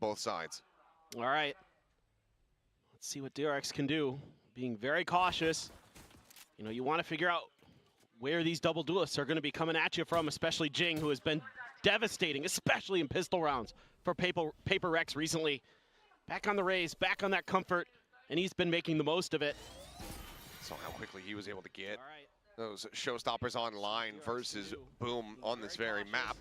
both sides. All right. Let's see what DRX can do. Being very cautious. You know, you want to figure out where these double duelists are going to be coming at you from, especially Jing, who has been devastating, especially in pistol rounds for Paper Rex recently. Back on the raise, back on that comfort, and he's been making the most of it. So how quickly he was able to get those showstoppers online versus Boom on this very map.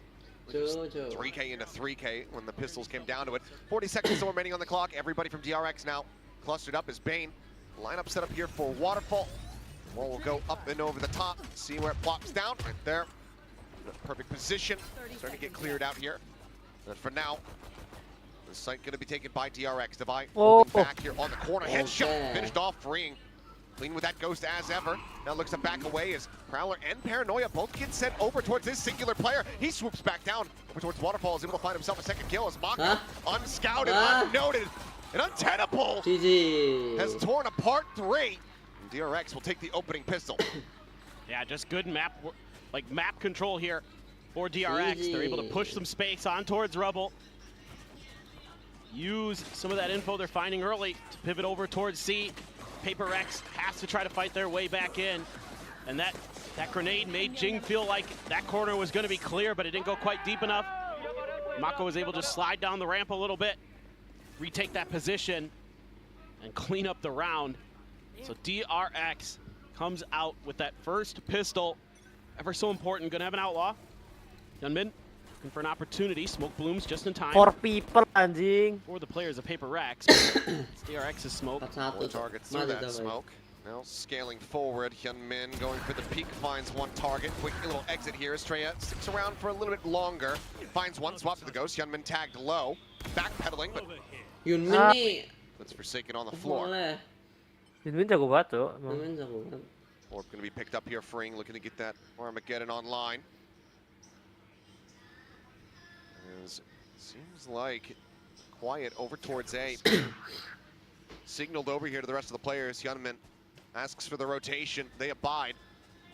3K into 3K when the pistols came down to it. 40 seconds still remaining on the clock. Everybody from DRX now clustered up as Bane. Lineup set up here for Waterfall. Wall will go up and over the top. See where it plops down, right there. Perfect position. Starting to get cleared out here. But for now, the site going to be taken by DRX. Devi moving back here on the corner. Headshot finished off, freeing. Clean with that Ghost as ever. Now looks to back away as Prowler and Paranoia both get sent over towards this singular player. He swoops back down over towards Waterfall, is able to find himself a second kill as Mako, unscouted, unnoted, and untenable, has torn apart 3. And DRX will take the opening pistol. Yeah, just good map control here for DRX. They're able to push some space on towards Rubble. Use some of that info they're finding early to pivot over towards C. Paper Rex has to try to fight their way back in. And that grenade made Jing feel like that corner was going to be clear, but it didn't go quite deep enough. Mako was able to slide down the ramp a little bit, retake that position, and clean up the round. So DRX comes out with that first pistol. Ever so important. Going to have an outlaw. Hyunmin looking for an opportunity. Smoke blooms just in time. 4 people, anjing. For the players of Paper Rex. It's DRX's smoke. 4 targets through that smoke. Now scaling forward, Hyunmin going for the peek, finds 1 target. Quick little exit here. Estrella sticks around for a little bit longer. Finds 1 swap to the Ghost. Hyunmin tagged low. Backpedaling, but that's Forsaken on the floor. Hyunmin jago banget tuh. Orb going to be picked up here, freeing, looking to get that Armageddon online. Seems like quiet over towards A. Signaled over here to the rest of the players. Hyunmin asks for the rotation. They abide.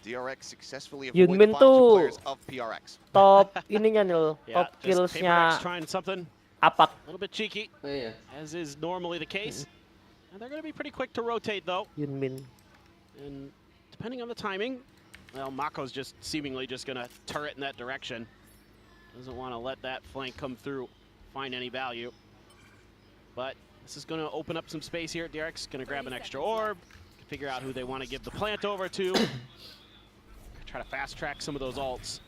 DRX successfully avoid the final 2 players of PRX. Top ininya nih, top killsnya trying something Apak. a little bit cheeky, as is normally the case. And they're going to be pretty quick to rotate, though. Hyunmin. And depending on the timing, well, Mako's just seemingly just going to turret in that direction. Doesn't want to let that flank come through, find any value. But this is going to open up some space here. DRX is going to grab an extra orb, figure out who they want to give the plant over to. Try to fast track some of those ults.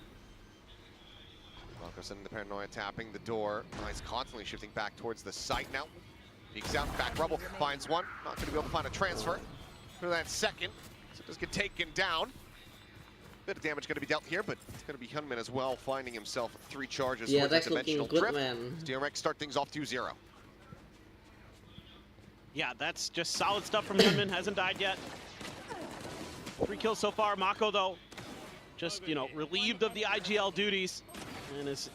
Mako sending the Paranoia, tapping the door. He's constantly shifting back towards the site now. Peeks out, back Rubble, finds 1. Not going to be able to find a transfer for that second. So just get taken down. Bit of damage going to be dealt here, but it's going to be Hyunmin as well, finding himself 3 charges towards the dimensional drift. DRX start things off 2-0. Yeah, that's just solid stuff from Hyunmin. Hasn't died yet. 3 kills so far. Mako, though, just, you know, relieved of the IGL duties and is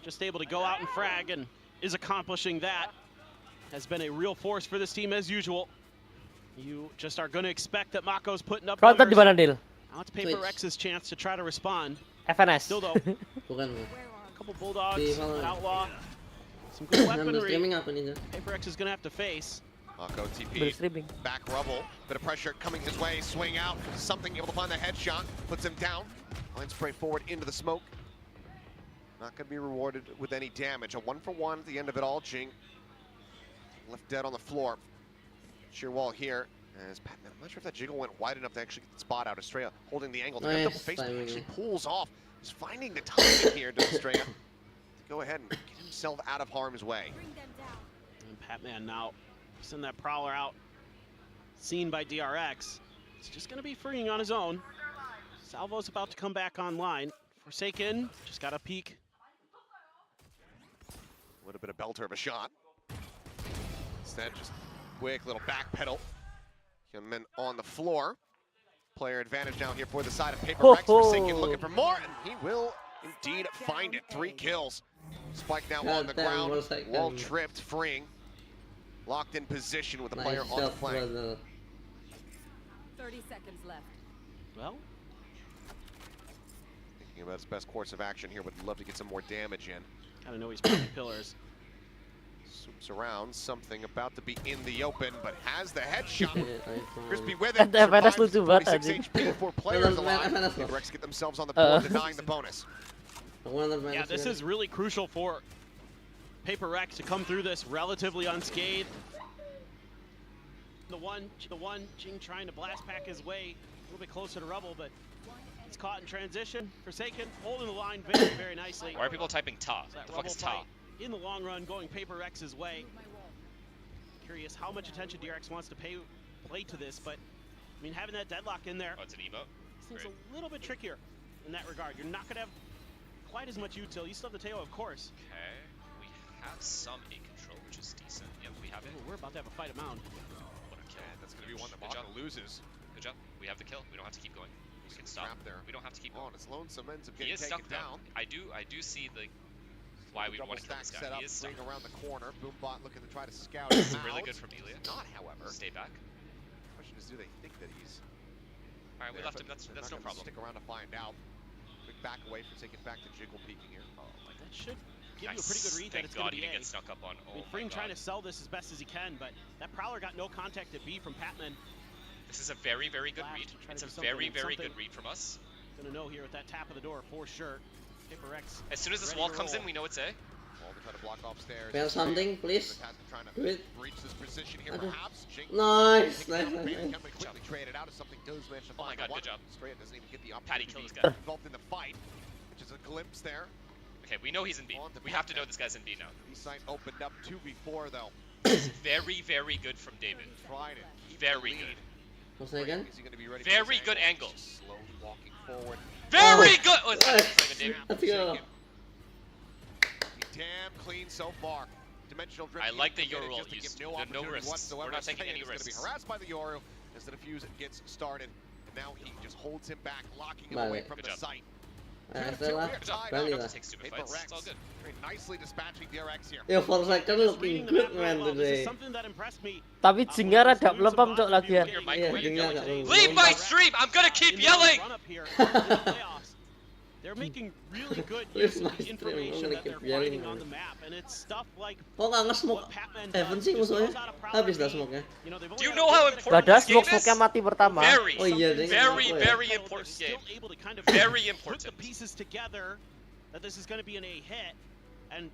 just able to go out and frag and is accomplishing that. Has been a real force for this team as usual. You just are going to expect that Mako's putting up Rontok di numbers. mana, Dil? Now it's Paper Rex's chance to try to respond. FNS. Still, though, a couple Bulldogs, an Outlaw, some good weaponry. Paper Rex is going to have to face. Mako TP, back Rubble, bit of pressure coming his way, swing out, something able to find the headshot, puts him down. Line spray forward into the smoke. Not going to be rewarded with any damage. A 1-for-1 at the end of it all. Jing left dead on the floor. Sheer wall here. As Patman, I'm not sure if that jiggle went wide enough to actually get the spot out. Estrella holding the angle. Double face, but actually pulls off. He's finding the timing here to Estrella to go ahead and get himself out of harm's way. And Patman now send that Prowler out. Seen by DRX. He's just going to be freeing on his own. Salvo's about to come back online. Forsaken just got a peek. A little bit of belter of a shot. Instead, just quick little back pedal. Hyunmin on the floor. Player advantage now here for the side of Paper Rex. Forsaken looking for more, and he will indeed find it. 3 kills. Spike now on the ground. Wall tripped, freeing. Locked in position with the player on the flank. 30 seconds left. Well, thinking about his best course of action here, would love to get some more damage in. I don't know, he's probably pillars. Swoops around, something about to be in the open, but has the headshot. Crispy with Kan it. FNS lucu banget 46 anjing. HP, 4 players alive. Rex get themselves on the board, denying the bonus. Yeah, this is really crucial for Paper Rex to come through this relatively unscathed. The one, Jing trying to blast pack his way a little bit closer to Rubble, but it's caught in transition. Forsaken holding the line very, very nicely. Why are people typing Ta? That The fuck is Rubble Ta? fight in the long run going Paper Rex's way. Curious how much attention DRX wants to play to this, but I mean, having that deadlock in there, Oh, it's an emote. this thing's a little bit trickier in that regard. You're not going to have quite as much util. You still have the Teo, of course. Okay, we have some A control, which is decent. Yep, we have it. Ooh, we're about to have a fight at Mound. What a kill. That's going to be one that Good Mako job. loses. Good job. We have the kill. We don't have to keep going. We can stop. There. We don't have to keep Oh, going. and it's Lonesome ends up He getting is taken stuck down. down. I do see the why we Double want to kill stack this set guy. up, He is stuck. fleeing around the corner. Boombot looking to try to scout him out. Really good from Elia. Not, however. Stay back. The question is, do they think that he's All right, we there, left him. but That's they're no not gonna problem. Stick around to find out. Big back away for taking back to Jiggle peeking here. Oh, like that should give you a Nice. pretty good read that Thank it's going God to he be A. didn't get snuck up on. I Oh mean, my Freem God. trying to sell this as best as he can, but that Prowler got no contact at B from Patman. This is a very, very good Flash, read. trying It's to a do very, something- very something. good read from us. Gonna know here with that tap of the door for sure. Paper Rex. As soon as this ready wall to comes in, roll. we know it's A. Well, they try to block off stairs. Fail something, please. Has been trying to Do it. reach this position here, Aduh. perhaps. Jing Nice, taking down the nice, bait, nice. can quickly trade it out if something does manage to Oh my find God, the one. good job. Straight doesn't even get the Patty, opportunity kill this to guy. get involved in the fight, which is a glimpse there. Okay, we know he's in B. On the We have to back know end. this guy's in B now. B-site opened up 2v4 though. Very, very good from David. Tried it. Keep the Very lead. good. 1 second. Is he going to be ready Very for this good angle. Just slowly walking forward. Very good! Oh, it's not second, David. Let's go. Damn clean so far. Dimensional drift. I like the even Yoru just to use. give no No opportunity risks. whatsoever. We're not taking Saiyan any is gonna risks. be harassed by the Yoru as the defuse gets started. And now he just holds him back, locking him Vale. away from Good the job. site. Esta lah. Good job. Tied We up. don't Berani have lah. to take stupid Paper fights. Rex It's all good. very nicely dispatching DRX here. Yo, 4 second Just looking reading the good map really man well. This is today. something that impressed me. Tapi Jingga rada belebam cok lagian. Your mic, Iya, where you Jingga going? agak belum. Leave my stream! I'm gonna keep yelling! They're making really good Leave use my of the stream, information I'm that gonna they're keep yelling, finding on man. the map, and it's stuff like Kok nggak nge-smoke what Patman Heaven does. sih Just musuhnya? goes out of Prowler Habis dah B. smoke-nya. You know, they've Do you only know got how a little bit of important Gak ada this game smoke-smoke is? mati pertama. Very, Oh iya, dia very, nggak apa ya? very They're important still game. able to kind of Very put important. the pieces together that this is going to be an A hit, and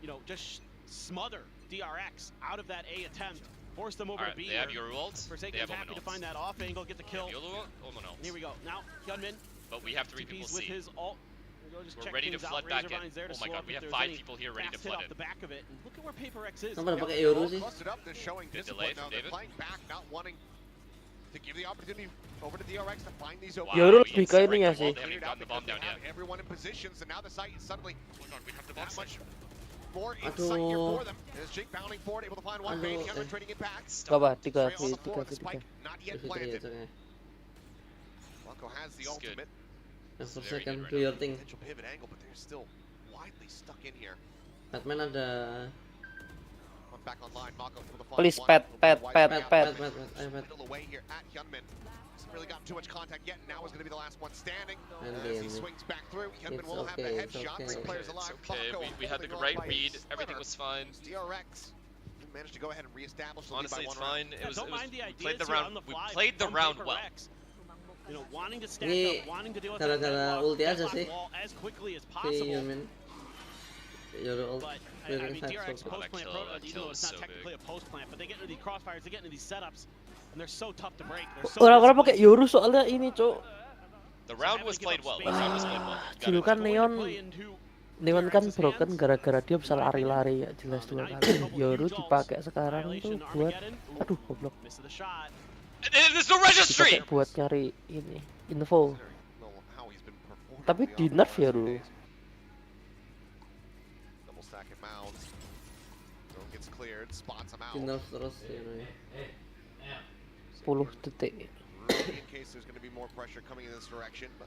you know, just smother DRX out of that A attempt, force them over Alright, to B. they have where your ult. They Forsaken's have happy to Omen find ult. that off angle, get the kill. Yolo, Omen ult. Here we go. Now Hyunmin, But we have 3 people TP's with C. his ult. We'll just We're check ready to things out. flood back in. Razorvine's there to Oh my slow God, up we if have there's 5 any people here ready to fast hit flood off in. the back of it. And look at where Paper X is. Kenapa pakai They're Yoru all sih? clustered up. They're showing Good discipline delay now. from They're David. playing back, not wanting to give the opportunity over to DRX to find these open. Wow, Yoru we lebih can ke ini ya separate sih. the wall. They haven't gotten the bomb down yet. Everyone in positions, and now the site is suddenly Oh my God, we have the that bomb much site. more insight here Aduh. for them. As Jake bounding forward, able to find one Aduh, bait. Hyunmin eh. trading it back. Berapa? 3 Straight on the floor, the 3 spike not yet Terus itu ya, planted. coknya. Mako has the This is good. ultimate. Yang 4 very second, good do right your thing. Potential pivot angle, but they're still widely stuck in here. Batman ada. One back online. Mako able to find Please, one. Pat, Little Pat, bit wide Pat, back. Pat. Ayo Pat. Middle away here at Hyunmin. Hasn't really gotten too much contact yet, and now is going to be the last one standing. And As he then- swings back through, Hyunmin It's will have the okay, it's headshot. okay. Some players It's alive. okay. Mako We had the holding on right by a read. sliver. Everything was fine. DRX managed to go ahead and reestablish the lead Honestly, by it's one round. fine. Yeah, don't mind the We ideas played the here on round. the We fly played the from round Paper well. Rex. You know, wanting to stack Ini up, wanting to deal with that gara-gara deadlock, ulti aja deadlock sih. wall as quickly as Si possible. Yumin. Yoru ult. But I Clearing mean, five DRX so far. post plant, That even kill though is it's not so technically a post plant, but they get into these crossfires, they get into these setups, and they're so tough to break. They're so Orang-orang disciplined. pakai Yoru soalnya ini cok. The round was played well. The round was played well. Got it. Julukan Going to Neon, play into Neon kan DRX's broken hands. gara-gara dia bisa lari-lari ya jelas 2 kali. Yoru dipakai sekarang tuh Violation, buat, Armageddon. aduh goblok, Miss the shot. There's no registry! dipakai buat nyari ini info. Know how he's been performing Tapi the di offense nerf ya, these Ru. days. Double stack at Mounds. Zone gets cleared, spots him out. Di nerf terus ya. 10 detik. Really in case there's going to be more pressure coming in this direction, but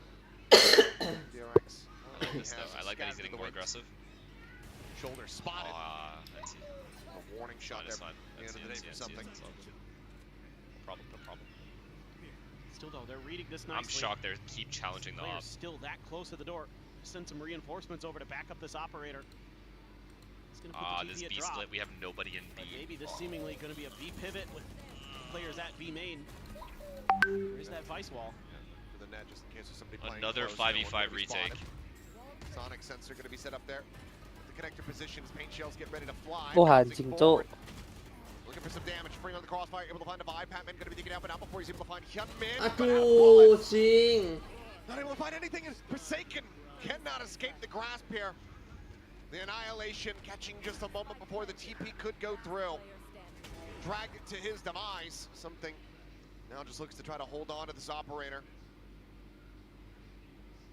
DRX. I like this though. I like that he's getting more aggressive. Shoulder spotted. That's it. A warning shot Fine, there it's fine. at the end of the day for something. That's all good. No problem, no problem. Still though, they're reading this nicely. I'm shocked they keep challenging the op. Players still that close to the door. Send some reinforcements over to back up this operator. He's going to put the this TP at B drop. split, we have nobody in B. But maybe this seemingly going to be a B pivot with players at B main. There's that Vice wall. To the net, just in case there's somebody playing Another close, no one 5v5 gonna be retake. spotted. Sonic sensor going to be set up there. The connector positions, paint shells get ready to fly. Oh, Bouncing anjing, forward. Cok. Looking for some damage, spring on the crossfire, able to find a vibe. Patman going to be digging out, but not before he's able to find Hyunmin. Aduh, Jing. Not able to find anything, and Forsaken cannot escape the grasp here. The Annihilation catching just a moment before the TP could go through. Drag it to his demise. Something now just looks to try to hold on to this operator.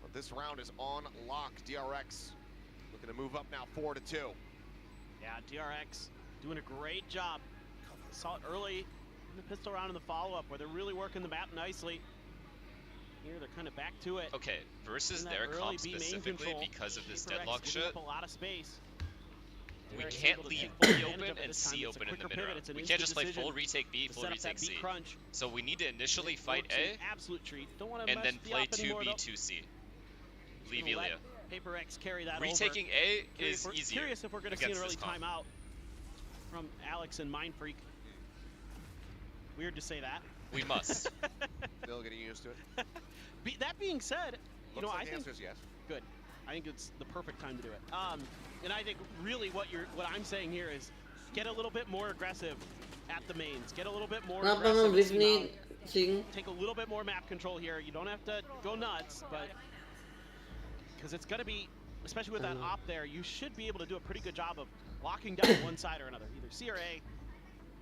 But this round is on lock. DRX looking to move up now 4-2. Yeah, DRX doing a great job. Saw it early in the pistol round in the follow-up where they're really working the map nicely. Here they're kind of back to it. Okay, versus In that their early comp B main specifically control, because of this Paper X deadlock giving shit. up a lot of space. We DRX can't able to leave take full B advantage open of it and this time. C It's a open in the quicker mid pivot, round. it's an We can't instant just play decision full retake B, to full set up that retake B C. crunch. So we need to initially fight Works an A absolute treat. Don't want to and then mess play the op 2B, anymore, 2C. though. Leave Gonna let Elia. Paper X carry that Retaking over. A Curious is if we're- easier. Curious if we're going to see an against early this comp. timeout from Alex and Mind Freak. Weird to say that. We must. Still getting used to it. That being said, you Looks know, like I the think answer is yes. good. I think it's the perfect time to do it. And I think really what I'm saying here is get a little bit more aggressive at the mains. Get a little bit more Kenapa aggressive. membeli at ini, C-mount. Jing? Take a little bit more map control here. You don't have to go nuts, but because it's going to be, especially with that op there, you should be able to do a pretty good job of locking down one side or another, either C or A,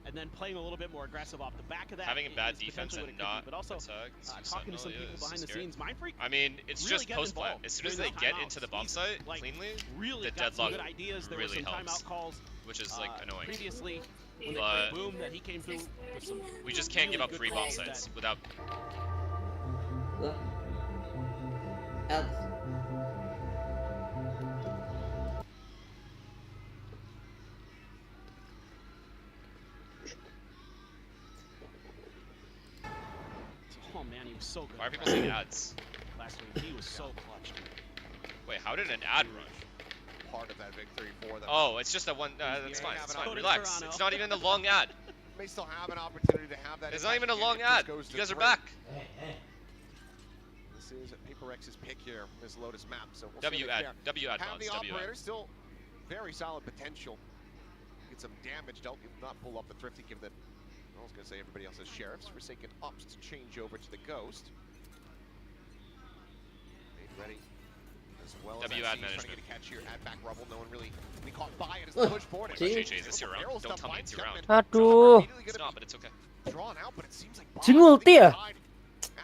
and then playing a little bit more aggressive off the back of that. Having a bad is defense potentially and what it could not be, but also attack, talking to some Sentinel, people yeah, behind the scary. scenes. Mind Freak I mean, it's really just getting post plan. involved As soon as during they the get into the bomb timeouts. site Like, cleanly, really the got some deadlock good ideas. There really were some helps, timeout calls. which is like annoying. Previously, when they But- played Boom, that he came through with some We just can't give really up good free bomb calls sites that- without. Lah. Ads. Oh man, he was so good. Why are people saying ads? Last week, he was so clutch. Dude. Wait, how did an ad run? Part of that victory for them. Oh, it's just a one. That's Yeah, fine. have It's an fine. opportunity. Relax. Toronto. It's not even a long ad. May still have an opportunity to have that. It's not impact even a game long if this ad. goes You to guys are three. back. This is Paper X's pick here, this Lotus map. So we'll W see ad. there. W ad Have mods. the W operator ad. still very solid potential. Get some damage dealt, if not pull up the Thrifty, given that I was going to say everybody else has Sheriffs. Forsaken ups to change over to the Ghost. Made ready. As well as W that ad C's trying to management. get a catch here. Add back Rubble. No one really caught by it as the push forward. Jing. JJ, is this your round? Don't tell me it's your round. Aduh. It's not, but it's okay. Drawn out, but it seems like Jing Bob ulti ya? died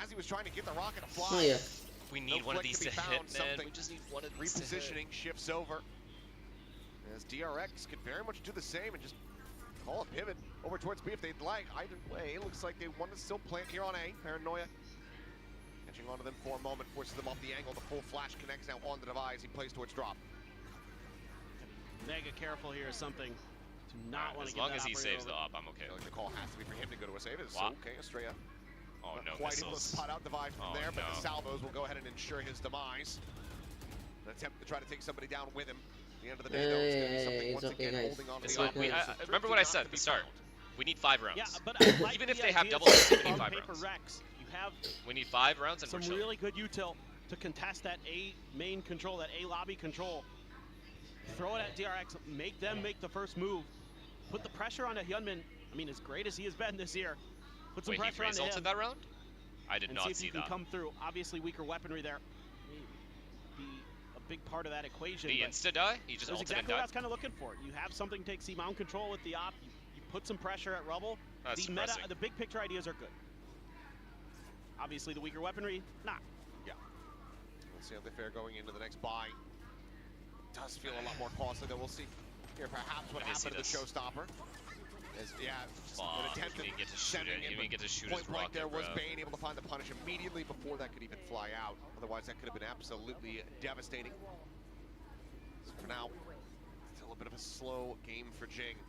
as he was trying to get the rocket to fly. Oh iya. We need No one of flick these to to be hit, found, man. something. We just need one of these to hit. Repositioning shifts over as DRX could very much do the same and just call a pivot over towards B if they'd like. Either way, it looks like they want to still plant here on A. Paranoia catching onto them for a moment, forces them off the angle. The full flash connects now on the device. He plays towards drop. Mega careful here is something to not want to As get long that as he operator saves the over. op, I'm okay. I feel like the call has to be for him to go to a save. It's Wow. okay, Estrella. Oh Not no, quite able to missiles. spot out device from Oh, there, but the no. salvos will go ahead and ensure his demise. An attempt to try to take somebody down with him. At the end of the day, though, it's going to be something It's once okay, again guys. holding on to It's the fine. offense. Remember what I said at the start. We need 5 rounds. Yeah, but I like Even the if they have ideas double hits, we from need 5 Paper rounds. Rex. You have We need 5 rounds and some we're chilling. really good util to contest that A main control, that A lobby control. Throw it at DRX, make them make the first move. Put the pressure onto Hyunmin. I mean, as great as he has been this year, put some Wait, he pressure onto resulted him that round? I did and not see if see you can that. come through. Obviously, weaker weaponry there may be a big part of that equation. The but insta die? He just that's ulted exactly and what I died? was kind of looking for. You have something to take C-mount control with the op. You put some pressure at Rubble. That's The meta, depressing. the big picture ideas are good. Obviously, the weaker weaponry, not. Let's see how they fare going into the next buy. Does feel a lot more costly than we'll see here. Perhaps what Let me see happened to the this. showstopper. Is, yeah, just an Fuck, attempt you at didn't get to shoot sending it. You in, didn't but get to shoot point his blank rocket, there was bro. Bane able to find the punish immediately before that could even fly out. Otherwise, that could have been absolutely devastating. So for now, still a bit of a slow game for Jing.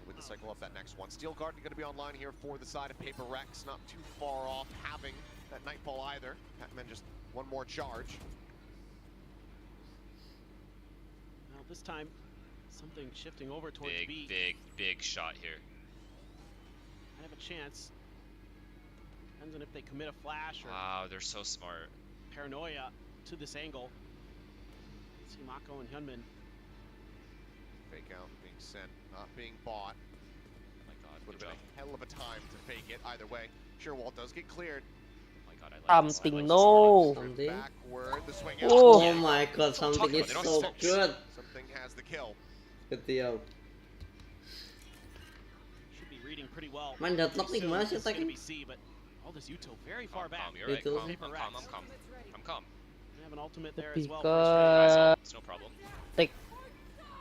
With the cycle up that next one. Steel Guardian going to be online here for the side of Paper Rex. Not too far off having that Nightfall either. Pac-Man just one more charge. this time, something shifting over towards B. Big shot here. I have a chance. Depends on if they commit a flash or Wow, they're so smart. paranoia to this angle. See Mako and Hyunmin. Fake out being sent, not being bought. Oh my god, Would good have job. been a hell of a time to fake it either way. Sure, Walt does get cleared. Oh my god, I like this. I Something, like no. Something. Backward, the swing out. Oh. Oh my god, something talking is about, they so don't good. Something has the kill. Good deal. Should be reading pretty well. Man, deadlock nih Soon, gimana sih it's gonna attacknya? be C, but Aldous Yuto very far back. Calm, you're right. Itu. Calm, Paper I'm calm, Rex. I'm calm. I'm calm. They have an ultimate there as Lebih well. ke for It's no problem.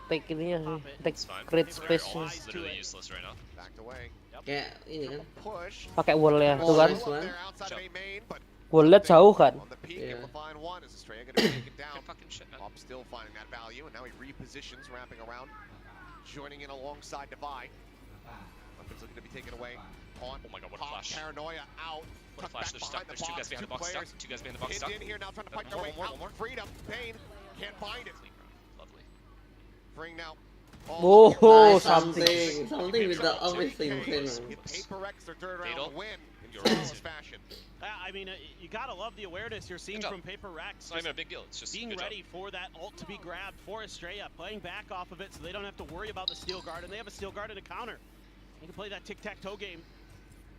take ininya sih, take It's fine. create Paper Rex space. wise It's to literally it. useless right now. Backed away. Kayak ini kan. Push. Pakai wall-nya Oh, tuh kan. nice one. There outside of A main, but Wall-nya jauh kan. on the peak, Yeah. able to find one. Is Estrella going to be taken down? Good fucking shit, man. Bob still finding that value, and now he repositions, wrapping around, joining in alongside Divide. Weapons looking to be taken away. On Oh my god, what a Pop, flash. Paranoia out. What a Tucked flash. back They're stuck. behind the There's two guys behind the box stuck. players Two guys behind the box pinned stuck. in here now, trying to fight their One way more, out. one more. Freedom, Bane can't find it. Lovely. Freeing now. Oh, Nice, something. something with the obvious thing, With man. Paper Rex, their third Fatal. round win in You're flawless right. fashion. I mean, you gotta love the awareness you're seeing Good job. from Paper Rex. It's not even a big deal. It's just Being good ready for that ult to be grabbed for Estrella, playing back off of it so they don't have to worry about the steel guard, and they have a steel guard and a counter. They can play that tic-tac-toe game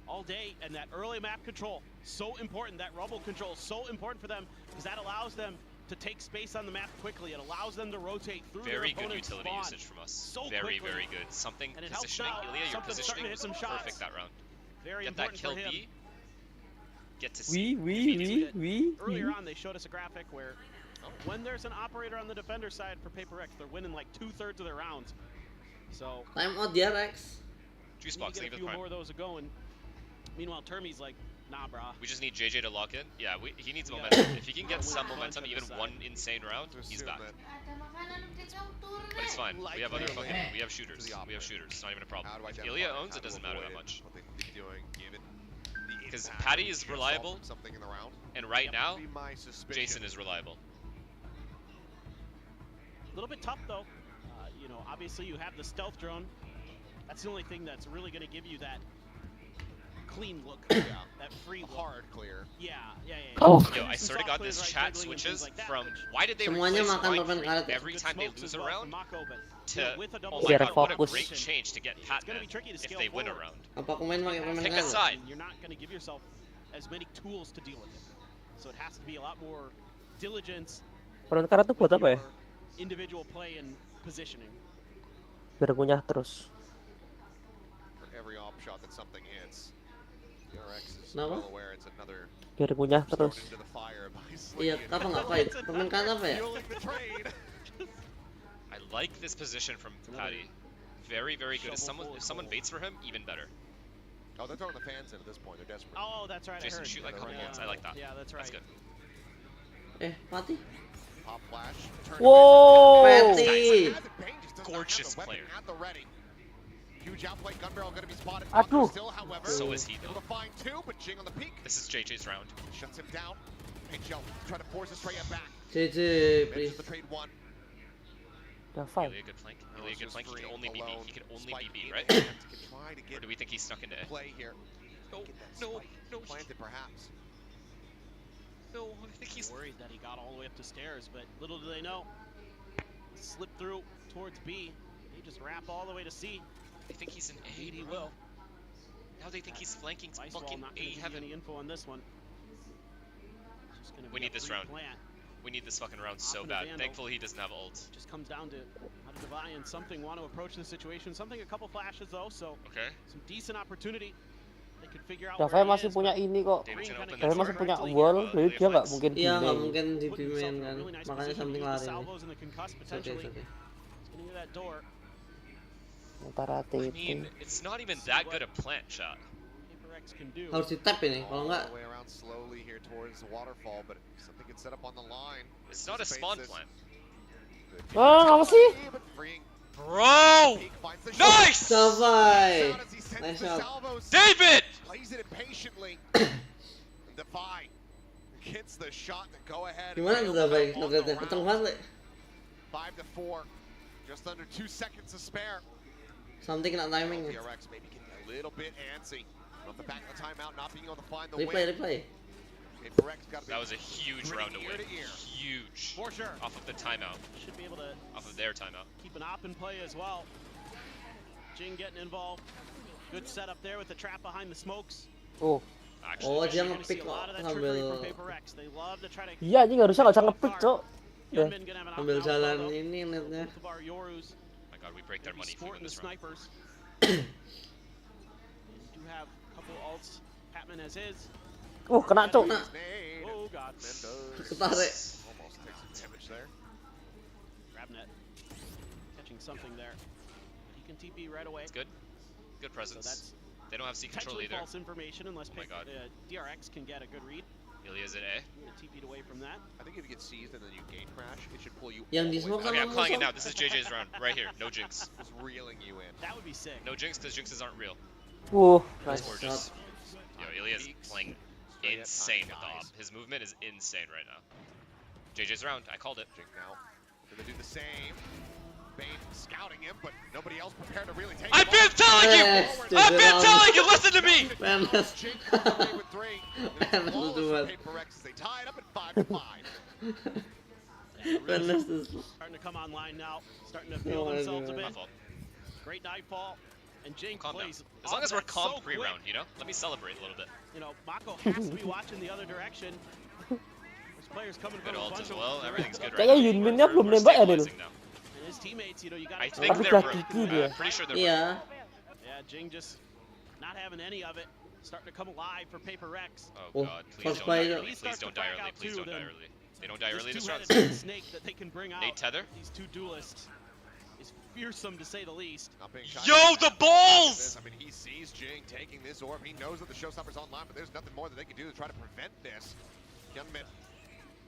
all day, and that early map control, so important. That rubble control, so important for them, because that allows them to take space on the map quickly. It allows them to rotate through Very their good opponent's utility spawn. usage from us. So very, quickly. very good. Something And it helps positioning. out. Ilya, your Something's starting positioning to hit was some shots. perfect that round. Very Get that important kill for him. B. Get to C. Earlier on, they showed us a graphic where when there's an operator on the defender side for Paper Rex, they're winning like 2/3 of their rounds. So Time out dia Rex. Juice you box, get leave a it few prime. more of those going. Meanwhile, Termi's like, nah, brah. We just need JJ to lock in. Yeah, he needs Yeah. momentum. If he can get Gotta some win momentum, punch on even this one side. insane round, To he's assume back. that But it's fine. We have other Likely. fucking. We have shooters. To the We have shooters. It's not even a problem. How do I If identify Ilya it? owns, How it to doesn't matter avoid that it? much. What they could be doing, given the Because impact Patty of is pure reliable. assault, something in the round. And right now, Would be my suspicion. Jason is reliable. A little bit tough though. You know, obviously you have the stealth drone. That's the only thing that's really going to give you that clean look, that free look. hard clear. Yeah. Oh. Yo, I swear to God, this chat switches from why did they Semuanya replace makan Wine permen Free karet ya. every time they lose a round to oh Biar my God, what a fokus. great change to get gonna Patman be tricky to if scale they win a forward. round. Apa aku main pakai permen Pick a karet? side. You're not going to give yourself as many tools to deal with it. So it has to be a lot more diligence Permen karet tuh buat with apa ya? your individual play and positioning. Biar ngunyah terus. For every op shot that something hits. DRX is Kenapa? well aware it's another Biar ngunyah thrown terus. into the fire by Iya, Slinky. apa nggak fight? Permen karet apa ya? Fueling the trade. I like this position from Patty. Very, very good. If someone baits for him, even better. Oh, they're throwing the fans in at this point. They're desperate. Oh, that's right. Jason, I heard. shoot like a couple Yeah. ones. I like that. Yeah, that's right. That's good. Mati. Pop flash. Turn Whoa! Patty. Gorgeous player. At the ready. Huge outplay. Gun barrel going to be spotted. Aduh. Still, however, So is he able though. to find two, but Jing on the peak This is JJ's round. shuts him down. Hey, Joe, trying to force Estrella back. JJ, Finishes please. the trade one. Udah fine. Ilya, good flank. Now Ilya, it's good just flank. He free can only be B. alone. He can only Spike be B, in right? the attempt to try to Or get do we think he's snuck into A? play here. No, Get that no, spike no, planted perhaps. no. I think he's. Worried that he got all the way up the stairs, but little do they know. Slip through towards B. They just wrap all the way to C. I think he's in A. Indeed he bro. will. Now they think he's flanking Vice Wall fucking not A going to give you heaven. any info on this one. Just gonna We be a need this free round. plant. We need this fucking round so Off in the bad. Vandal. Thankfully he doesn't have ult. Just comes down to how to Divine and something want to approach the situation. Something a couple flashes though, so Okay. some decent opportunity. They could figure out Davai where he masih is, punya but ini kok. David's gonna open Davai this masih door. punya correctly. wall, jadi dia nggak Flex. mungkin Iya, nggak delay. mungkin di putting himself main in a kan. really nice Makanya position to something use the lari nih. salvos and the concuss It's okay, potentially. it's okay. He's getting to that door. Antara I TT. mean, it's not even that good a plant shot. Paper Rex can do. Harus di tap ini, kalau All nggak the way around slowly here towards the waterfall, but something gets set up on the line. It's not a spawn plant. Ah, apa sih? But freeing Bro! Peak finds the Nice! Davai. shot as he sends Nice the shot. salvos. David! Plays it impatiently. Defy gets the shot to go ahead. Gimana tuh Davai? On the Ngeliatnya kenceng round. banget, Le. 5-4. Just under 2 seconds to spare. Something not timing. DRX maybe getting a little bit antsy. Off the back of the timeout, not being able to find the Replay, win. replay. That was a huge round to win. Huge. For sure. Off of the timeout. Should be able to Off of their timeout. keep an op in play as well. Jing getting involved. Good setup there with the trap behind the smokes. Oh. Actually, Oh, dia You're gonna see nge-pick a kok lot of that trickery from sambil Paper Rex. They love to try to Iya anjing harusnya nggak usah nge-pick, Cok. Ya. Yunmin gonna have an sambil out-and-out jalan photo. ini netnya. Both of our Yorus Oh my god, we break their gonna be money if we sporting win the this round. snipers. Do have a couple ults. Patman has his. Oh, kena, Cok. Nah. Oh god. Mendoza Ketarik. almost takes some damage there. Grabnet catching something there. He can TP right away. It's good. Good So presence. that's They don't have C control potentially either. false information unless Oh my God. DRX can get a good read. Ilia's at A. TP'd away from that. I think if you get seized and then you gate crash, it should pull you Yang all di the way smoke back. Okay, I'm calling it musuh. now. This is JJ's round. Right here. No jinx. Just reeling you in. That would be sick. No jinx because jinxes aren't real. Nice. Gorgeous. Yo, Ilia's playing Straight at insane time, with the guys. op. His movement is insane right now. JJ's round. I called it. Jing now gonna do the same. Bane scouting him, but nobody else prepared to really take I've him been on. telling you! Stupid I've been round. telling you! Listen to me! Panas. Jing comes away with 3. Panas It's flawless dua. for Paper Rex as they tie it up at 5-5. Panas tuh. Starting to come online now. Starting to Oh feel my themselves a God. bit. My fault. Great nightfall. And Jing Calm down. plays As long off as we're that calm so quick. pre-round, you know? Let me celebrate a little bit. You know, Mako has to be watching the other direction. There's players coming Good from a ult bunch as of well. Everything's good right Kayaknya now. Yunminnya belum We're nembak ya, Del? stabilizing now. and his teammates, you know, you got I to think Tapi they're kaki broke. dia. Pretty sure they're Iya. Yeah, Jing just not having any of it. Starting to come alive for Paper Rex. broke. Oh, Oh god, please first don't die play. early. He Please starts don't to die back early. out Please too, don't die then early. They don't die early This this round. two-headed snake that they can bring out. Nate Tether. These two duelists is fearsome to say the least. Not being shy. Yo, the balls! I mean, he sees Jing taking this orb. He knows that the Showstopper's online, but there's nothing more that they can do to try to prevent this. Youngmin,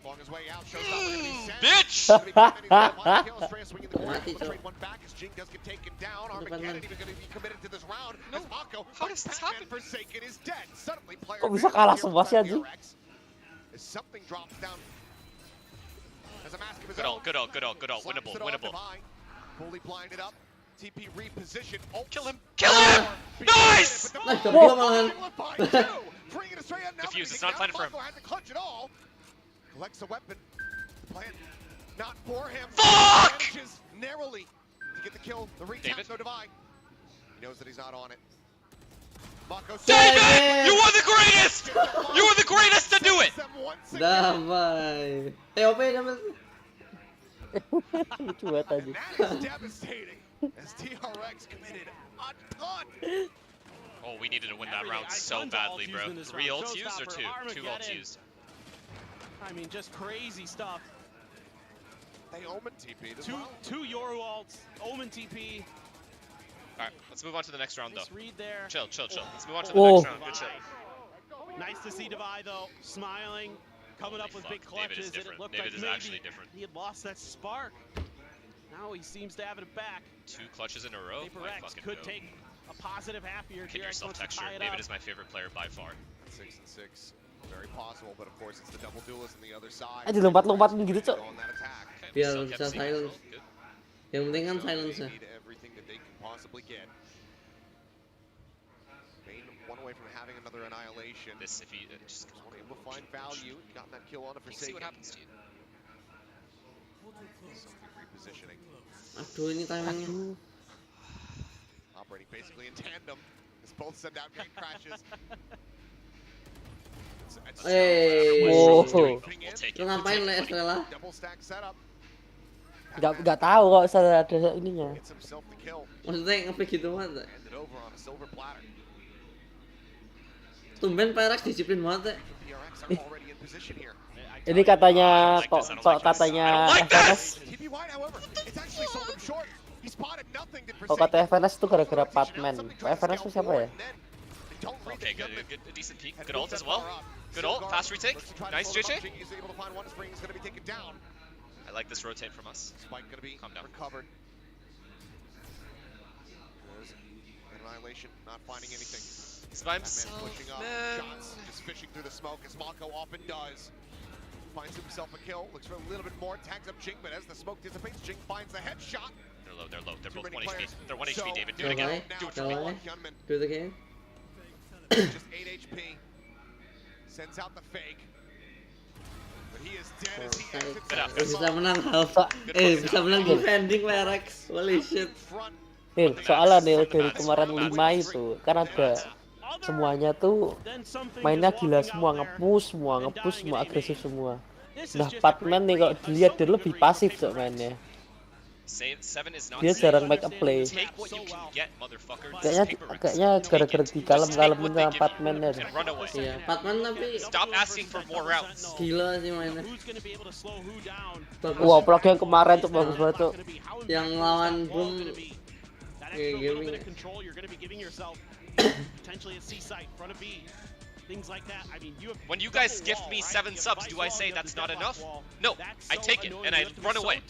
along his way out, Showstopper gonna be sent. Bitch! Gonna be committed to one kill. Straight swinging the corner. Mati, Able to Cok. trade one back as Jing does get taken down. Depan Armageddon man. even gonna be committed to this round. No. As Mako, How does this Batman happen? Forsaken is dead. Suddenly, player Kok bisa advantage kalah here semua from sih, anjing? DRX. As something drops down. As a mask of his Good own. ult, good ult, good ult, good ult. Slaps Winnable, it off winnable. Divine. Fully blinded up. TP reposition. Ult. Kill him! Kill him! Nice! Nice, tapi gua malahan. Diffuse, it's not planted for him. Had to clutch it all. Collects a weapon. Plan not for him. Fuck! Manages narrowly to get the kill. The retap, David? no Divine. He knows that he's not on it. Mako David! You were the greatest! You were the greatest to do it! them once again. Damai. TOP dapat. Lucu banget And aja. that is devastating as TRX committed a ton. Oh, we needed to win that Everything. round so Tons of badly, ults bro. used in this 3 round. ults used or Showstopper, 2? 2 ults Armageddon. used. I mean, just crazy stuff. They omen TP'd as Two well. Yoru ults, Omen TP, Alright, let's move on to the next round, though. nice read there. Chill, chill, chill. Let's move on to the Whoa. next round. Good shit. Nice to see Devi though, smiling, coming up Holy with big fuck, David is clutches, and it different. looked David like is maybe actually different. he had lost that spark. Now he seems to have it back. 2 clutches in a row? Paper My Rex fucking could goat. take a positive half here. Kid DRX yourself wants to texture. tie it David up. is my favorite player by far. 6-6. Very possible, but of course it's the double duelist on the other side. Aja lompat-lompatin gitu, Cok. Go on that attack. Okay, we Biar still bisa kept seeing silence. it. Good. Yang penting kan So silence they ya. need everything that they can possibly get. Bane one away from having another annihilation. This, if he just Was able to find value. Gotten that kill on a you see Forsaken. what happens to you. Something repositioning. Aduh ini timingnya. Operating basically in tandem as both send out gate crashes. Hey. Whoa. We'll take Lu it. ngapain Le Estrella? Double stack setup. Nggak tahu kok ada ininya. Gets himself the kill. Maksudnya ngepick gitu banget. Handed over on a silver platter. Tumben Pyrex disiplin banget ya. PRX are already in position here. Ini katanya I don't like this, I don't kok like this. katanya I don't like FNS. TP White, however, it's actually sold him short. He spotted nothing. Did Kok kata FNS itu gara-gara Patman. FNS itu siapa ya? Okay, good, good, a decent peek. Good ult as well. Good ult, fast retake. Nice, JJ. He's able to find one. Spring is going to be taken down. I like this rotate from us. Spike going to be Calm down. recovered. There's Annihilation not finding anything. He's by Batman himself, pushing up, man. shots just fishing through the smoke as Mako often does. Finds himself a kill, looks for a little bit more, tags up Jing, but as the smoke dissipates, Jing finds the headshot. They're low. They're low. They're Too both many 1 HP. players. They're 1 So, HP, David. Do it Okay. again. Now Do it for from me. Okay. Hyunmin, Do it again. just 8 HP. Sends out the fake. But he is dead as he exits Enough. the Bisa zone. menang half. bisa menang defending Pyrex. Holy shit. Front. Nil, soalnya Nil dari kemarin 5 itu kan ada semuanya tuh mainnya gila semua, nge-push semua, agresif semua. Nah, Patman nih kalau dilihat dia lebih pasif tuh mainnya. Seven is not Dia safe. jarang make a play. Take what you can get, motherfucker. This is Kayaknya Paper Rex. kayaknya gara-gara dikalem-kalemin sama Patman ya. And run away. Iya, Patman tapi Stop asking for more rounds. gila sih mainnya. Wah, Bagus. vlog yang kemarin tuh bagus banget tuh. Yang lawan Boom gaming. When you guys gift me 7 subs, do I say that's not enough? No, I take it and I run away.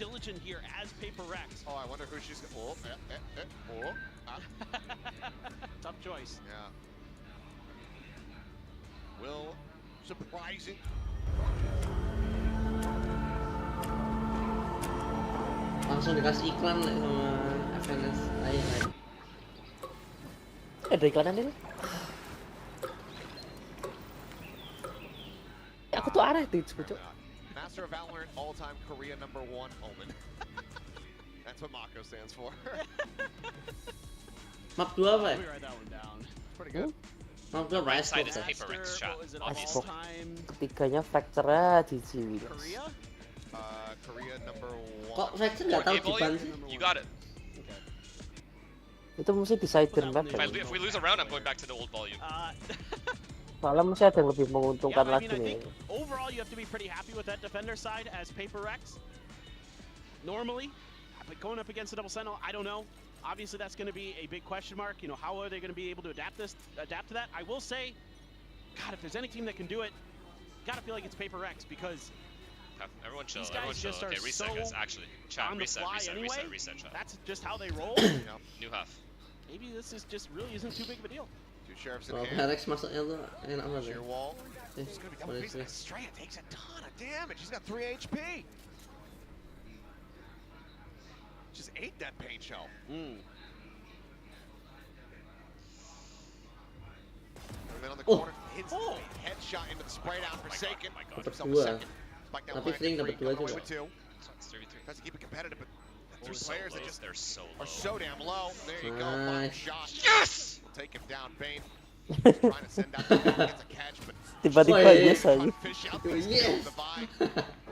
Oh, I wonder who she's going to... Tough choice. Yeah. Will, surprising. Langsung dikasih iklan like, sama FNS. Ayo. Ada iklanan Nil. Aku tuh aneh tuh, cocok. Master of Valorant, all-time Korea #1, Omen. That's what Mako stands for. Map 2 apa ya? Pretty good. Map 2 Right Rice side is Box ya? Paper Rex shot, Icebox. obviously. Ketiganya fracture GG Williams. Korea #1. Kok Fracture nggak tahu 4K Jiban volume, sih? you got it. Itu mesti di sideburn map If, ya. if we lose a round, I'm going back to the old volume. Soalnya mesti ada yang lebih menguntungkan lagi nih. Overall, you have to be pretty happy with that defender side as Paper Rex. Normally, but going up against a double sentinel, I don't know. Obviously, that's going to be a big question mark. You know, how are they going to be able to adapt to that? I will say, God, if there's any team that can do it, gotta feel like it's Paper Rex because Everyone chill, these everyone guys chill. just Okay, are reset so guys, actually. Chat, on the reset, fly reset, anyway. reset, chat. That's just how they roll. New half. Maybe this is just really isn't too big of a deal. Two sheriffs in Kalau hand. Pyrex masuknya tuh enak banget ya. Sheer wall. Eh, It's gonna be double boleh faced. sih. Estrella takes a ton of damage. He's got 3 HP. Just ate that paint shell. Mm. And then on the Oh. corner, hits Oh. headshot into the spray down. Forsaken. Oh my God. Puts Dapat himself dua. second. Spike down Tapi line, Fling three, dapat dua coming away juga. with 2. It's 3v3. Tries to keep it competitive, but They're those so players low. that just They're so are low. so damn low. There you go. Final Nice. shot. Yes! We'll take him down. Bane trying to send out the gets a catch, but Tiba-tiba Woi. yes aja. cut fish out the Yes. divide.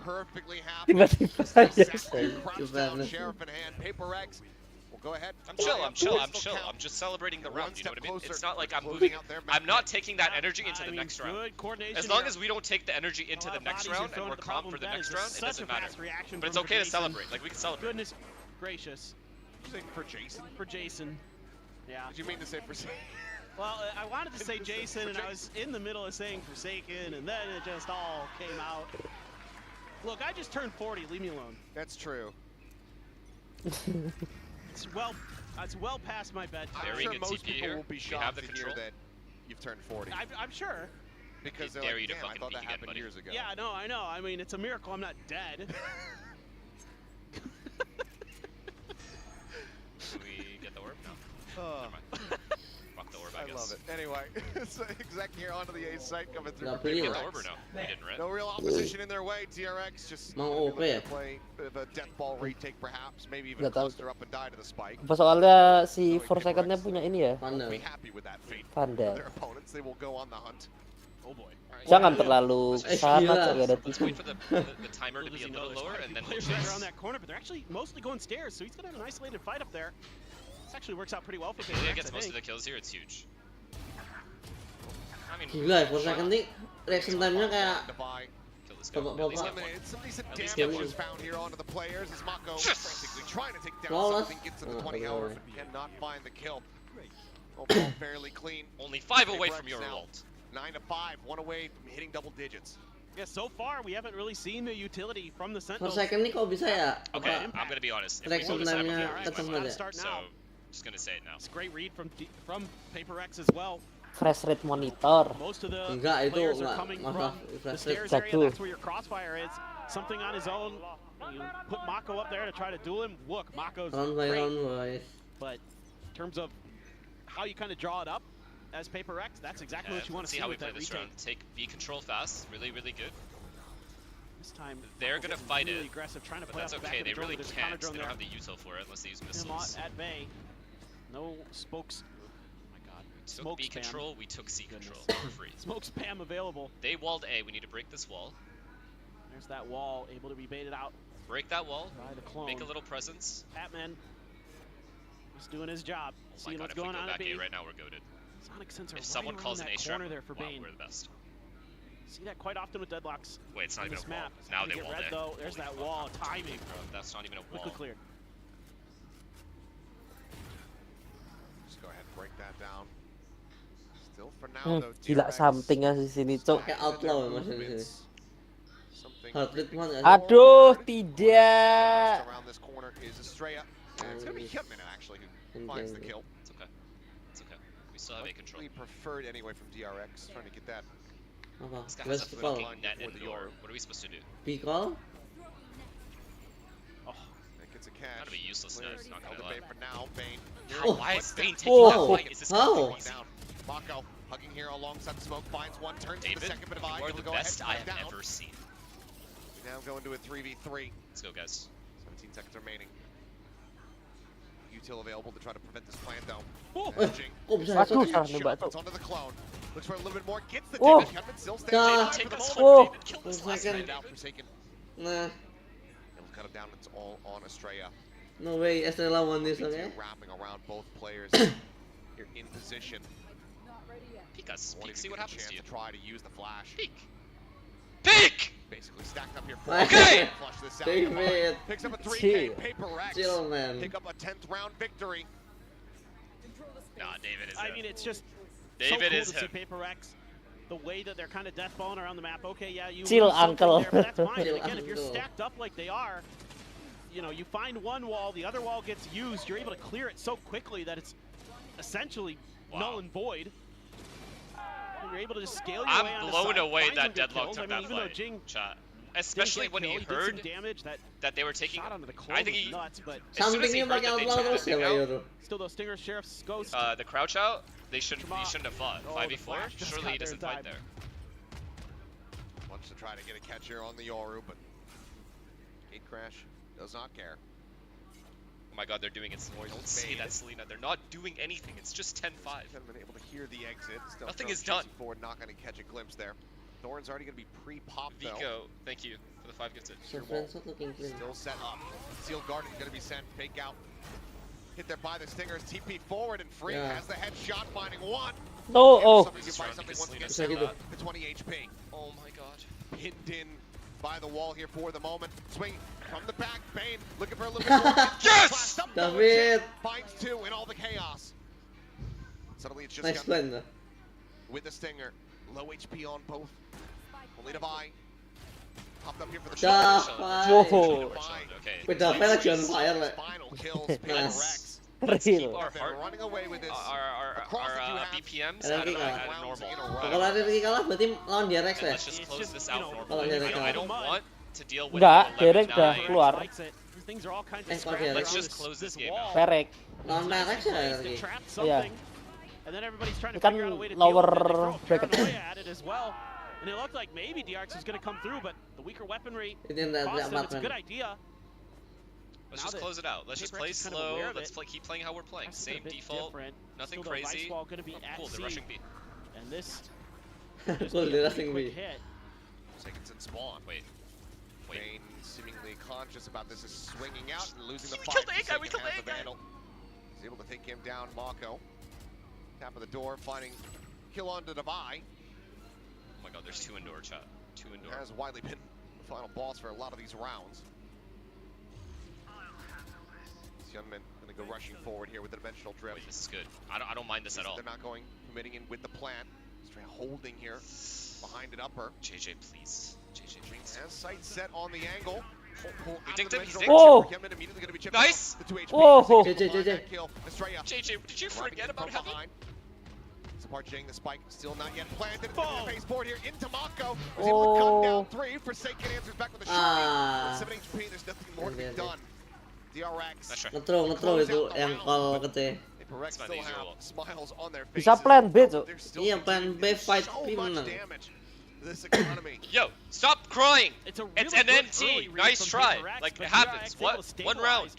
Perfectly happy. Tiba-tiba Just a yes second, aja. crouch down, sheriff in hand. Paper Rex. Well, go ahead. I'm chill, I'm chill, I'm Pistol chill. count. I'm just celebrating the One round, you know step what I mean? closer It's not like I'm to moving. closing out their I'm map not yet. taking that energy into I the mean, next round. good coordination As long here. as we don't take the energy into the next round and we're calm for the next round, it doesn't matter. But it's okay to celebrate, like we can celebrate. Goodness gracious. Did you say for Jason? For Jason. Yeah. Did you mean to say for Well, I wanted to say Jason, and I was in the middle of saying Forsaken, and then it just all came out. Look, I just turned 40. Leave me alone. That's true. It's well past my bedtime. I'm Very sure good most TP people here. will be We have shocked the to hear control. that you've turned 40. I'm sure. Because They they're dare like, you to damn, I fucking thought that peek again, happened buddy. years ago. Yeah, no, I know. I mean, it's a miracle I'm not dead. Do we get the orb? No. Oh, Never mind. Fuck the orb, I I guess. love it. Anyway, so exec here onto the A site coming through. Nggak for beli Get Paper the ya? orb or Rex. no? We didn't, right? No real opposition in their way. TRX just Mau OP ya? play a bit of a death ball retake perhaps, maybe even Nggak tahu. cluster up and die to the spike. Apa soalnya si Forsaken-nya punya ini ya, Vandal. Be happy with that fate. Vandal. Their opponents, they will go on the hunt. Oh boy. Jangan terlalu Eh, sana gila. tuh gak ada Let's tipu. wait for the timer to be a little lower and then we'll players right chase. around that corner, but they're actually mostly going stairs, so he's gonna have an isolated fight up there. This actually works out pretty well for If Paper Ilya Rex, gets I most of think. the kills here, it's huge. I mean, Gila ya, Forsaken nih reaction time-nya kayak Divide. kill this guy. Bapak- At least bapak. get one. Eliminated. Some decent At least damage get was found here onto the players as Mako Yes! frantically trying to take down Flawless. something, gets to the Oh, 20 okay, hour, okay. but cannot find the kill. Overall, fairly clean. Only 5 away Paper from Rex your now ult. 9 to 5, one away from hitting double digits. Yeah, so far we haven't really seen the utility from the Sentinels. Forsaken nih kok bisa ya? Okay, Apa? I'm gonna be honest. If we Reaction lose, I'm time-nya gonna lose kenceng my mind. banget ya? Start So, now. just gonna say it now. It's a great read from Paper Rex as well. Fresh rate monitor. Most of the Enggak, itu players are enggak. coming Maaf, from the refresh stairs rate. area. Satu. That's where your crossfire is. Something on his own. You put Mako up there to try to duel him. Look, Mako's Round by great, round, boys. but in terms of how you kind of draw it up as Paper Rex, that's exactly what you want to see see how we with play that this retake. round. Take B control fast. Really, really good. This time They're Mako gonna getting fight really it, aggressive, trying to But play that's off the back okay. of the They drone. really There's a can't. counter drone They there. don't have the util for it unless they use Him missiles. at bay. No spokes. Oh my god. Took Smoke B spam. control. We took C Goodness. control for free. Smoke spam available. They walled A. We need to break this wall. There's that wall able to be baited out Break that wall. by the clone. Make a little presence. Patman just doing his job. Oh my Seeing god, what's if we going go on back at A B. right now, we're goaded. Sonic Sensor If right someone around calls an that A trap, corner there for wow, Bane. we're the best. See that quite often with deadlocks. Wait, it's not on even this a wall. map. It's Now gonna they get walled red it. though. There's Holy that fuck. wall. Timing. Bro, that's not even a wall. Quickly cleared. Just go ahead and break that down. Still for now though. Gila DRX something sih sini, Cok. Kayak outlaw ya, maksudnya di sini. Something Heart rate banget nggak sih? Aduh, tidak. around this corner is Estrella. And it's gonna be Hitman actually who finds the kill. It's okay. It's okay. We still have A control. We preferred anyway from DRX, trying to get that. Apa? This guy has a Best call. fucking net For and the door. orb. What are we supposed to do? B call? Oh, That gets a catch. Gotta be useless net, Clears not gonna Elder lie. Bane for now. Bane. Oh. Why is Bane taking Oh. that fight? Is this How? fucking One easy? down. Mako hugging here alongside the smoke. Finds one. Turns to the David, second bit of you eye. are Able the to go ahead best and I cut have down. ever seen. We now go into a 3v3. Let's go, guys. 17 seconds remaining. Util available to try to prevent this plan though. Oh. Edging. Kok bisa Aduh, masuk? salah nembak, It's Cok. onto the clone. Looks for a little bit more. Gets the Oh. damage. Kevin still Nah. standing alive Take for the this moment. Oh. one, David. Kill this last Second. guy, Out David. Forsaken. Nah, It'll cut him down. It's all on Estrella. no way Estrella won this, BT okay? wrapping around both players. You're in position. Peek us. Won't Peek, even see what get a happens chance to you. try to use the flash. Peek! Peek! Basically stacked up here. Okay. Flush this out. David. Picks up a 3K. Chill. Paper Rex. Chill, man. Pick up a 10th round victory. Nah, David is I him. mean, it's just David so cool is to see him. Paper Rex. The way that they're kind of deathballing around the map. Okay, yeah, you Chill, lose something uncle. there, but that's fine. Chill, And again, if you're uncle. stacked up like they are, you know, you find one wall, the other wall gets used. You're able to clear it so quickly that it's essentially null and void. And you're able to just scale your way on I'm the blown side, away find that some good Deadlock kills. took I mean, that even though fight. Jing Chat. didn't Especially get when he killed, did heard some damage that that they were taking. shot onto the clone I think was he. nuts, but As soon as he Somethingnya heard pakai that they outlaw terus tapped ya, him Pak out, Yoro. still those Stinger Sheriff's Ghost. the crouch out, he shouldn't Shema. have fought. Oh, 5v4. the flash just Surely got he there doesn't in fight time. there. Wants to try to get a catch here on the Yoru, but Gate Crash does not care. Oh my god, they're doing it. Don't say Bane. that, Selena. They're not doing anything. It's just 10-5. Haven't been able to hear the exit. Still Nothing throws is done. Chasing forward, not going to catch a glimpse there. Thorn's already going to be pre-popped though. Vico, thank you for the 5 gifted. So friends not looking clean. Still set up. Sealed Guardian going to be sent. Fake out. Hit there by the Stingers. TP forward and free. Yeah. Has the headshot, finding one. No, oh. Somebody This can buy round something because once again. Selena said To 20 HP. Oh my god. Pinned in by the wall here for the moment. Swing from the back. Bane looking for a little bit more. Yes! David! Finds two in all the chaos. Suddenly it's just Nice got plan dah. with the Stinger. Low HP on both. Only Divine. Popped up here for the Dah, shot. Pai. Whoa. Okay. Wait, dah, Pai lagi on fire, Lek. Final kills. Paper Nice. Rex. Let's keep Real. our They're heart, running away with this. our Across the two halves. BPMs Ada at lagi nggak? a Rounds in a normal. row. Kalau ada lagi kalah berarti lawan DRX And ya? let's just It's close just, this you out know, normally. Kalau I Derek don't, I don't kalah. want to deal with Nggak, 11-9. Derek udah keluar. Likes it. Things are all kinds Eh, of kok scrappy Derek? around Let's just this- close this this game wall. out. Perek. Lawan DRX ya Ways lagi? to trap something, and then everybody's trying to Kan figure out a way to lower deal with it. They throw bracket. paranoia at it as well. And it looked like maybe DRX was going to come through, but the weaker weaponry Itu yang tidak cost them. It's a aman. good idea. Let's Now just that close it out. Let's just Paper play Rex is kind of aware slow. of Let's it. keep playing how we're playing. That's a Same bit default. different. Nothing Still the Vice crazy. wall going to be Oh, at cool, they're C, rushing B. and this Cool, dia a rushing pretty B. quick hit. Seconds in spawn. Wait. Bane seemingly conscious about this is swinging out and losing the We fight. killed the A guy, we Forsaken killed has the A guy. Vandal. He's able to take him down. Mako. Tap of the door, finding kill onto Devi. Oh my god, there's 2 indoor, chat. 2 indoor. Has widely been the final boss for a lot of these rounds. This young man going to go rushing forward here with the dimensional drift. Wait, this is good. I don't mind this at all. They're not going, committing in with the plan. Straight holding here behind an upper. JJ, please. JJ, please. Has sight set on the angle. Pull We out dinked the him, he's dimensional dinked. drift. Kevin immediately going to be chipped Nice. out. The 2 HP. Whoa. Forsaken JJ. behind that kill. Estrella JJ, did you wrapping forget in about from Heavy? behind. Picks apart Jing, the spike still not yet planted. It's the baseboard here into Mako. Was able to cut down 3. Forsaken answers back with a shot. 7 HP, there's nothing more to be done. DRX. Ngetro itu yang call kete. PaperX still have smiles on their faces. Bisa plan B, Cuk. Iya, plan B fight so B much menang. damage to this economy. Yo, stop crying! It's an NT. Nice try. Like, it happens. What? One round.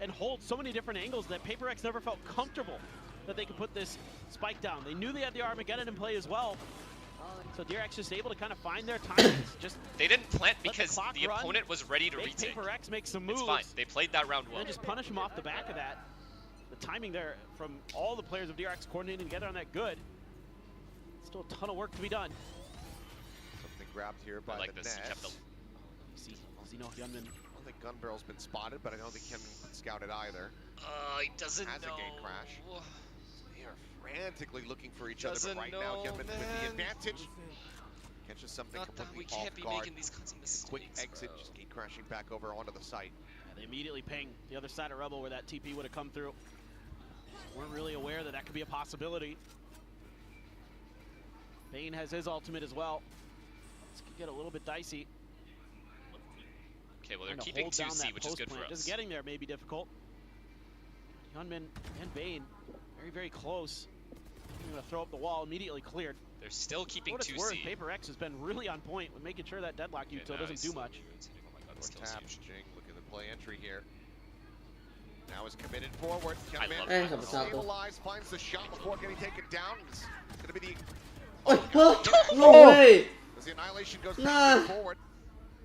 And hold so many different angles that PaperX never felt comfortable that they could put this spike down. They knew they had the Armageddon in play as well. So DRX just able to kind of find their timings. Just they didn't plant because the opponent was ready to retake. PaperX makes some moves. It's fine. They played that round well. And just punish him off the back of that. The timing there from all the players of DRX coordinating together on that good. Still a ton of work to be done. Something grabbed here by like the this. net. See, Zeno Hyunmin. I don't think Gun Barrel's been spotted, but I don't think Hyunmin's been scouted either. He doesn't Has know. a gate crash. They are frantically looking for each other, Doesn't but right know, now Hyunmin with the man. advantage. Catches something Not that completely we can't off be guard. making these kinds of mistakes, Quick exit, bro. just gate crashing back over onto the site. Yeah, they immediately ping the other side of Rebel where that TP would have come through. Weren't really aware that that could be a possibility. Bane has his ultimate as well. This could get a little bit dicey. Okay, well they're Trying to keeping hold down 2C, that which is post good for plant. us. Just getting there may be difficult. Hyunmin and Bane very, very close. I'm going to throw up the wall, immediately cleared. They're still keeping For what it's 2C. worth, PaperX has been really on point with making sure that deadlock util doesn't do much. Oh my god, this Or kill's taps, huge. Jing, look at the play entry here. Now is committed forward. I Hyunmin love that. stabilized, finds the shot before getting taken down. It's going to be the... Oh, no way! As the Annihilation goes Nah. forward.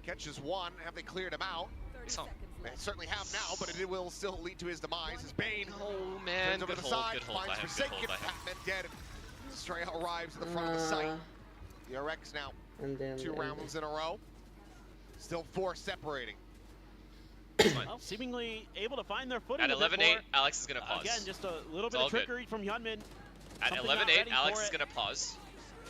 Catches one. Have they cleared him out? They certainly have now, but it will still lead to his demise as Bane Oh man, turns over good the hold, side, good hold by finds him, good Forsaken, hold by him. Pac-Man dead. Straya arrives in the front of the site. The RX now And then 2 rounds in a row. Still 4 separating. Well, seemingly able to find their footing At a bit 11-8, more. Alex is going to pause. Again, just a little bit all of good. trickery from Hyunmin. At something not 11-8, ready Alex for is it. going to pause.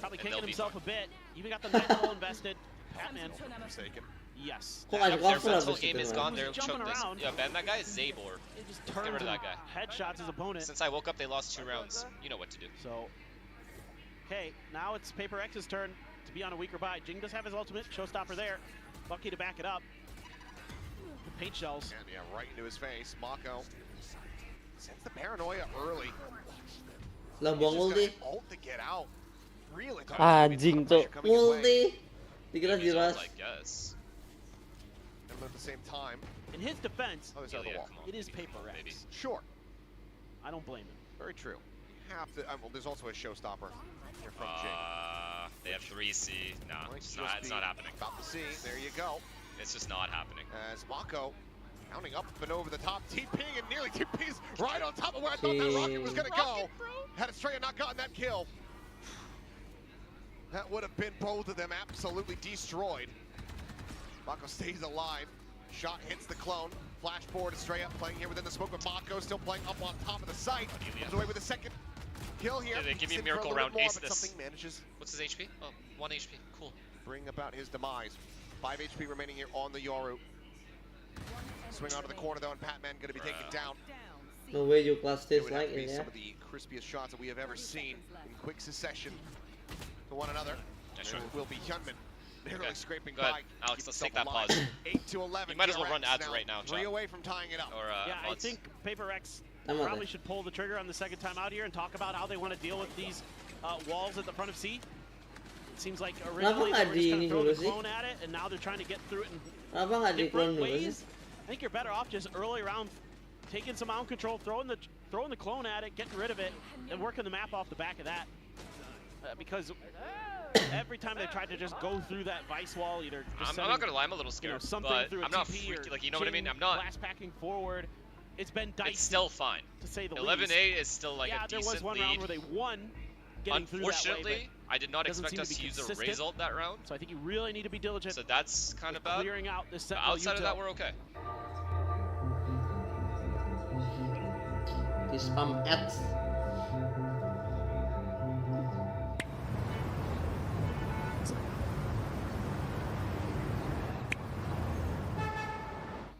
Probably and kicking they'll be himself fine. a bit. Even got the Nightfall invested. Batman. Forsaken. Yes. Kok ada Their cover mental habis game itu, is man? gone. He They're was jumping choked. around. Yeah, ban that guy is Zabor. He just Get turned rid of and that guy. headshots his opponent. Since I woke up, they lost 2 rounds. You know what to do. So, okay, now it's PaperX's turn to be on a weaker buy. Jing does have his ultimate showstopper there. Lucky to back it up. The paint shells. And yeah, right into his face. Mako sends the paranoia early. Lambang He's just ulti. gonna ult to get out. Really tough. Anjing, Cuk. Coming his way. Ulti. Dikira He's diras. old, I guess. And at the same time, In his defense, other side of the Ilya, wall. come on, it is baby, come on, PaperX. baby. Sure. I don't blame him. Very true. You have to. Well, there's also a showstopper here from Jing. They have 3C. Nah, Might it's just not be happening. About to see. There you go. It's just not happening. As Mako counting up and over the top, TPing and nearly TP's right on top of where I thought that rocket was gonna go. Had Estrella not gotten that kill, that would have been both of them absolutely destroyed. Mako stays alive. Shot hits the clone. Flash forward, Estrella playing here within the smoke with Mako still playing up on top of the site. Comes away with a second kill here. Yeah, they give me He's in Miracle for a little Round more, ace but this. something manages What's his HP? Oh, 1 HP. Cool. bring about his demise. 5 HP remaining here on the Yoru. Swing onto the corner though, and Patman going to be taken down. No way you class It this would have like to be it, yeah? some of the crispiest shots that we have ever seen in quick succession to one another. Yeah, And sure. it will be Hyunmin narrowly Okay. scraping Go ahead, by. Alex, Keep let's himself take that alive. pause. 8 to 11. You might as well run DRX ads right now, 3 Chad. away from tying it up. Or Yeah, I mods. think PaperX Come on, probably then. should pull the trigger on the second time out here and talk about how they want to deal with these walls at the front of C. It seems like originally they were just nggak going di to throw dulu the sih? clone at it, and now they're trying to get through it in Kenapa nggak di clone different dulu sih? ways. I think you're better off just early round taking some out control, throwing the clone at it, getting rid of it, and working the map off the back of that. Because every time they tried to just go through that vice wall, either just I'm not gonna lie, I'm a little you know, scared, something but through a I'm not TP freaky. or Like, you know what I mean? Jing I'm not. blast packing forward. It's been dicey, It's still fine. to say the 11-8 least. is still like Yeah, a there decent was one lead. round where they won getting through that way, Unfortunately, I did not doesn't expect seem to us be to use a consistent. result that round. so I think you really need to be diligent So that's kind of with bad. clearing out this But Sentinel outside of util. that, we're okay. Di spam ads.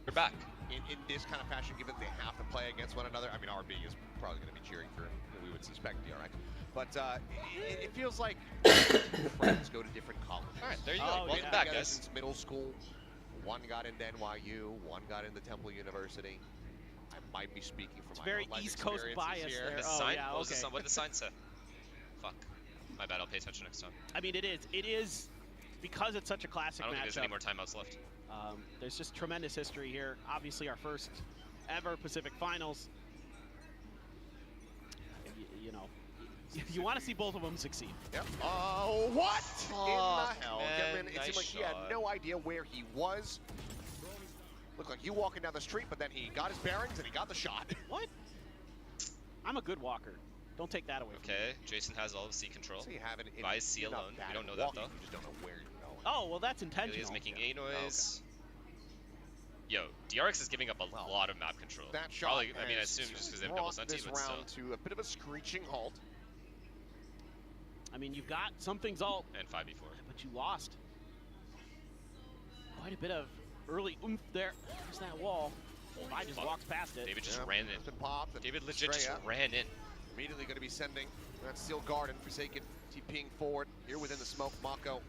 We're back. In this kind of fashion, given they have to play against one another, I mean, RB is probably going to be cheering for who we would would suspect, DRX. But it feels like friends go to different colleges. All right, there you go. Oh, Welcome yeah. back, Together guys. since middle school. One got into NYU, one got into Temple University. I might be speaking from It's my very own life East Coast experiences bias here. there. His Oh, sign? yeah, What was the okay. sign? What did the sign say? Fuck. My bad. I'll pay attention next time. I mean, it is because it's such a classic I don't think there's matchup. any more timeouts left. There's just tremendous history here. Obviously, our first ever Pacific Finals. You know, you want to see both of them succeed. Yep. Oh, what in Fuck, the hell? man. Kevin, it Nice seemed like he had shot. no idea where he was. Looked like you walking down the street, but then he got his bearings and he got the shot. What? I'm a good walker. Don't take that away from me. Okay, Jason has all of C control. So you have it in, By C you're not alone. bad We don't at know that, walking, though. You just don't know where you're going. Oh, well, that's He intentional. is making Yeah. A noise. Yo, DRX is giving up a lot of map control. That shot Probably, I mean, I has assume just because they have double brought senti, this but still. round to a bit of a screeching halt. I mean, you've got something's alt, And 5v4. but you lost. Quite a bit of early oomph there. There's that wall. I just Fuck. walks past it. David just Yeah, ran in. lifted pop, and David legit just Estrella ran in. immediately going to be sending that Steel Garden. Forsaken TPing forward here within the smoke. Mako,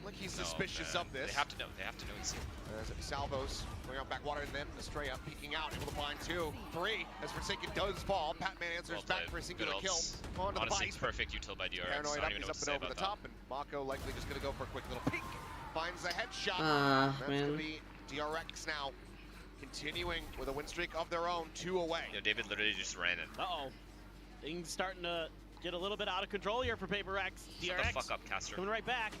like he's No, suspicious man. of this. They have to know. They have to know and see. As Salvos going out backwater, and then Estrella peeking out, able to find 2, 3. As Forsaken does fall, Patman answers Well back played. for a singular Good kill ults. onto Honestly, the bite. perfect util by DRX. Paranoid I up, don't even he's know up what to and say over the about that. top, and Mako likely just going to go for a quick little peek. Finds the headshot. Ah, That's going to man. be DRX now, continuing with a win streak of their own, 2 away. You know, David literally just ran in. Uh-oh. Things starting to get a little bit out of control here for Paper X. Shut the DRX fuck up, Caster. coming right back.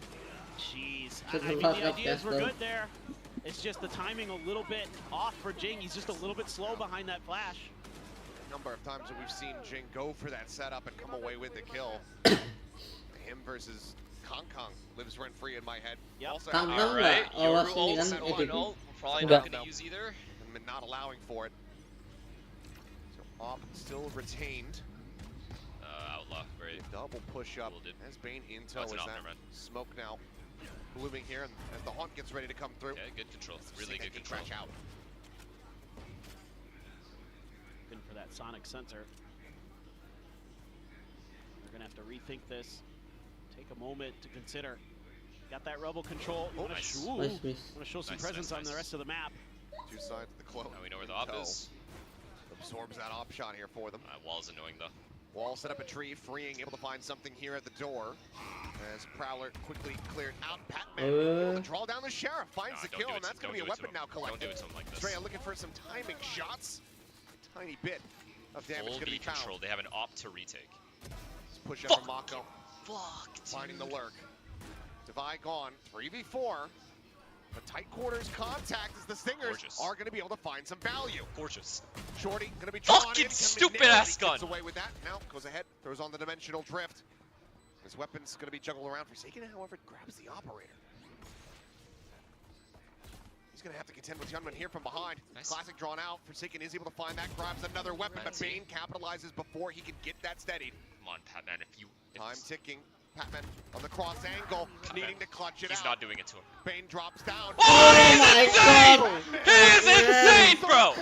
Jeez. I Shut the mean, fuck the up, ideas were Casper. good there. It's just the timing a little bit off for Jing. He's just a little bit slow behind that flash. Number of times that we've seen Jing go for that setup and come away with the kill. Him versus Kong Kong lives rent free in my head. Yep. Also, Kong had Kong Alright, nggak lolos Yoru ini kan ults, EPP? one ult. Probably Enggak. not gonna use either. and not allowing for it. So Op still retained. Outlaw. Great. Double push up Cool, dude. as Bane Oh, intel it's is an op, that never mind. smoke now blooming here, and as the haunt gets ready to come through. Okay, good control. Really Forsaken good can control. crash out. Looking for that sonic sensor. They're gonna have to rethink this. Take a moment to consider. Got that rebel control. You Oh, wanna nice. Nice miss. wanna show some Nice, presence nice, on the nice. rest of the map. 2 sides of the cloak. Now we know where the op Intel is. absorbs that op shot here for them. Wall's annoying though. Wall set up a tree, freeing, able to find something here at the door. As Prowler quickly cleared out. Patman able to draw down the Sheriff, finds Nah, the don't kill, do it and to- that's going to don't be a do it to weapon him. now collected. Don't do it to him like this. Estrella looking for some timing shots. A tiny bit of damage Full going to B be found. control. They have an op to retake. Let's push up Fuck. from Mako, Fuck, finding the lurk. Divide gone, 3v4. But tight quarters contact as the Stingers Gorgeous. are going to be able to find some value. Gorgeous. Shorty going to be drawn Fucking in. stupid Nailed it. ass He gets gun. away with that. Now goes ahead, throws on the dimensional drift. His weapon's going to be juggled around. Forsaken, however, grabs the operator. He's going to have to contend with Yunman here from behind. Nice. Classic drawn out. Forsaken is able to find that, grabs another weapon, but Fancy. Bane capitalizes before he can get that steadied. Come on, Patman. If Time ticking. Patman on the cross angle, needing to clutch it he's out. not doing it to him. Bane drops down. Oh, he's insane! God. He is insane, bro!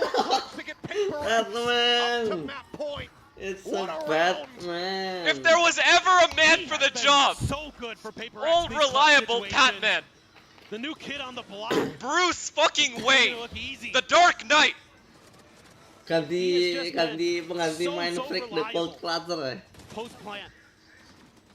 To get paper up to Batman! map point. It's What a a Batman. If there was ever a man for the He's been job, So good for Paper X. old in these clutch reliable situations. Patman, The new kid on the block. Bruce fucking It's Wayne, gonna look easy. the Dark Knight. ganti just pengganti so main freak reliable. default clutter ya. Post plant.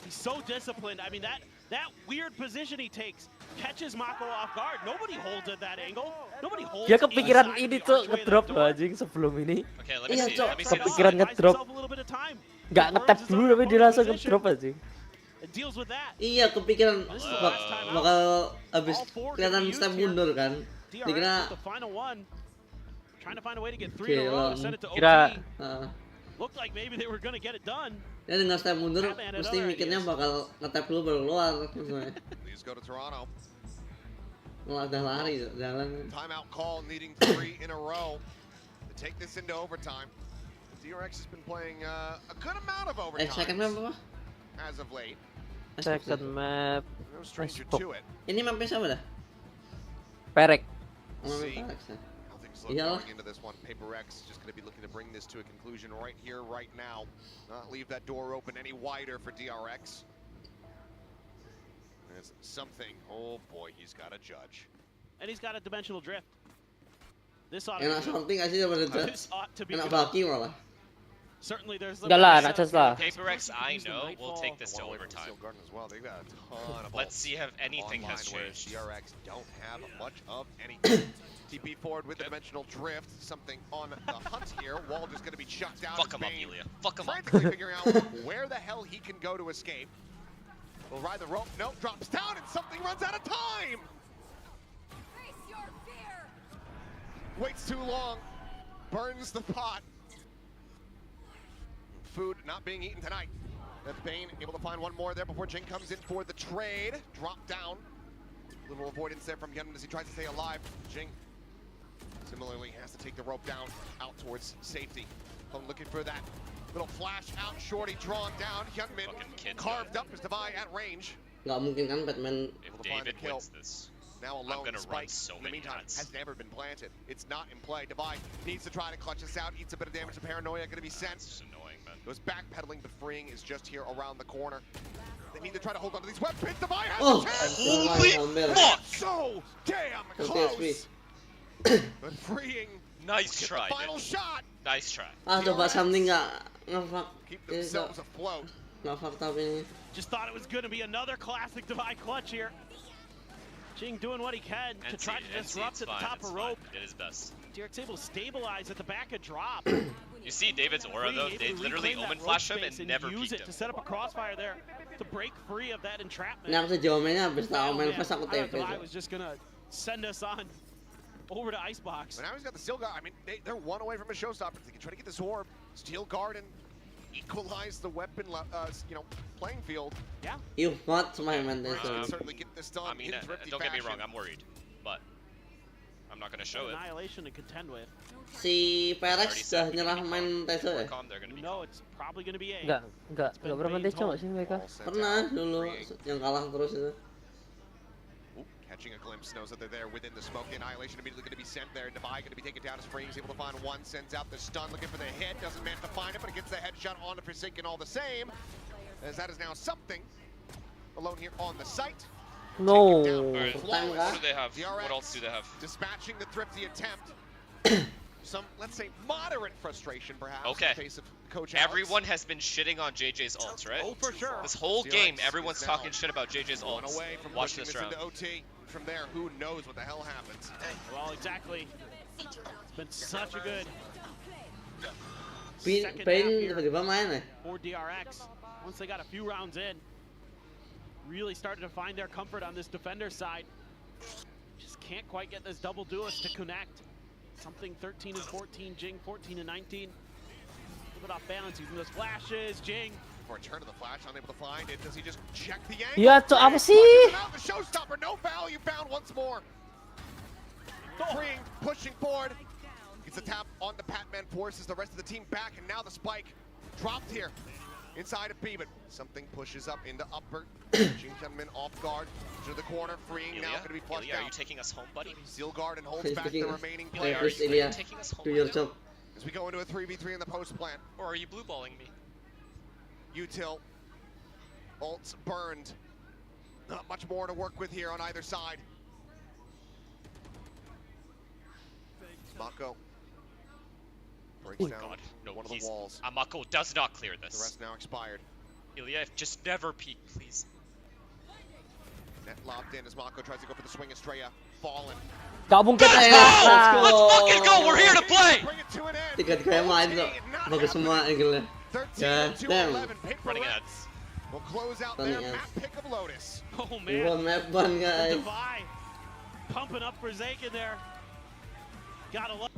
He's so disciplined. I mean, that weird position he takes catches Mako off guard. Nobody holds at that angle. Nobody holds. Dia kepikiran inside ini the tuh archway of ngedrop that loh door. anjing sebelum ini. Okay, let me Iya, see. Cok. Let me see. Kepikiran Buys ngedrop. himself a little bit of time. Nggak ngetap Confirms his dulu own tapi dia langsung position. ngedrop anjing. It deals with that. Iya, kepikiran This is the Halo. last time out. bakal habis All four kelihatan gonna be step used here. mundur kan. DRX Dikira with the final one. Trying to find a way to get 3 in a row to send it to OT. Kira- Looked like maybe they were going to get it done. dia dengan step mundur Batman had mesti other mikirnya ideas. bakal ngetap dulu baru keluar. Maksudnya. Please go to Toronto. Malah udah lari jalan. Timeout call, needing 3 in a row to take this into overtime. DRX has been playing a good amount of Second map overtime apa? as of late. Second map No stranger Stop. to it. Ini mapnya siapa dah? Perek. Oh, See. mapnya Alex ya. How the slow going into this one. Paper X just going to be looking to bring this to a conclusion right here, right now. Not leave that door open any wider for DRX. There's something. Oh boy, he's got a judge. And he's got a dimensional drift. This ought Enak sorting nggak sih daripada judge? this ought to be Enak good. baki malah. Certainly there's Enggak lah, anak Judge lah. Paper X, I know, we'll take this to One away from overtime. Steel Garden as well. They've got a ton of Let's see if anything has online where changed. DRX don't have much of anything. TP forward with the dimensional drift. Something on the hunt here. Wall just going to be shut down. Fuck as him up, Bane Ilya. Fuck him up. frantically figuring out where the hell he can go to escape. Will ride the rope. Nope, drops down and something runs out of time. Waits too long. Burns the pot. Food not being eaten tonight. Bane able to find one more there before Jing comes in for the trade. Drop down. Little avoidance there from Hyunmin as he tries to stay alive. Jing similarly has to take the rope down out towards safety. I'm looking for that little flash out. Shorty drawn down. Hyunmin carved up his Divide at range. Nggak mungkin kan Batman. Able to find the David kill. wins this. Now alone, gonna Spike, run so in the many meantime, ads. has never been planted. It's not in play. Divide needs to try to clutch this out, eats a bit of damage to Paranoia, gonna be sent. It's annoying, man. Goes backpedaling, but freeing is just here around the corner. They need to try to hold on to these weapons. Divide has Oh, a chance! holy fuck! So damn PSP. close! But freeing Nice gets try, the final Nick. shot! Nice try. Ah, coba something nggak ngefuck. Keep Ini themselves afloat. nggak fucked up ini. Just thought it was going to be another classic Divide clutch here. Jing doing what he can to try to disrupt at the top of rope. It is best. DRX able to stabilize at the back of drop. You see David's aura though, they literally omen flash him and never use peeked it to him. set up a crossfire there to break free of that entrapment. Ini aku sejauh mainnya habis tahu main Man, fast aku I thought TP Divide tuh. was just going to send us on over to Icebox. But now he's got the Steel Guard. I mean, they're one away from a showstopper. They can try to get this orb. Steel Garden equalize the weapon, playing field. Yeah. You fought my man Can this. certainly get this done I mean, in thrifty don't get me wrong, fashion. I'm worried, but I'm not gonna show it. Annihilation to contend with. Si Perex sudah nyerah main Teso ya? They're gonna be No, it's probably going to be A. Enggak pernah Tejo nggak sih mereka? Ball sent Pernah out, dulu freeing. yang kalah terus itu. Ooh, catching a glimpse, knows that they're there within the smoke. The Annihilation immediately going to be sent there. Divide going to be taken down as Freeing's able to find one, sends out the stun, looking for the hit. Doesn't manage to find it, but it gets the headshot on the Forsaken all the same. As that is now something. Alone here on the site. No. Alright, Time what do kah? they have? DRX What else do they have? dispatching the thrifty attempt. Some, let's say, moderate frustration, perhaps, Okay. in the face of Coach Alex. Everyone has been shitting on JJ's ults, right? Oh, for sure. This whole DRX game, is everyone's now talking shit about JJ's one ults. away from Watch pushing this this round. into OT. From there, who knows what the hell happens. Well, exactly. It's been such a good Pain second half Pain here tiba-tiba main ya? for DRX. Once they got a few rounds in, really started to find their comfort on this defender side. Just can't quite get this double duelist to connect. Something 13 and 14, Jing 14 and 19. A little bit off balance using those flashes. Jing For a turn of the flash, unable to find it. Does he just check the angle? Ya, Cok, apa sih? Flushes it out, the showstopper, no value found once more. Freeing, pushing forward. Gets a tap on the Patman, forces the rest of the team back, and now the spike dropped here inside of B, but something pushes up into upper. Jing Hyunmin off guard to the corner, freeing now going to be flushed Ilya, are you out. taking us home, buddy? Steel Garden holds He's back the taking- remaining Ilya, players are Please, you Ilya, taking us home do right your now? job. as we go into a 3v3 in the post plant. Or are you blue balling me? Util, ults burned. Not much more to work with here on either side. Mako breaks down God, no, one of the he's- walls. Amako does not clear The this. rest now expired. Ilya, just never peek, please. Net lobbed in as Mako tries to go for the swing. Estrella fallen. Gak mungkin. Let's go! Let's fucking go! We're here to play! Bring it to an end. Tiga-tiganya main kok. Not Bagus semua angle-nya. 13 Yeah, to damn. 11. Paper Running Reds ads. will close out Running their ads. map pick of Lotus. Oh One man, map ban guys. Divide pumping up for Zakin there. Gotta love.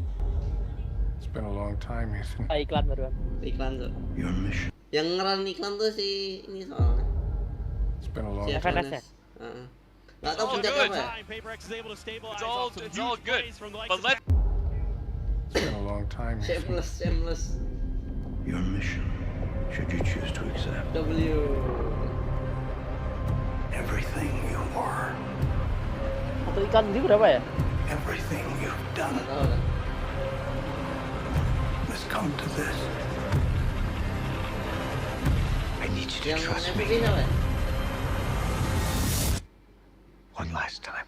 It's been a long time, Ethan. Iklan baruan. Iklan tuh. Your mission. Yang ngeran iklan tuh si ini soalnya. It's been a long Si time. FNS FNS. ya? Heeh. Nggak tahu Oh, pencet good. apa ya? Time, Paper X is able to stabilize. It's all off some it's all huge good. plays from the likes But of let It's been a long time, Ethan. Shameless. Your mission, should you choose to accept, W. everything you are, Satu iklan ini berapa ya? everything you've done, Nggak tahu kan. come to this. I need you to Yang trust MVP me siapa? one last time.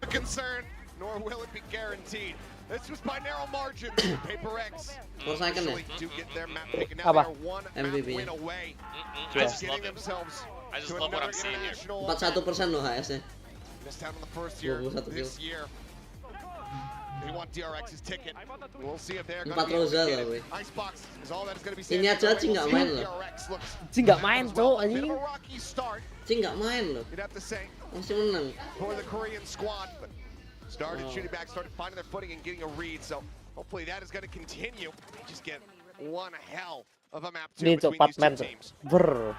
Concern, nor will it be guaranteed. This was by narrow margins. Paper X Force Icon ya? officially do get their map taken. Now they Apa? are one MVP. map win away. I Just just getting love it. themselves I just to love what another I'm seeing here. international 41% loh HS-nya. Missed out on the first year 21 this kill. year. They want DRX's ticket. We'll see if they're going 4 to be able Rosa to lah, get weh. it. Icebox is all that's going to be Ini aja Cing nggak main loh. DRX looks Cing nggak main, as well. Cok, Bit of anjing. a rocky start, Cing nggak main loh. you'd have to say, Masih menang. for the Korean squad, but started Wow. shooting back, started finding their footing and getting a read. So hopefully that is going to continue. Just get one hell of a map two Ini Cok, between 4 these man two Cok. teams. Brr.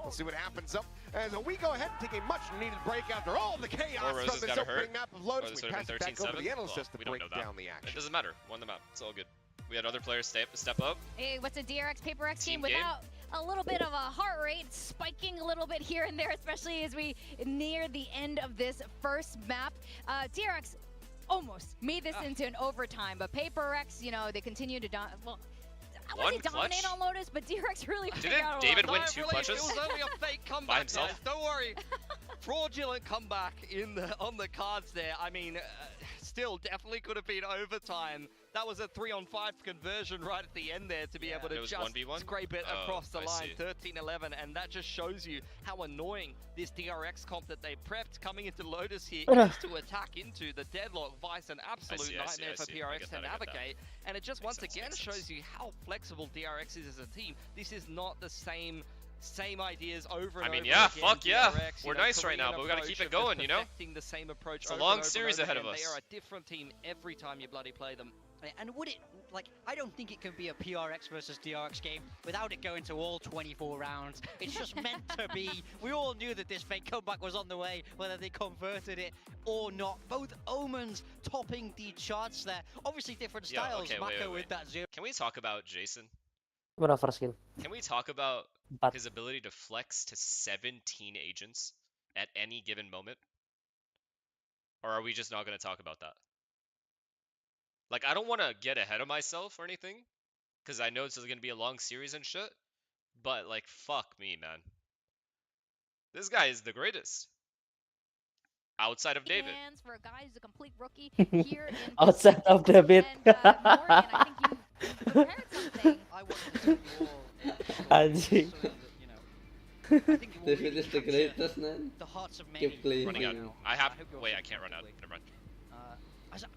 We'll see what happens up as we go ahead and take a much-needed break after all the chaos Or Rose from has this gotta opening hurt. map of Or Lotus. this We would have pass been it back over to 13-7. the analyst Well, just to we don't break know that. down the It action. doesn't matter. Won the map. It's all good. We had other players step up. Hey, what's a DRX Paper X Team team game. without a little bit of a heart rate spiking a little bit here and there, especially as we near the end of this first map. DRX almost made this into an overtime, but Paper X, you know, they continue to I One wouldn't say dominate clutch? on Lotus, but DRX really figured Didn't out a David lot. win 2 clutches? It was only a fake By comeback, himself? guys. Don't worry. Fraudulent comeback on the cards there. I mean, still definitely could have been overtime. That was a 3-on-5 conversion right at the end there to be able to It was just 1v1? scrape it Oh, across the I line, see. 13-11, and that just shows you how annoying this DRX comp that they prepped coming into Lotus here is to attack into. The deadlock vice an absolute I see, nightmare I for see. I PRX get to that, I get that. navigate, and it just Makes once sense, again makes shows sense. you how flexible DRX is as a team. This is not the same ideas over and I mean, over yeah, again. fuck yeah. DRX, We're nice right now, but we gotta keep it going, you know? The same approach It's a over long and over series and over ahead of again. us. They are a different team every time you bloody play them. And would it, like, I don't think it can be a PRX versus DRX game without it going to all 24 rounds. It's just meant to be. We all knew that this fake comeback was on the way, whether they converted it or not. Both Omens topping the charts there. Obviously different Yeah, styles. okay, Mako wait. with that 0. Can we talk about Jason? Berapa first skill? Can we talk about 4. his ability to flex to 17 agents at any given moment? Or are we just not going to talk about that? Like, I don't want to get ahead of myself or anything, because I know this is going to be a long series and shit, but, like, fuck me, man. This guy is the greatest. Outside of David. Hands for a guy who's a complete rookie here in Outside of David. And, Morgan, I think you prepared something. I wanted to see more. Anjing. So that, you know, I think it will David really is the capture greatest, man. the hearts of many. Keep playing. Running out. now. I have. hope you're Wait, I feeling can't run out. quickly. Never mind.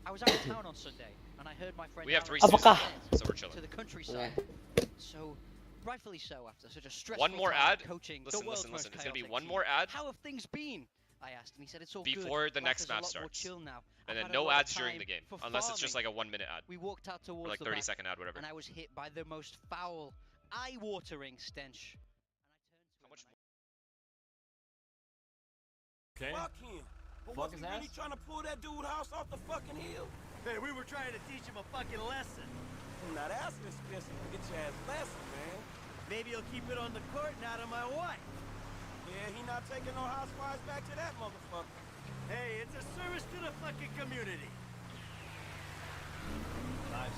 I was out of town on Sunday, and I heard my friend. We have Alex 3 Apakah? seasons, so we're chilling. to the countryside. Yeah. So, rightfully so, after such a stressful One more time ad? coaching the Listen, world's listen, most listen. It's gonna be chaotic one team. more ad How have things been? I asked, and he said it's all good. before the Life next is a map lot more starts. chill now. And I've then had a no lot of ads during time the game, for unless it's just like farming. a 1-minute ad. We walked out Or towards like the 30-second ad, whatever. and I was hit by the most foul, eye-watering stench. How much Okay. Fuck him. But was he really trying to pull that dude house off the fucking hill? Hey, we were trying to teach him a fucking lesson. Now that's an expensive to get your ass lesson, man. Maybe he'll keep it on the court and out of my way. Yeah, he not taking no housewives back to that motherfucker. Hey, it's a service to the fucking community. Nice.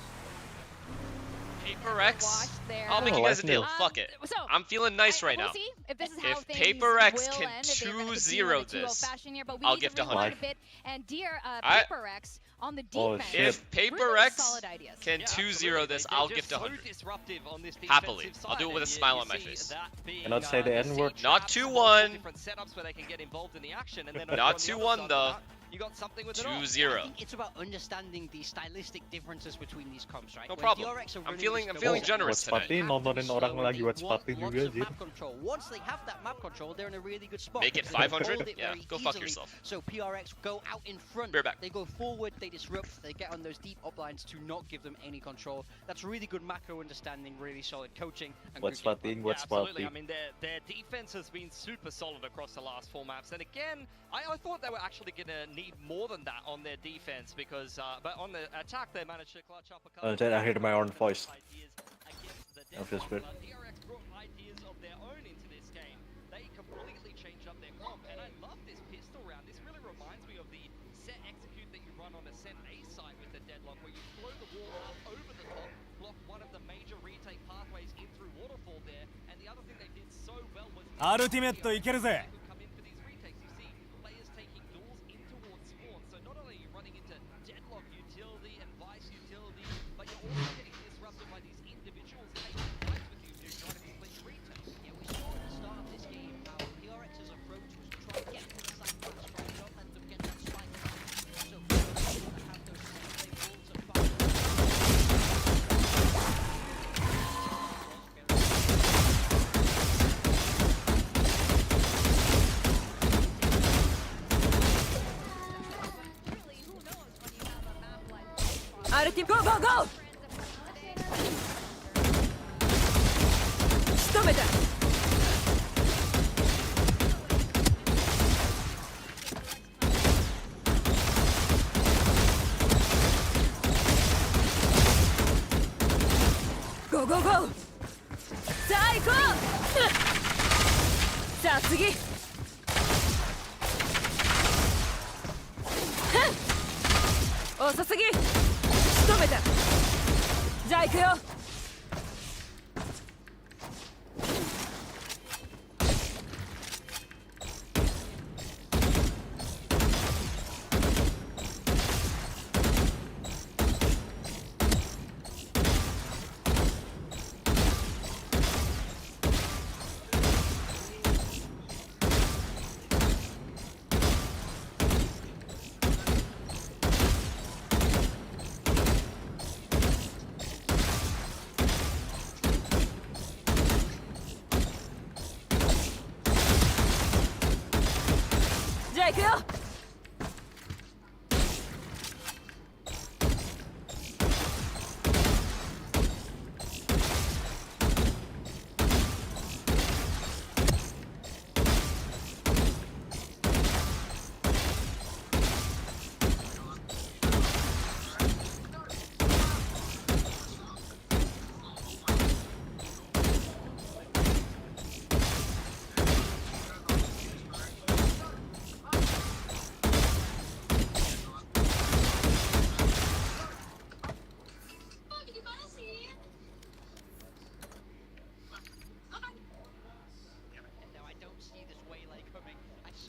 Paper X? Wash there. I'll make you guys a deal. Um, Fuck it. so, I'm feeling nice right we'll now. see if this is how If things Paper X will can end, if they're gonna continue 2-0 in the 2-0 this, fashion here, but we I'll need gift to rewind 100. a bit. And dear I- Paper X on the Oh, defense. shit. If Paper really X solid ideas. can Yeah, 2-0 absolutely. this, They're I'll just gift so 100. disruptive on this Happily. defensive I'll do it side, with a and smile you on my see face. that being, Cannot say the the N-word. siege Not traps, 2-1. different setups where they can get involved in the action, and then Not over on the 2-1 other side of though. that, you got something with it all. 2-0. I think it's about understanding the stylistic differences between these comps, right? No When problem. DRX are I'm running feeling this feeling go- generous they today. have to be nontonin orang slow, lagi they watch want party lots juga, of anjir. map control. Once they have that map control, they're in a really good spot. Make it because they can 500? hold it Yeah, very go fuck easily. yourself. So PRX go out in front. Beer back. They go forward, they disrupt, they get on those deep uplines to not give them any control. That's really good macro understanding, really solid coaching. And What's good game plan. spotting? What's Absolutely. I spotting? mean, their defense has been super solid across the last 4 maps. And again, I thought they were actually going to need more than that on their defense because, but on the attack, they managed to clutch up a couple Then I heard my own voice. ideas against the Of this bit. Deadlock. DRX brought ideas of their own into this game. They completely changed up their comp, and I love this pistol round. This really reminds me of the set execute that you run run on Ascent A side with the deadlock, where you throw the wall up over the top, block one of the major retake pathways in through Waterfall there, and the other thing they did so well was Ultimate いけるぜ come in for these retakes. You see players taking duels in towards spawn, so not only are you running into deadlock utility and vice utility, but you're also getting disrupted by these individuals taking fights with you to try to complete retakes. Yeah, we saw at the start of this game how PRX's approach was to try to get to the side pass, try to not let them get that spike. So we have those same rules of fire. Our team, go, go, go! Stop it! Go, go, go! さあ行こう！さあ次！遅すぎ！仕留めた！じゃあ行くよ！じゃあ行くよ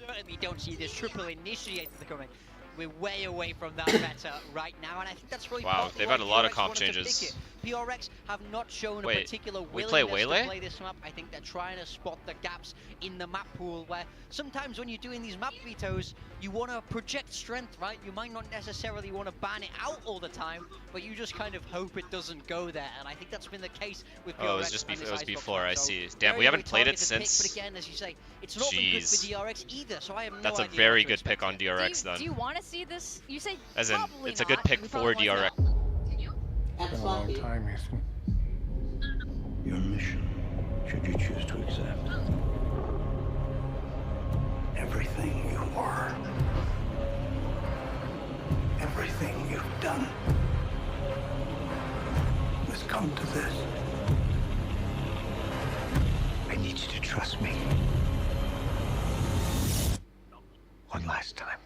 ！Certainly don't see this triple initiator coming. We're way away from that meta right now, and I think that's really Wow, they've had a lot of comp changes. PRX have not shown a particular we play willingness to play this map. I think they're trying to spot the gaps in the map pool, where sometimes when you're doing these map vetoes, you want to project strength, right? You might not necessarily want to ban it out all the time, but you just kind of hope it doesn't go there, and I think that's been the case with PRX. Oh, it was before, I see. Damn, we haven't played it since. But again, as you say, it's not been good for DRX either, so I have no That's a idea very what to good expect pick on DRX then. Do you want to see this? You say As in, probably it's a good not. pick We for probably want DRX. Been a long time, Ethan. Your mission, should you choose to accept. Everything you are. Everything you've done. Has come to this. I need you to trust me. One last time.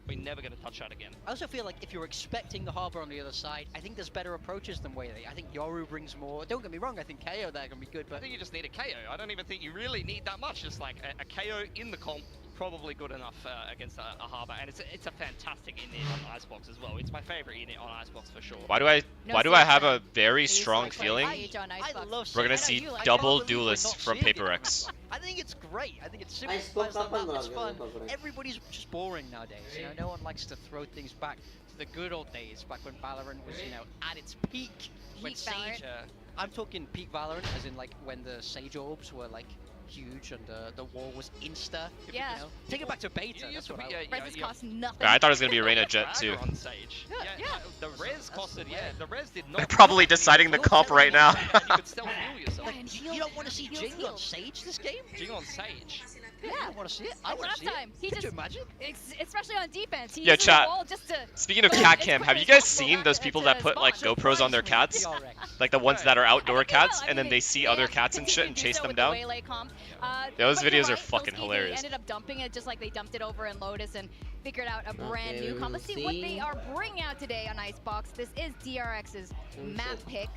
We're never going to touch that again. I also feel like if you're expecting the Harbor on the other side, I think there's better approaches than Waylay. I think Yoru brings more. Don't get me wrong, I think KO there can be good, but I think you just need a KO. I don't even think you really need that much. Just like a KO in the comp, probably good enough against a Harbor, and it's a fantastic init on Icebox as well. It's my favorite init on Icebox for sure. Why do I have a very strong feeling we're gonna see double duelists from PaperX? I think it's great. I think it's simplifies the map. It's fun. Everybody's just boring nowadays. You know, no one likes to throw things back to the good old days, back when Valorant was, you know, at its peak. When Sage, I'm talking peak Valorant, as in like when the Sage orbs were like huge and the wall was insta. Yeah. You know? Take it back to beta. That's what Res cost nothing. Yeah, I thought it was gonna be Reina Jet too. On Sage. Yeah. The res costed. Yeah, the res did not. They're probably deciding the comp right now. You could still heal yourself. You don't want to see Jing on Sage this game? Jing on Sage. Yeah. I want to see it. I want to see it. He Could just, you imagine? especially on defense, he Yo, uses chat. the wall just to. Speaking of cat cam, have you guys seen those people that put like GoPros on their cats? Like the ones that are outdoor cats, and then they see other cats and shit and chase them down? Those videos are fucking hilarious. They ended up dumping it just like they dumped it over in Lotus and figured out a brand new combo. Let's see what they are bringing out today on Icebox. This is DRX's map pick.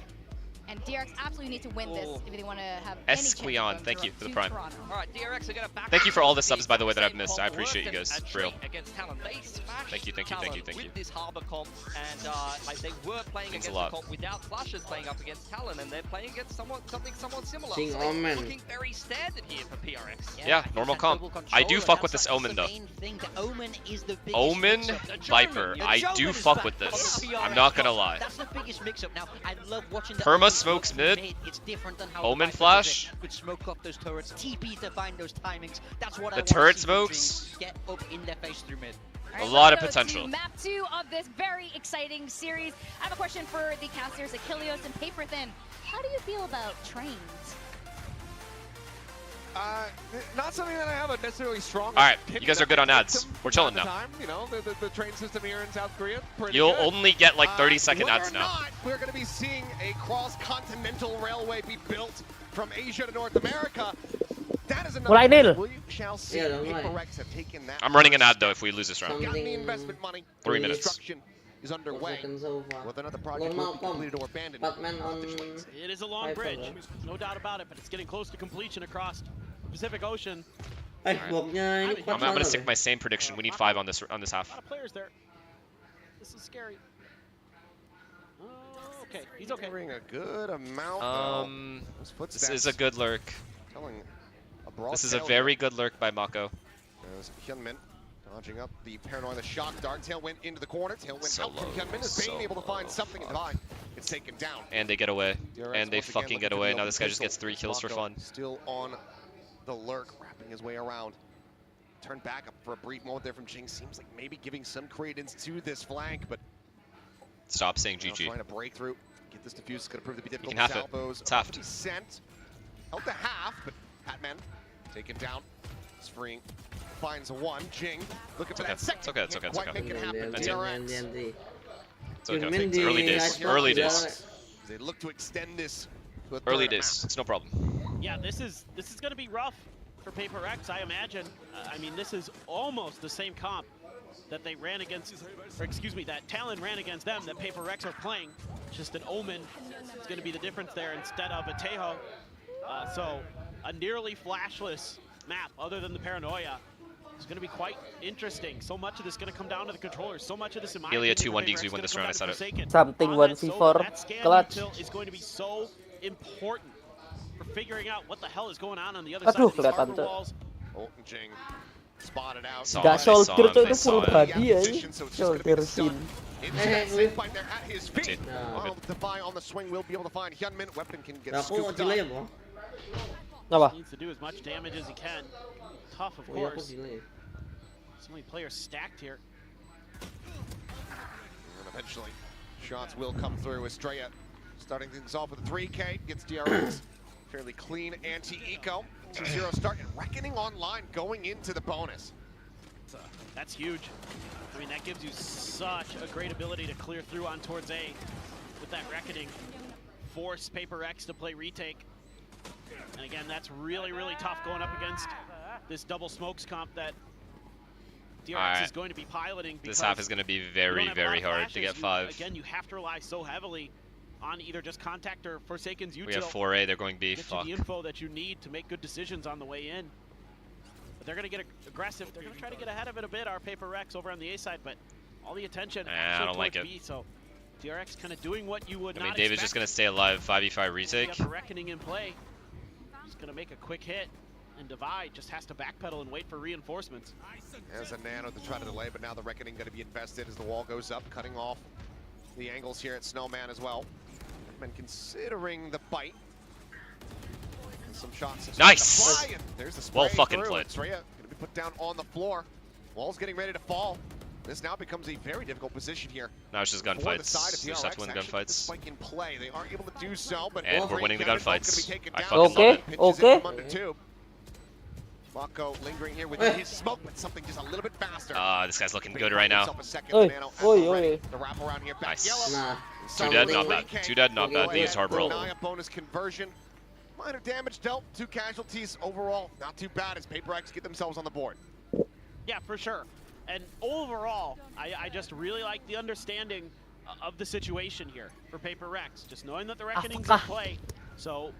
And DRX absolutely need to win this if they want to have any chance of Esquion, going thank you to for the prime. Toronto. All right, DRX are going to back. Thank you for all the subs, by the way, that I've missed. I appreciate you guys. For real. Against Talon. They smashed Thank you. Talon with this Harbor comp, and like they were playing Thanks against a the lot. comp without flashes playing up against Talon, and they're playing against something somewhat similar. Sing So Omen. looking very standard here for PRX. Yeah, normal comp. I do fuck with this Omen though. Omen is the biggest Omen mix-up. Viper, I do fuck with this. I'm not gonna lie. That's the biggest mix-up. Now, I love watching the Perma Omen smokes look mid. It's different than how Omen the Viper flash. does it. Could smoke off those turrets. TP to find those timings. That's what I The want to turret see from smokes. Jing. Get up in their face through mid. All A right, lot let's of go to potential. Map 2 of this very exciting series. I have a question for the casters, Achilleos and Paper Thin. How do you feel about trains? Not something that I have a necessarily strong. Alright, you guys are good on ads. We're chilling now. Time, you know, the train system here in South Korea. Pretty You'll good. only get like 30-second Whether ads or now. not, we're going to be seeing a cross-continental railway be built from Asia to North America. That is another. Mulai, Nil. We shall see. Yeah, don't Paper lie. Rex have taken that. I'm running an ad though if we lose this round. Got the investment money. 3 minutes. Construction is underway. So far. Whether another project will be completed or abandoned. Batman on. It is a long bridge, no doubt about it, but it's getting close to completion across Pacific Ocean. Icebox-nya ini I'm kuat gonna banget. stick my same prediction. We need 5 on this half. A lot of players there. This is scary. Oh, okay, he's okay. Covering a good amount. Those This footsteps is a good lurk. telling a broad This is a tale very good lurk by Mako. There's Hyunmin dodging up the paranoia, the shock dart. Tail went into the corner. Tail went So out from low, Hyunmin. Is so Bane able to find low, something in Divine? It's taken down. And they get away. DRX And they once again fucking looking get for the away. Now open this guy just pistol. gets 3 kills for Mako fun. Still on the lurk, wrapping his way around. Turned back up for a brief moment there from Jing. Seems like maybe giving some credence to this flank, but Stop saying now GG. trying to break through. Get this defuse is going to prove to be difficult. can half it. Salvos It's halved. to be sent. Held to half, but Hatman taken down. Spring finds a 1. Jing looking for okay. that second. It's okay, it's okay, Can't it's quite okay. make it happen. That's it. DRX. It's okay. Hyunmin It's early di days. Icebox Early juga. days. They look to extend this to a third Early map. days. It's no problem. Yeah, this is going to be rough for Paper X, I imagine. I mean, this is almost the same comp that they ran against, or excuse me, that Talon ran against them that Paper X are playing. Just an Omen is going to be the difference there instead of a Tejo. So a nearly flashless map other than the Paranoia is going to be quite interesting. So much of this is going to come down to the controllers. So much of this, in my Ilya opinion, 2-1 for DXV Paper X win is this gonna round, I come said down to it. Forsaken. Something On that 1v4 Sova, that scan clutch. util is going to be so important for figuring out what the hell is going on the other Aduh, side of these kelihatan harbor tuh. walls. Bolton Jing spotted out. Saw Gak him, they saw soldier him, tuh they itu full saw him. body ya. So it's just gonna be Soldier the stun. scene. Into that safe fight there at his feet. That's it. Well, Defy on the swing will be able to find Hyunmin. Weapon can get Aku scooped delay up. ya, Bro? Apa? Needs to do as much damage as he can. Tough, of Oh iya, aku course. delay. So many players stacked here. And eventually, shots will come through. Estrella starting things off with a 3K. Gets DRX. Fairly clean anti-eco. 2-0 start. And Reckoning online going into the bonus. That's huge. I mean, that gives you such a great ability to clear through on towards A with that Reckoning. Force Paper X to play retake. And again, that's really, really tough going up against this double smokes comp that DRX Alright. is going to be piloting. This half is going to be very, very hard to get 5. Again, you have to rely so heavily on either just Contact or Forsaken's util. We have 4A, they're going B. Get Fuck. you the info that you need to make good decisions on the way in. But they're going to get aggressive. They're going to try to get ahead of it a bit, our Paper Rex over on the A side, but all the attention I don't like towards it. B, so DRX kind of doing what you would I mean, not David's just going to stay alive. 5v5 retake. Got the Reckoning in play. He's going to make a quick hit, and Divide just has to backpedal and wait for reinforcements. As a nano to try to delay, but now the Reckoning going to be invested as the wall goes up, cutting off the angles here at Snowman as well. And considering the bite. And some shots. Nice! And there's the spray Well fucking through. played. Estrella going to be put down on the floor. Wall's getting ready to fall. This now becomes a very difficult position here. Now it's just For the gunfights. side of We just have to DRX. win the Actually, the gunfights. spike in play. They aren't able to do so, but And we're winning the Cannonball gunfights. gonna be taken I down. fucking love Okay, it. Pitches it okay. from under tube. Mako lingering here with his smoke, but something just a little bit faster. This guy's looking good right now. Oi, The wrap around here, back Nice. yellow. Nah. 2 dead, not bad. 2 dead, not bad. They used hard roll. Deny a bonus conversion. Minor damage dealt, 2 casualties overall. Not too bad as Paper Rex get themselves on the board. Yeah, for sure. And overall, I just really like the understanding of the situation here for Paper Rex. Just knowing that the Reckoning's in play. So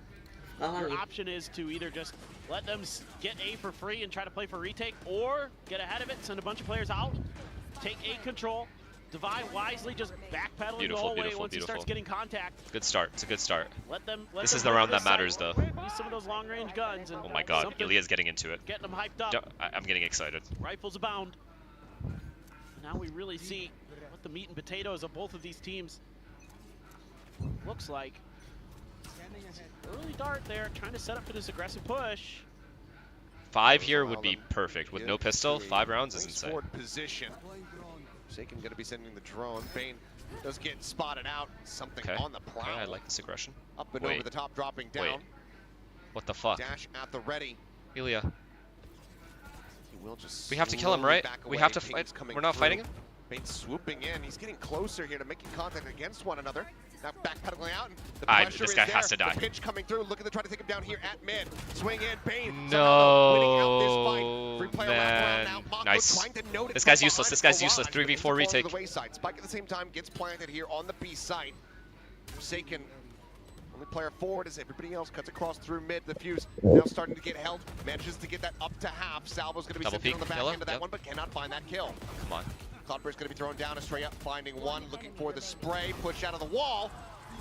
your option is to either just let them get A for free and try to play for retake, or get ahead of it, send a bunch of players out, take A control, Divide wisely, just backpedaling the whole way once he starts getting contact. Good start. It's a good start. This is them the round that matters, though. Use some of those long-range guns. And oh my god, Ilia's getting into it. Getting them hyped up. I'm getting excited. Rifles abound. Now we really see what the meat and potatoes of both of these teams looks like. Early dart there, trying to set up for this aggressive push. 5 here would be perfect. With no pistol, 5 rounds is insane. Position. Forsaken going to be sending the drone. Bane does get spotted out. Something on the prowl. I like this aggression. Up and over the top, dropping down. Wait. What the fuck? Dash at the ready. Ilia. He will just we have to kill him, right? We have to fight. We're not fighting him? Bane swooping in. He's getting closer here to making contact against one another. Now backpedaling out. And the pressure this is guy there. has to die. The pitch coming through. Looking to try to take him down here at mid. Swing in. Bane. No, winning out this fight. man. Nice. This guy's useless. This guy's useless. 3v4 retake. Spike at the same time gets planted here on the B site. Forsaken. Only player forward as everybody else cuts across through mid. The fuse now starting to get held. Manages to get that up to half. Salvo's going to be sitting on the back end of that one, but cannot find that kill. Come on. Cloudburst going to be thrown down. Estrella finding one, looking for the spray. Push out of the wall.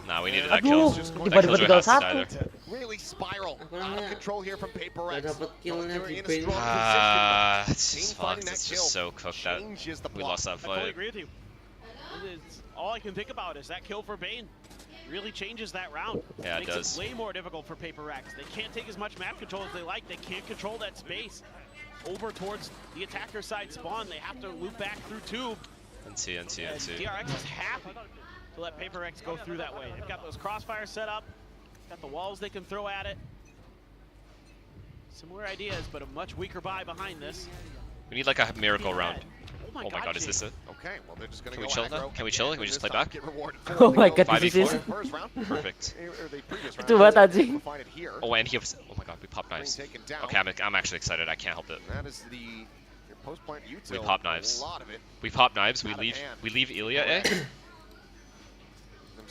Nah, we needed that kill. Tiba-tiba tinggal satu. Really spiral. Out of control here from Paper Rex. It's just fucked. It's just so cooked that we lost that I totally fight. agree with you. All I can think about is that kill for Bane. Really changes that round. Yeah, it Makes does. It way more difficult for Paper Rex. They can't take as much map control as they like. They can't control that space over towards the attacker side spawn. They have to loop back through tube. NC. DRX is happy to let Paper Rex go through that way. They've got those crossfires set up, got the walls they can throw at it. Similar ideas, but a much weaker buy behind this. We need like a miracle round. Oh my god, is this it? Okay, well they're just going to Can go we chill aggro. now? Can we chill? Can we just play back? Oh my god, this is Perfect. itu banget anjing. Oh, and he was. Oh my god, we popped knives. Okay, I'm actually excited. I can't help it. That is the post-plant util. We pop knives. A lot of it. We pop knives. We leave Ilia A.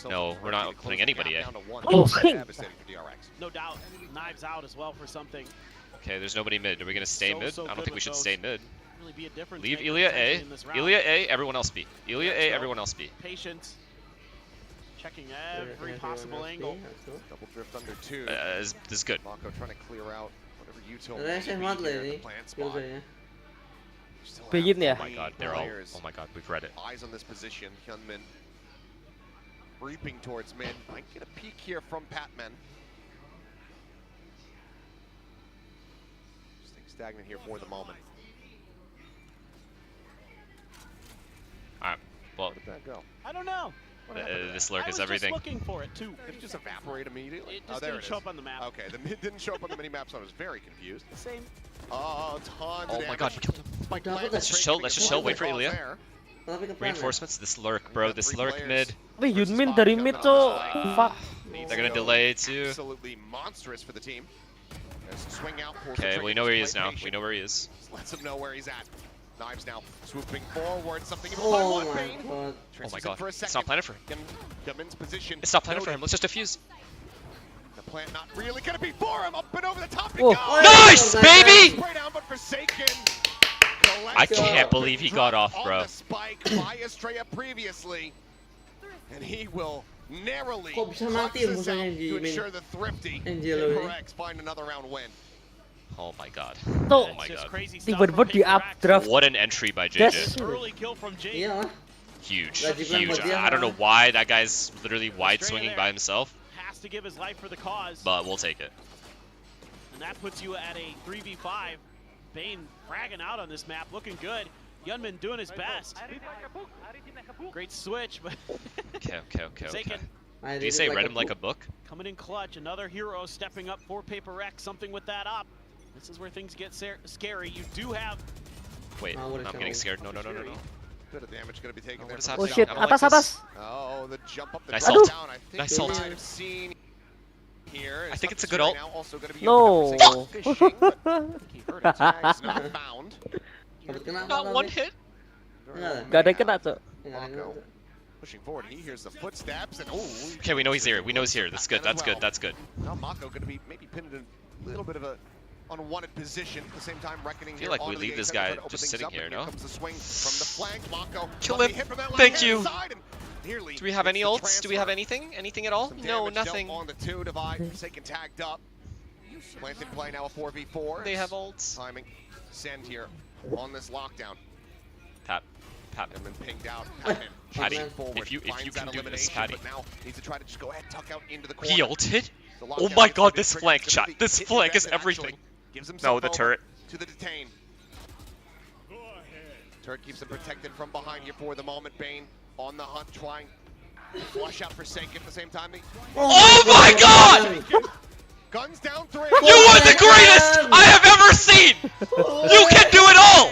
No, we're not putting anybody A. Oh, no doubt. Knives out as well for something. Okay, there's nobody mid. Are we gonna stay mid? I don't think we should stay mid. Really be a difference Leave Ilia A. Ilia A, everyone else B. Ilia A, everyone else B. Patience. Checking every possible angle. Double drift under 2. This is good. Mako trying to clear out whatever util. Begin ya. Oh my god, they're all. Oh my god, we've read it. Eyes on this position. Hyunmin creeping towards mid. Might get a peek here from Patman. Staying stagnant here for the moment. Alright, well. Where did that go? I don't know. This lurk is everything. I was just looking for it too. Did it just evaporate immediately? It just didn't show up on the map. Okay, it didn't show up on the mini map, so I was very confused. Same. Oh, tons Oh of my god, we killed him. Let's just chill, wait for Ilia. There. Reinforcements, this lurk, bro, this lurk mid. Wih, Yunmin dari mid tuh. Fuck. They're gonna delay too. Absolutely monstrous for the team. Swing out, okay, we know where he is now. We know where he is. Just lets him know where he's at. Knives now swooping forward. Something in Oh my god. Oh my god. For a It's not planted for him. Gummin's position. It's not planted for him. Let's just defuse. The plant not really gonna be for him. Up and over the top. Nice, baby! Spray down, but Forsaken. I can't believe he got off, bro. On the spike by Estrella previously, and he will narrowly Kok bisa mati this out musuhnya di to main? ensure the thrifty Angelo ini. Rex find another round win. Oh my god. Tuh, Oh my god. tiba-tiba di updraft. What an entry by JJ. Early kill from Jake. Iya. Huge, Lagi plan huge. buat dia, I don't know why that guy's literally wide swinging by himself, Has to give his life for the cause. but we'll take it. And that puts you at a 3v5. Bane fragging out on this map, looking good. Yunmin doing his best. Great switch, but Okay. Forsaken Do you say read him like a book? coming in clutch. Another hero stepping up for Paper Rex. Something with that up. This is where things get scary. You do have... Wait, I'm getting scared. No. Bit of damage going to be taken there. Oh shit, atas. Oh, the jump up the nice down. ult. I think Nice ult. might have seen here. I think it's a good ult. No. Not one hit. Gak ada yang kena, Cok. Pushing forward, he hears the footsteps and Okay, we know he's here. We know he's here. That's good. That's good. That's good. Now Mako going to be maybe pinned in a little bit of a unwanted position. At the same time, reckoning. I feel like we leave this guy just sitting here, no? Comes the swing from the flank. Mako kill him. Thank you. Do we have any ults? Do we have anything? Anything at all? No, nothing. On the 2 divide, Forsaken tagged up. Planted play now a 4v4. They have ults. Timing. Send here on this lockdown. Tap. And then pinged out. Patty, if you can do this, Patty. But now needs to try to just go ahead, tuck out into the corner. He ulted? Oh my god, this flank, chat. This flank is everything. No, the turret. To the detain. Turret keeps him protected from behind here for the moment. Bane on the hunt, trying to flush out Forsaken at the same time. Oh my god! Guns down 3. You are the greatest I have ever seen! You can do it all!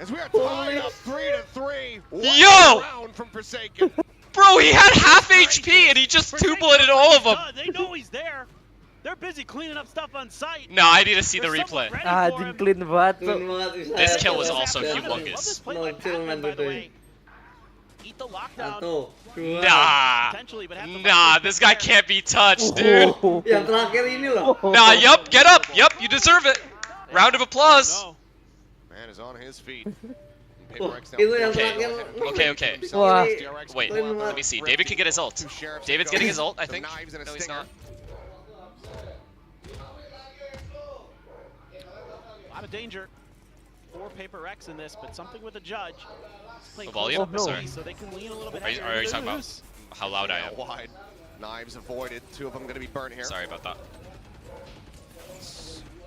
As we are tied up 3-3. Yo! Round from Forsaken. Bro, he had half HP and he just two-bulleted all of them. They know he's there. They're busy cleaning up stuff on site. No, I need to see the replay. Anjing clean banget, Cok. This kill was also humongous. Eat the lockdown. Nah, this guy can't be touched, dude. Yang terakhir ini loh. Nah, yup, get up. Yup, you deserve it. Round of applause. Man is on his feet. Okay. Wah. Wait, let me see. David can get his ult. David's getting his ult, I think. No, he's not. A lot of danger for Paper Rex in this, but something with the judge. The volume? Oh, no. Sorry. So they can lean a little bit Are you talking about how loud I am? Wide. Knives avoided. 2 of them going to be burnt here. Sorry about that.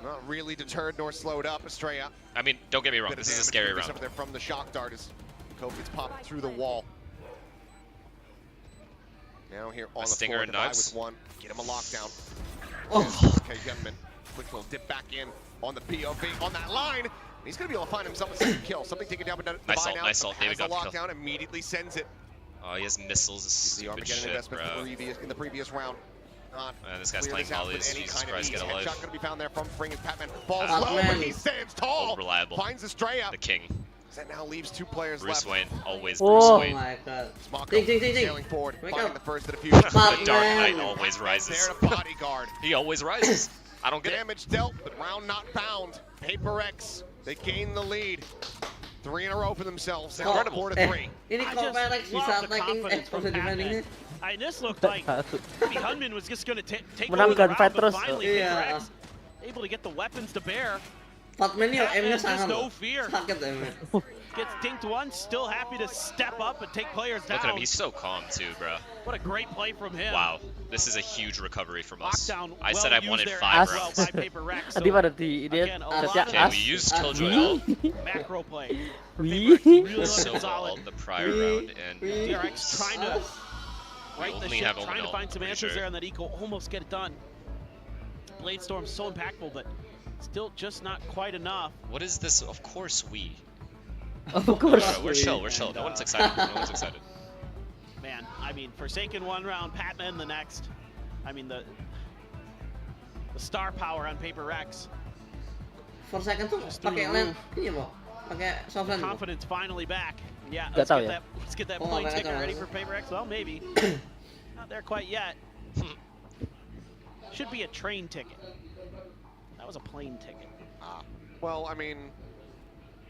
Not really deterred nor slowed up. Estrella. I mean, don't get me wrong. This is a scary round. There from the shock dart as Kobe gets popped through the wall. Now here on the Stinger floor, and knives. with 1. Get him a lockdown. Oh. Okay, Gunman. Quick little dip back in on the POV on that line. He's going to be able to find himself a second kill. Something taken down, but Nice ult. David got the lockdown, immediately sends it. Oh, he has missiles. The Stupid Armageddon shit, investment bro. in the previous round. This guy's playing volleys. Jesus Christ, get a life. Headshot going to be found there from Fring and Patman. Falls low, but he stands tall. Reliable. Finds Estrella. The king. That now leaves 2 players Bruce left. Wayne. Always Oh. Bruce Oh Wayne. my god. Mako Ding. sailing forward, Wake finding up. the first of the future. The Dark Knight always rises. There to bodyguard. He always rises. I don't get it. Damage dealt, but round not found. Paper X, they gain the lead. 3 in a row for themselves. Incredible. 4-3. Ini I kok just Rex bisa love the attacking, confidence from bisa defendingnya. Patman. This looked like maybe Hunman was just going to take over the Menangkan round, fight but terus. finally Iya. Paper Rex able to get the weapons to bear. Fatman nih M-nya Patman sangat has no loh. fear. Sakit M-nya. Gets dinked once, still happy to step up and take players down. Look at him. He's so calm, too, bro. What a great play from him. Wow. This is a huge recovery from us. Lockdown I said I well wanted used 5 there rounds. as well by Paper Rex. Tadi So, pada di dia again, a chatnya lot Okay, as. we used Killjoy ult. macro play. Wih. Really So solid. well the prior round, and DRX trying to right the only ship, have trying to Omen find some pretty answers sure. there, and that Eco almost get it done. Blade Storm so impactful, but still just not quite enough. What is this? Of course we. Of course. Bro, we're chill. No one's excited. No one's excited. Man, I mean, Forsaken 1 round, Patman the next. I mean, the star power on Paper Rex. Forsaken tuh pakai land ini loh. Pakai soft land. Confidence finally back. Yeah, Gak tahu ya. let's get that Oh, plane nggak ticket tahu. ready for Paper Rex. Well, maybe. Not there quite yet. Should be a train ticket. That was a plane ticket. Well, I mean,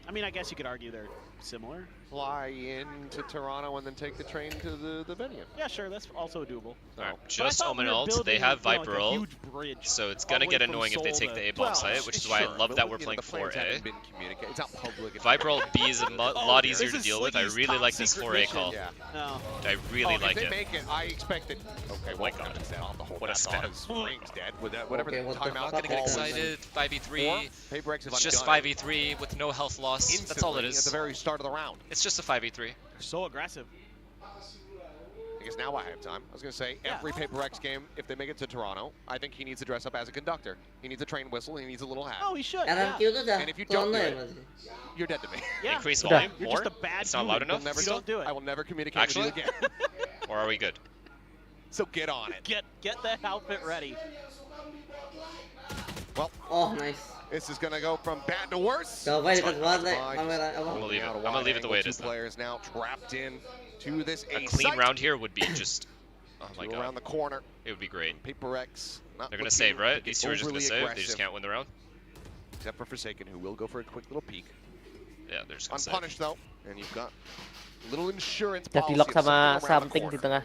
I guess you could argue they're similar. fly into Toronto and then take the train to the venue. Yeah, sure, that's also doable. Alright, But I just thought Omen we were ult. They building, have you know, Viper like a ult, huge bridge so it's all gonna the way get from annoying if they Seoul take to- the A-bomb Well, site, which is why I sure, love but, that we're you know, playing the plans 4A. haven't been communicated. It's not public. Viper ult B is a lot easier this to is deal with. I Sliggy's really top like this secret 4A mission. call. Yeah. No. I really like if they it. make it, I expect it. Okay, my well, God. I'll have to hold What a that spam. thought. Ring's dead. With that, whatever Okay, the what the timeout fuck? Gonna get call was. excited. 5v3. Paper X have It's just undone it 5v3 with no health loss. That's all it instantly At is. the very start of the round. It's just a 5v3. So aggressive. Because now I have time. I was going to say, every Paper Rex game, if they make it to Toronto, I think he needs to dress up as a conductor. He needs a train whistle, he needs a little hat. Oh, he should. RMQ tuh udah And if you don't do ya it, masih. you're dead to me. Yeah. Increase Udah. volume You're more? just a bad It's not loud human. enough? You don't do it. I will never communicate Actually? with you again. Or are we good? So get on it. Get the outfit ready. Well, Oh, nice. this is going to go from bad to worse. Coba dekat banget deh Fine. kamera apa. I'm gonna leave it. Out I'm of gonna leave it the way it two is. Then. players now trapped in to this A A clean site. round here would be just. Oh my Two around god. the corner. It would be great. Paper X. Not They're gonna looking save, to right? get These two are just gonna overly save. They aggressive, just can't win the round. Except for Forsaken, who will go for a quick little peek. Yeah, they're just gonna save. Unpunished though, and you've got a little insurance Udah policy di-lock of sama something around the something di corner. tengah.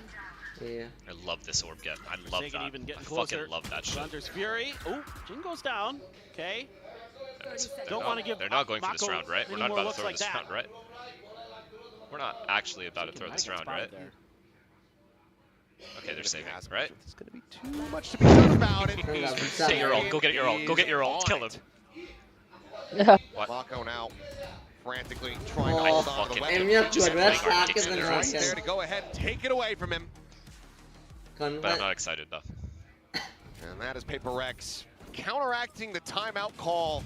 Iya. I love this orb get. I love Forsaken that. even I getting closer. fucking love that shit. Thunder's Fury. Oh, Jin goes down. Okay. They're Don't not- want to give They're not going for this Mako round, right? We're any not more about to looks throw like this that. round, right? We're not actually about to throw Might this get round, right? spotted there. Okay, they're saving, Has- right? There's going to be too much to be done about it. Nggak bisa. Get your ult. Go get your ult. Go get your ult. Kill him. What? Mako now frantically trying to Oh, hold on to the fucking weapon. M-nya Just dua-dua playing our dicks sakit in their beneran faces. Right kan. there to go ahead and take it away from him. But I'm Konvert. not excited though. And that is Paper Rex counteracting the timeout call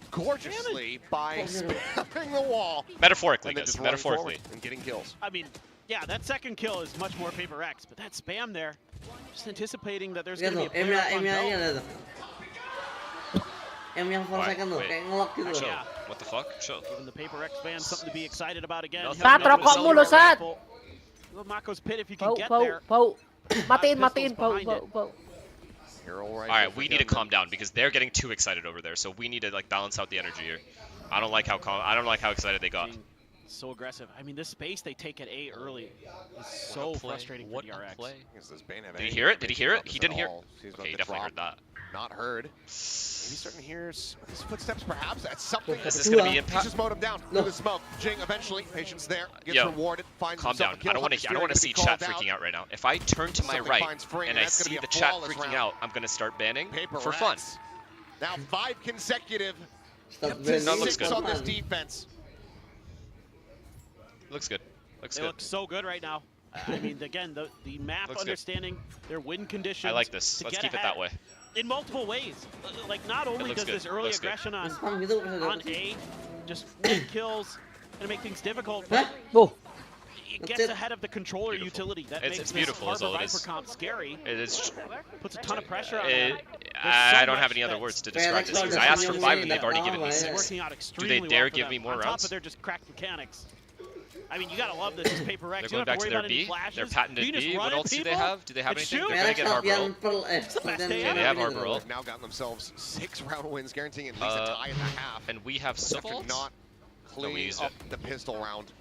gorgeously by spamming the wall. Metaphorically, And then guys. just running forward Metaphorically. and getting kills. I mean, yeah, that second kill is much more Paper Rex, but that spam there, just anticipating that there's Lihat going to tuh, be a player M-nya up on ini belt. ada tuh. M yang 4 Why? second tuh, Wait. kayak ngelock gitu. Chill. Yeah. What the fuck? Chill. Giving the Paper Rex fans something to be excited about again. Nothing. He'll Sat, be able to rokok sell mulu, your Sat. rifle. Well, Mako's pit if you Bau, can get bau, there. bau. Matiin, Pistols matiin, bau, behind bau, it. bau. All right, we need to calm down because they're getting too excited over there. So we need to like balance out the energy here. I don't like how excited they got. Being so aggressive. I mean, this space they take at A early is so What a play. frustrating What for a DRX. play. Did Did he hear it? Did he hear it? He didn't hear. Okay, he definitely heard that. Not heard. Maybe starting to hear his footsteps, perhaps. That's something. Is this gonna be He's impact? just mowed him down No. through the smoke. Jing eventually, patience there, gets Yo, rewarded, finds Calm himself down. a kill. I don't want Hunter's to Fury see gonna chat be called freaking out right now. If I turn to my Something right finds Fring, and and I that's gonna see be a the chat flawless freaking round. out, I'm gonna start banning Paper for fun. Rex. Now 5 consecutive. Start Up to banning. That looks 6 good. on this defense. Looks good. Looks They good. look so good right now. I mean, again, the map Looks good. understanding their win conditions. I like this. to Let's get keep it ahead that way. In multiple ways. Like, not only looks does good. this early Looks good. aggression on, Spam gitu bisa on dapet sih. A just make kills and make things difficult, Hah? but Oh, it That's gets it. ahead of the controller Beautiful. utility. That It's makes beautiful this is all Harbor it Viper is. comp scary. It is. Puts a ton of pressure on It, them. I don't much have any other that- words to Kayak describe Rex this because udah I asked for senyum 5 nih, and they've already given me apa ya. 6. Working out extremely well dare for give them. me more On top rounds? of their just cracked mechanics. I mean, you gotta love this. This Paper Rex. They're You going don't back have to to their worry about any B. flashes. Their You patented can just B. run What at else do they people have? Do they have and anything? shoot. They're gonna Rex get Harbor latihan ult. pearl It's the best latihan day Yeah, ever. they have ini Harbor gitu. ult. They've now gotten themselves 6 round wins, guaranteeing at least a tie in the half. And we have After Salt. not we cleaning used up it. the pistol round.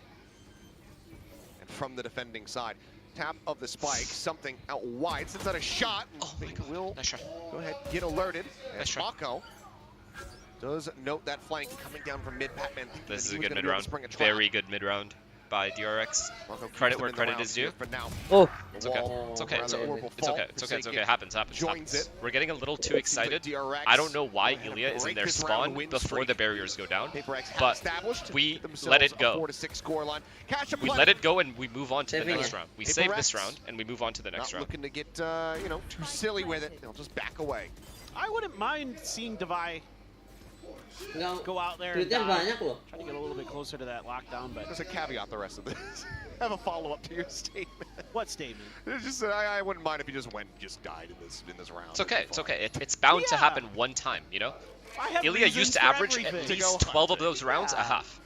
And from the defending side, tap of the spike, something out wide, sends out a shot, and Oh my they god. will Nice try. go ahead, get alerted. Nice And try. Mako does note that flank coming down from mid. Batman thinking This that is he a was good gonna mid be able to round. spring a trap. Very good mid round by DRX. Mako keeps Credit them where in the credit round is due. here, but now oh. It's okay. It's okay. It's okay. Horrible It's fault. okay. It's okay. It's okay. Forsaken Happens. joins Happens. it. We're getting a little too Seems like excited. DRX I don't know why gonna Ilya is in break their this round spawn win before streak. the barriers go down. Paper Rex has But established we themselves let it a go. 4-6 score line. Cash We let it go and we move on to the Saving next it. round. We Paper save Rex. this round and we move on to the next Not round. looking to get too silly with it. They'll just back away. I wouldn't mind seeing Devi Nggak, go out there and duitnya dive. banyak loh. Try to get a little bit closer to that lockdown, but There's a caveat the rest of this. I have a follow-up to your statement. what statement? It's just I wouldn't mind if you just died in this round. It's okay. It's okay. It's bound to Yeah. happen one time, you know? I have Ilya reasons used to for average everything. at To go least 12 of hunting. those rounds a Yeah. half.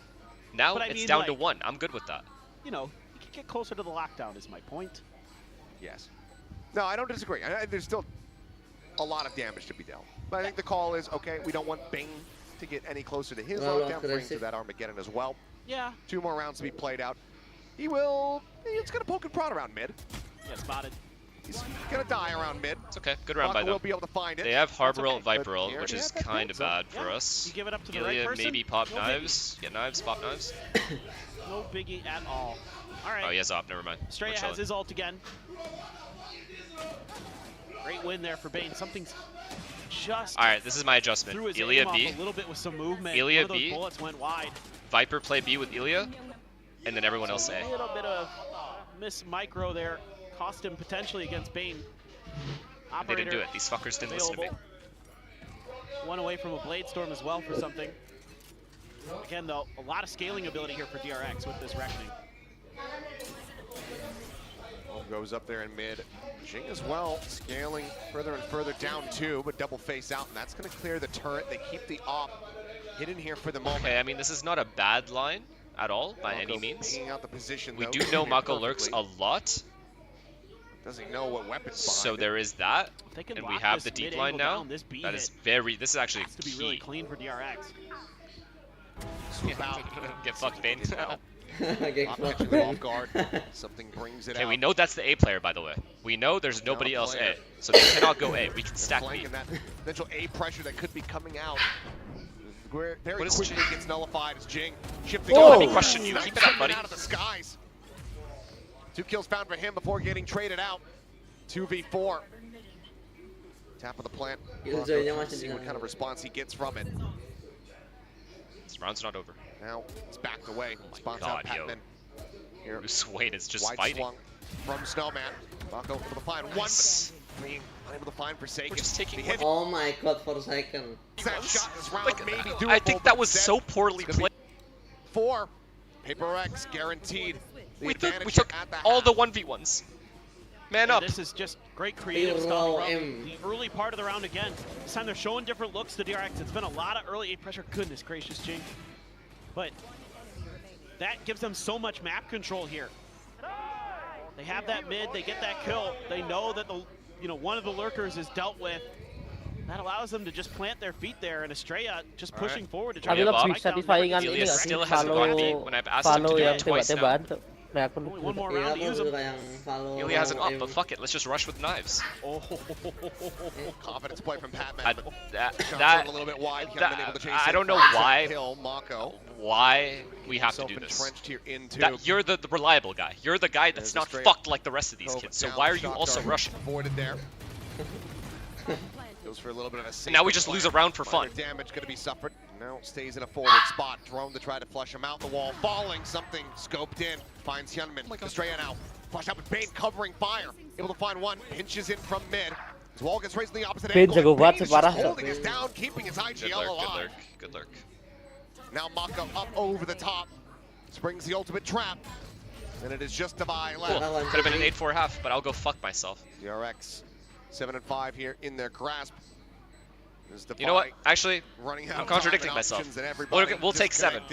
Now But I it's mean, down to like- 1. I'm good with that. You know, you can get closer to the lockdown is my point. Yes. No, I don't disagree. There's still a lot of damage to be dealt. But I think the call is, okay, we don't want Bane to get any closer to his Terlalu lockdown, brings to agresif. that Armageddon as well. Yeah. 2 more rounds to be played out. It's going to poke and prod around mid. Yeah, spotted. He's going to die around mid. It's okay. Good round by Mako will them. be able to find it. They have Harbor That's ult, okay, Viper but ult, he which already is has that kind of build, so bad for yeah, us. you give it up to the right Ilya person. maybe pop no knives. Get knives, pop knives. Biggie. No biggie at all. All right. Oh, he has op. Never mind. We're Straya has chilling. his ult again. Great win there for Bane. Something's just All right, this is my adjustment. threw his Ilya aim off B, a little bit with some movement. Ilya One of those B. bullets went wide. Viper play B with Ilya, and then everyone else A A. little bit of miss micro there cost him potentially against Bane. They didn't do it. These fuckers didn't listen to me. One away from a Blade Storm as well for something. Again, though, a lot of scaling ability here for DRX with this Reckoning. Goes up there in mid. Jing as well, scaling further and further down too, but double face out, and that's going to clear the turret. They keep the op hidden here for the moment. Okay, I mean, this is not a bad line at all, by any means. Out the position, we do know Mako lurks a lot. Doesn't know what weapons so there is that, and we have the deep line now. This is actually has to be really clean for DRX. Swoop out. Get fucked, Bane. Off guard. Something brings it out. Okay, we know that's the A player, by the way. We know there's nobody else A, so they cannot go A. We can stack B. That potential A pressure that could be coming out. Very quickly gets nullified as Jing shifting. Don't let me question you. Keep it up, buddy. Out of the skies. 2 kills found for him before getting traded out. 2v4. Tap of the plant. See what kind of response he gets from it. This round's not over. Now it's backed away. Oh God, yo. Bruce Wayne is just fighting. Swung from Snowman. Mako able to find one. Being unable to find Forsaken. We're just taking one. Oh my God, Forsaken. That shot this round like, maybe doable, I think that was so poorly played. 4. Paper X guaranteed. We took all the 1v1s. Man up. This is just great creative stuff from the early part of the round again. This time they're showing different looks to DRX. It's been a lot of early A pressure. Goodness gracious, Jing. But that gives them so much map control here. They have that mid, they get that kill. They know that one of the lurkers is dealt with. That allows them to just plant their feet there, and Estrella just pushing forward to try to lebih satisfying kan ini follow yang tembak-tembakan. One more round to use them. Ilya has an up, but fuck it, let's just rush with knives. Confidence play from Patman. That a little bit wide. I don't know why we have to do this. You're the reliable guy. You're the guy that's not fucked like the rest of these kids. So why are you also rushing? Avoided there. Goes for a little bit of a now we just lose a round for fun. Damage going to be suffered. Now stays in a forward spot. Drone to try to flush him out the wall. Falling. Something scoped in. Finds Hyunmin. Estrella now. Flush out with Bane covering fire. Able to find one. Pinches in from mid. His wall gets raised in the opposite angle. Bane is just holding us down, keeping his IGL alive. Good lurk. Now Mako up over the top. Springs the ultimate trap. And it is just Divine left. Cool. Could have been an 8-4 half, but I'll go fuck myself. DRX 7-5 here in their grasp. You know what? Actually, I'm contradicting myself. We'll take 7.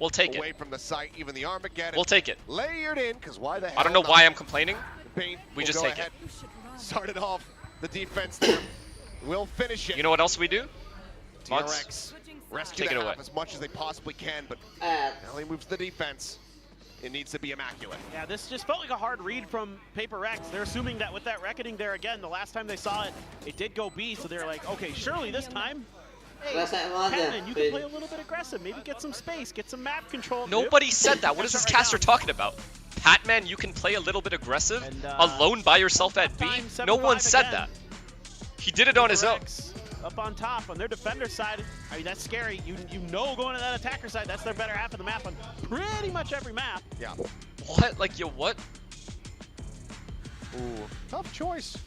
We'll take away from the site, even the Armageddon. We'll take it. Layered in, because why the hell I don't know why I'm complaining. We just take it. Started off the defense there. We'll finish it. You know what else we do? DRX rescue the half as much as they possibly can, but now he moves to the defense. It needs to be immaculate. Yeah, this just felt like a hard read from Paper X. They're assuming that with that Reckoning there again, the last time they saw it, it did go B, so they're like, okay, surely this time, hey, Patman, you can play a little bit aggressive, maybe get some space, get some map control. Nobody said that. What is this caster talking about? Patman, you can play a little bit aggressive, alone by yourself at B? No one said that. He did it on his own. Up on top, on their defender side, I mean, that's scary. You know going to that attacker side, that's their better half of the map on pretty much every map. Yeah. What? Like, yo, what? Ooh, tough choice.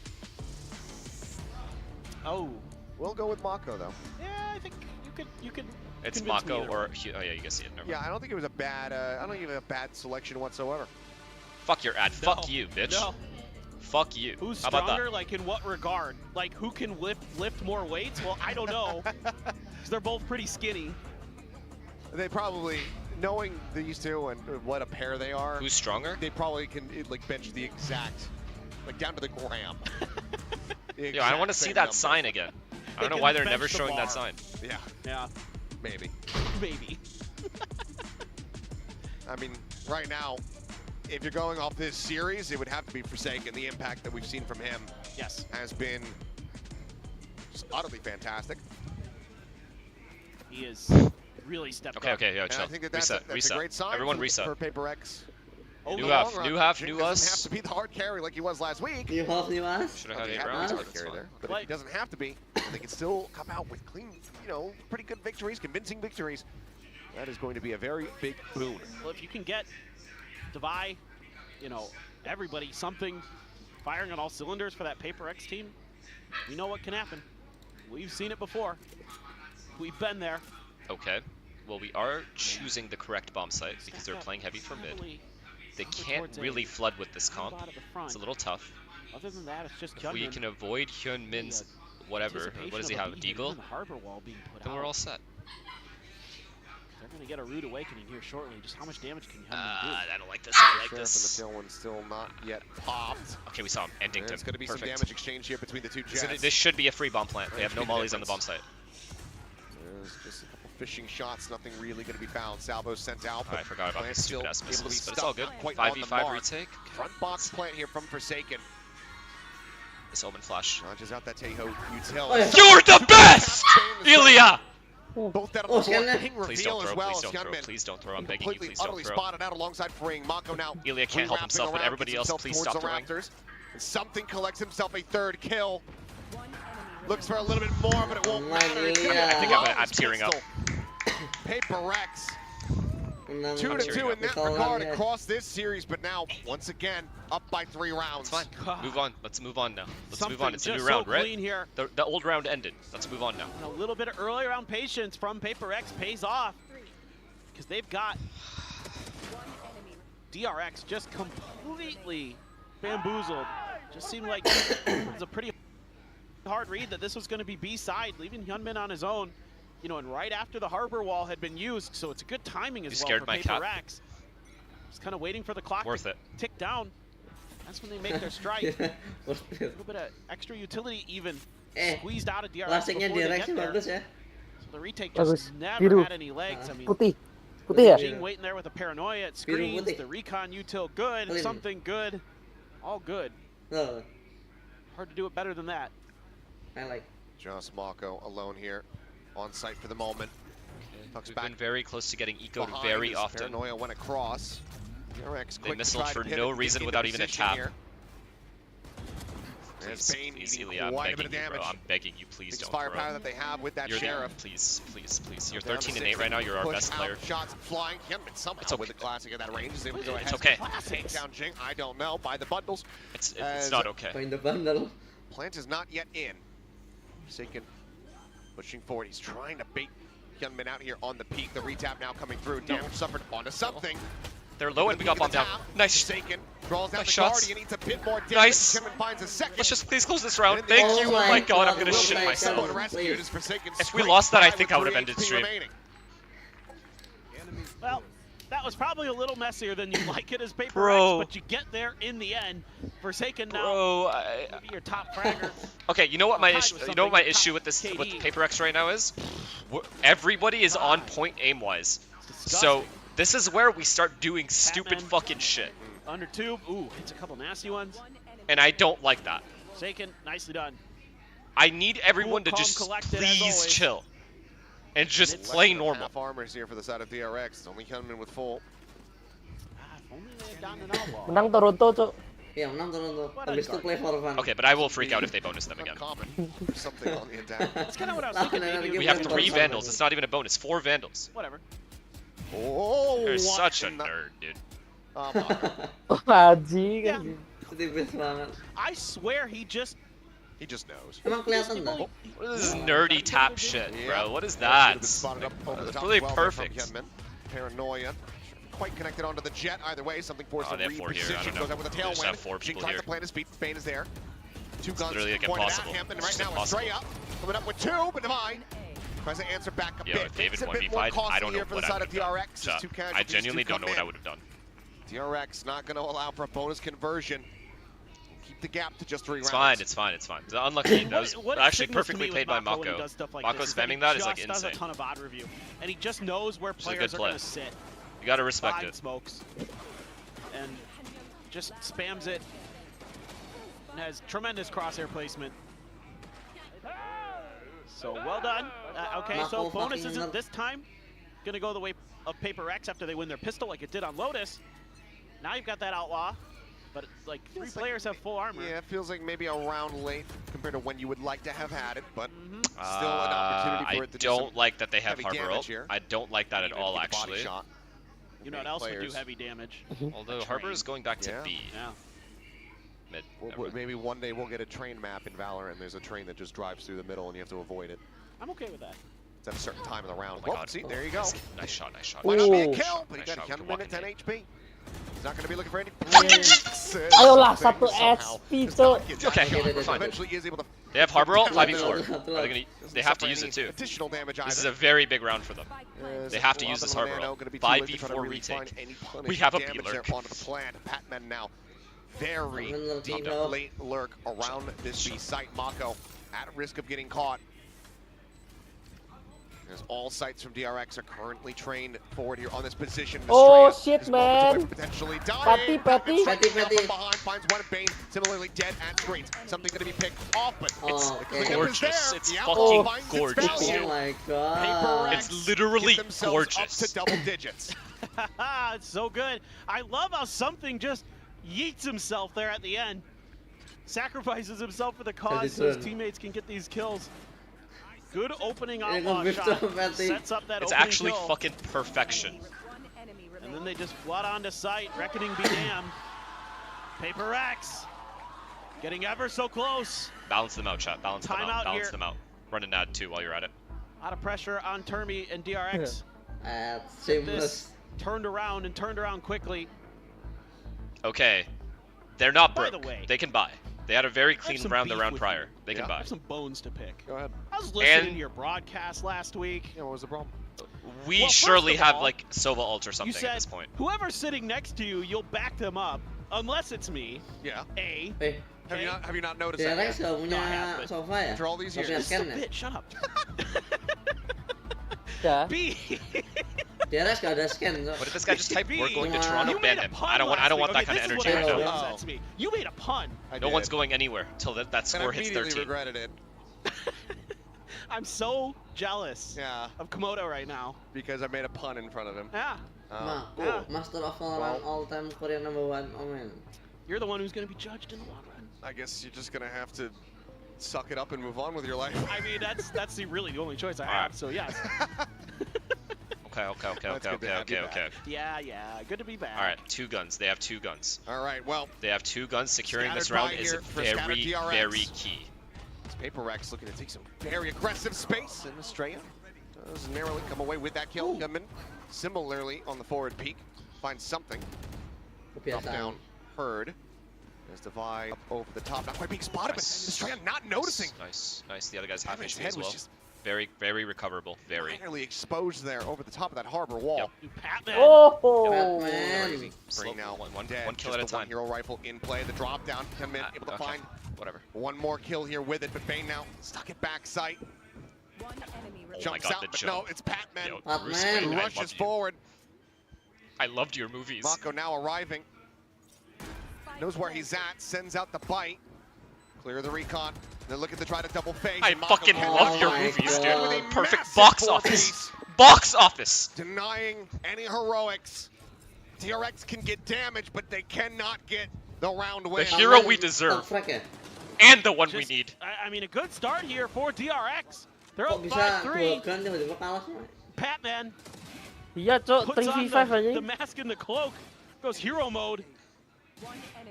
Oh. We'll go with Mako, though. Yeah, I think you could It's Mako or... Oh, yeah, you can see it. Never mind. I don't think it was a bad... I don't think it was a bad selection whatsoever. Fuck your ad. No. Fuck you, bitch. No. Fuck you. Who's How about stronger? that? Like, in what regard? Like, who can lift more weights? Well, I don't know. Because they're both pretty skinny. They probably, knowing these two and what a pair they are. Who's stronger? They probably can, like, bench the exact, like, down to the gram. Yo, I want to see that sign again. I don't know why they're never showing that sign. Yeah. Yeah. Maybe. Maybe. I mean, right now, if you're going off this series, it would have to be Forsaken. The impact that we've seen from him has been just utterly fantastic. He is really stepped up. Okay, yo, chill. I think that's a great sign Everyone reset. For Paper X. New half, new us. Doesn't have to be the hard carry like he was last week. New us. Should have had 8 rounds. Hard carry there, but if he doesn't have to be, they can still come out with clean, pretty good victories, convincing victories. That is going to be a very big boon. Well, if you can get Devi, everybody something firing on all cylinders for that Paper X team. We know what can happen. We've seen it before. We've been there. Okay. Well, we are choosing the correct bomb site because they're playing heavy from mid. They can't really flood with this comp. It's a little tough. Other than that, it's just if we can avoid Hyun Min's whatever, what does he have, Deagle? Then we're all set. They're going to get a rude awakening here shortly. Just how much damage can Hyun Min do? I don't like this. I like this. The tailwind still not yet popped. Okay, we saw him. Ending him. There's going to be Perfect. some damage exchange here between the two jets. This should be a free bomb plant. They have no mollies on the bomb site. There's just a couple fishing shots. Nothing really going to be found. Salvo sent out. I forgot about these stupid ass missiles, but it's all good. Quite 5v5 retake. Front box plant here from Forsaken. This Omen flash. Launches out that Taeho util. You're the best, Ilya. Both out of the board. Ping Please reveal don't as throw. well Please as don't throw. Hyunmin. Please don't throw. I'm begging you. Completely, Please don't utterly throw. spotted out alongside Fring. Mako now. Ilya can't help himself, but everybody else, please stop throwing. And something collects himself a third kill. Looks for a little bit more, but it won't matter. I think I'm tearing up. Paper Rex. 2-2 in that regard across this series, but now, once again, up by 3 rounds. It's fine. Move on. Let's move on now. Let's move on. It's a new just round, so right? clean here. The old round ended. Let's move on now. And a little bit of early round patience from Paper X pays off because they've got DRX just completely bamboozled. Just seemed like it was a pretty hard read that this was going to be B-side, leaving Hyunmin on his own. You know, and right after the harbor wall had been used, so it's a good timing as well for Paper X. Just kind of waiting for the clock to tick down. That's when they make their strike. A little bit of extra utility even squeezed out of DRX before they get there. So the retake just never had any legs. I mean, Putih ya? Jing waiting there with a paranoia at screens. The recon util good, something good, all good. Hard to do it better than that. I like. Just Mako alone here. On site for the moment. We've been very close to getting ecoed very often. Paranoia went across. DRX they missiled for no reason without even a tap. Please, Ilya, I'm begging you, bro. I'm begging you, please don't throw. Firepower that they have with that Sheriff. Please. You're 13-8 right now. You're our best player. Shots flying. Hyunmin somehow with the classic at that range is able to go ahead. It's okay. Take down Jing. I don't know. By the bundles. It's not okay. Find the bundle. Plant is not yet in. Forsaken pushing forward. He's trying to bait Hyunmin out here on the peak. The retap now coming through. Damage suffered onto something. They're low and we got bombed down. Nice. Forsaken draws down nice the shots. Guardian. Needs a bit more damage. Nice. Hyunmin finds a second. Let's just please close this round. Thank you. Oh my god, I'm gonna shit myself. If we lost that, I think I would have ended stream. Well, that was probably a little messier than you'd like it as Paper X, but you get there in the end. Forsaken now, maybe your top fragger. Okay, you know what my issue? You know what my issue with this with Paper X right now is? Everybody is on point aim-wise, so this is where we start doing stupid fucking shit. Under tube, ooh, hits a couple nasty ones. And I don't like that. Forsaken, nicely done. I need everyone to just please chill. And just play normal. Half armors here for the side of DRX. It's only Hyunmin with full. Menang Toronto, Cok. Yeah, menang Toronto. Habis itu play for fun. Okay, but I will freak out if they bonus them again. Something on the attack. That's kind of what I was thinking. We have 3 Vandals. It's not even a bonus. 4 Vandals. Whatever. Oh, you're such a nerd, dude. Anjing. I swear he just knows. Emang kelihatan dah. What is this nerdy tap shit, bro? What is that? It's really perfect. Paranoia. Quite connected onto the jet either way. Something forced to reposition. Goes out with a tailwind. Jing tries to plant his feet. Bane is there. 2 guns pointed at him, and right now it's Stray up. Coming up with 2, but Divine tries to answer back a bit. If David 1v5, I don't know what I would have done. I genuinely don't know what I would have done. DRX not going to allow for a bonus conversion. Keep the gap to just 3 rounds. It's fine. Unlucky. That was actually perfectly played by Mako. Mako spamming that is like insane. Does a ton of odd review, and he just knows where players are going to sit. You gotta respect it. Smokes, and just spams it. And has tremendous crosshair placement. So well done. Okay, so bonus isn't this time gonna go the way of Paper X after they win their pistol like it did on Lotus. Now you've got that Outlaw, but like 3 players have full armor. Yeah, it feels like maybe a round late compared to when you would like to have had it, but still an opportunity for it to do I don't like that they have Harbor ult. I don't like that at all, actually. You know what else would do heavy damage? Although Harbor is going back to B. Yeah. Mid. Maybe one day we'll get a train map in Valorant and there's a train that just drives through the middle and you have to avoid it. I'm okay with that. It's at a certain time of the round. Oh my Well, God. see, there you go. Nice shot, nice shot. Might not be a Ooh. kill, but he Nice got shot, a we minute, can 10 walk HP. He's not going to be looking for any Yeah. Ayolah, satu HP tuh. Okay, we're fine. Eventually he is able to They have Harbor ult, 5v4. Satu Are they gonna? They have to use it too. additional damage This is either. a very big round for them. They have to use this Harbor ult. 5v4 retake. We have a B-lurk. Onto the plan. Patman now very Bener, deep Tino. late lurk around this B site. Mako at risk of getting caught. As all sites from DRX are currently trained forward here on this position. Oh, Estrella shit, is moments away man. from potentially dying. Patty, Patty. Patty, Patty. From behind finds one Bane, similarly dead at screens. Something going to be picked off, but Oh, the okay. cleanup is Gorgeous. there. It's The fucking outlaw finds its gorgeous. value. Oh my Paper god. Rex It's literally get themselves gorgeous. Up to double digits. It's so good. I love how something just yeets himself there at the end. Sacrifices himself for the cause so his teammates can get these kills. Good opening Yeah, outlaw good shot. stuff, Matty. Sets up that It's opening actually kill. fucking perfection. And then they just flood onto site. Reckoning be damned. Paper Rex getting ever so close. Balance them out, chat. Balance them Timeout out. Balance here. them out. Run an ad too while you're at it. A lot of pressure on Termi and DRX. Seamless. This turned around quickly. Okay, they're not By broke. the way- They can buy. They had a very clean some round the beef round with prior. you. They can Yeah. I buy. have some bones to pick. Go ahead. I was listening And- to your broadcast last week. Yeah, what was the problem? We Well, first surely of have all, like Sova ult or You something said at this point. whoever's sitting next to you, you'll back them up, unless it's me. Yeah. A. Eh, Have you not noticed that DRX yet? gak punya No, I have, but sofa ya? after all these Gak years. punya This is a scan ya? bit. Shut up. Ya. B. DRX gak ada scan. What did this guy just type? We're going to Nah. Toronto. You Ban made a him. pun I don't want last that week. kind of Okay, energy this right is what now. really upsets me. You made a pun. I No did. one's going anywhere till that And score I hits immediately 13. regretted it. I'm so jealous Yeah, of Komodo right now. because I made a pun in front of him. Yeah. Oh. Mako, Master of Valorant, all-time Korean #1. Oh man. You're the one who's going to be judged in the long run. I guess you're just gonna have to suck it up and move on with your life. I mean, that's really the only choice I Alright. have. So yes. Okay. Yeah. Good to be back. All right, 2 guns. They have 2 guns. All right, well, They have 2 guns. Securing this Scattered round by is here for Scattered very, DRX. very key. it's Paper Rex looking to take some very aggressive space, and Estrella does narrowly come away with that kill. Gunman similarly on the forward peak finds something. Drop Kebiasaan. down, Herd. There's Divide up over the top, not quite being spotted, Nice. but Estrella not noticing. Nice. The other guy's half His HP head as was well. just Very, very recoverable. Very. minorly exposed there over the top of that harbor wall. Patman. Oh. Batman. Slow, Bring now one dead. kill Just at a the one time. hero rifle in play. The drop down. Gunman able to Okay, find whatever. one more kill here with it, but Bane now stuck at backside. Oh my Jumps god, out, the but jump. no, it's Patman. Yo, Patman. Bruce Wayne, Who I rushes loved you. forward. I loved your movies. Mako now arriving. Knows where he's at, sends out the bite. Clear the recon. Then looking to try to double face. I and Mako fucking catches love him your my movies, God. with a dude. Perfect massive box four office. piece, Box office. Denying any heroics. DRX can get damage, but they cannot get the round win. The hero we deserve. Top frag ya? And the one we Just- need. I mean, a good start here for DRX. They're Kok up bisa 5-3. 2 gun tiba-tiba kalah semua? Patman Iya, Cok. puts on 3v5 the aja. mask and the cloak. Goes hero mode.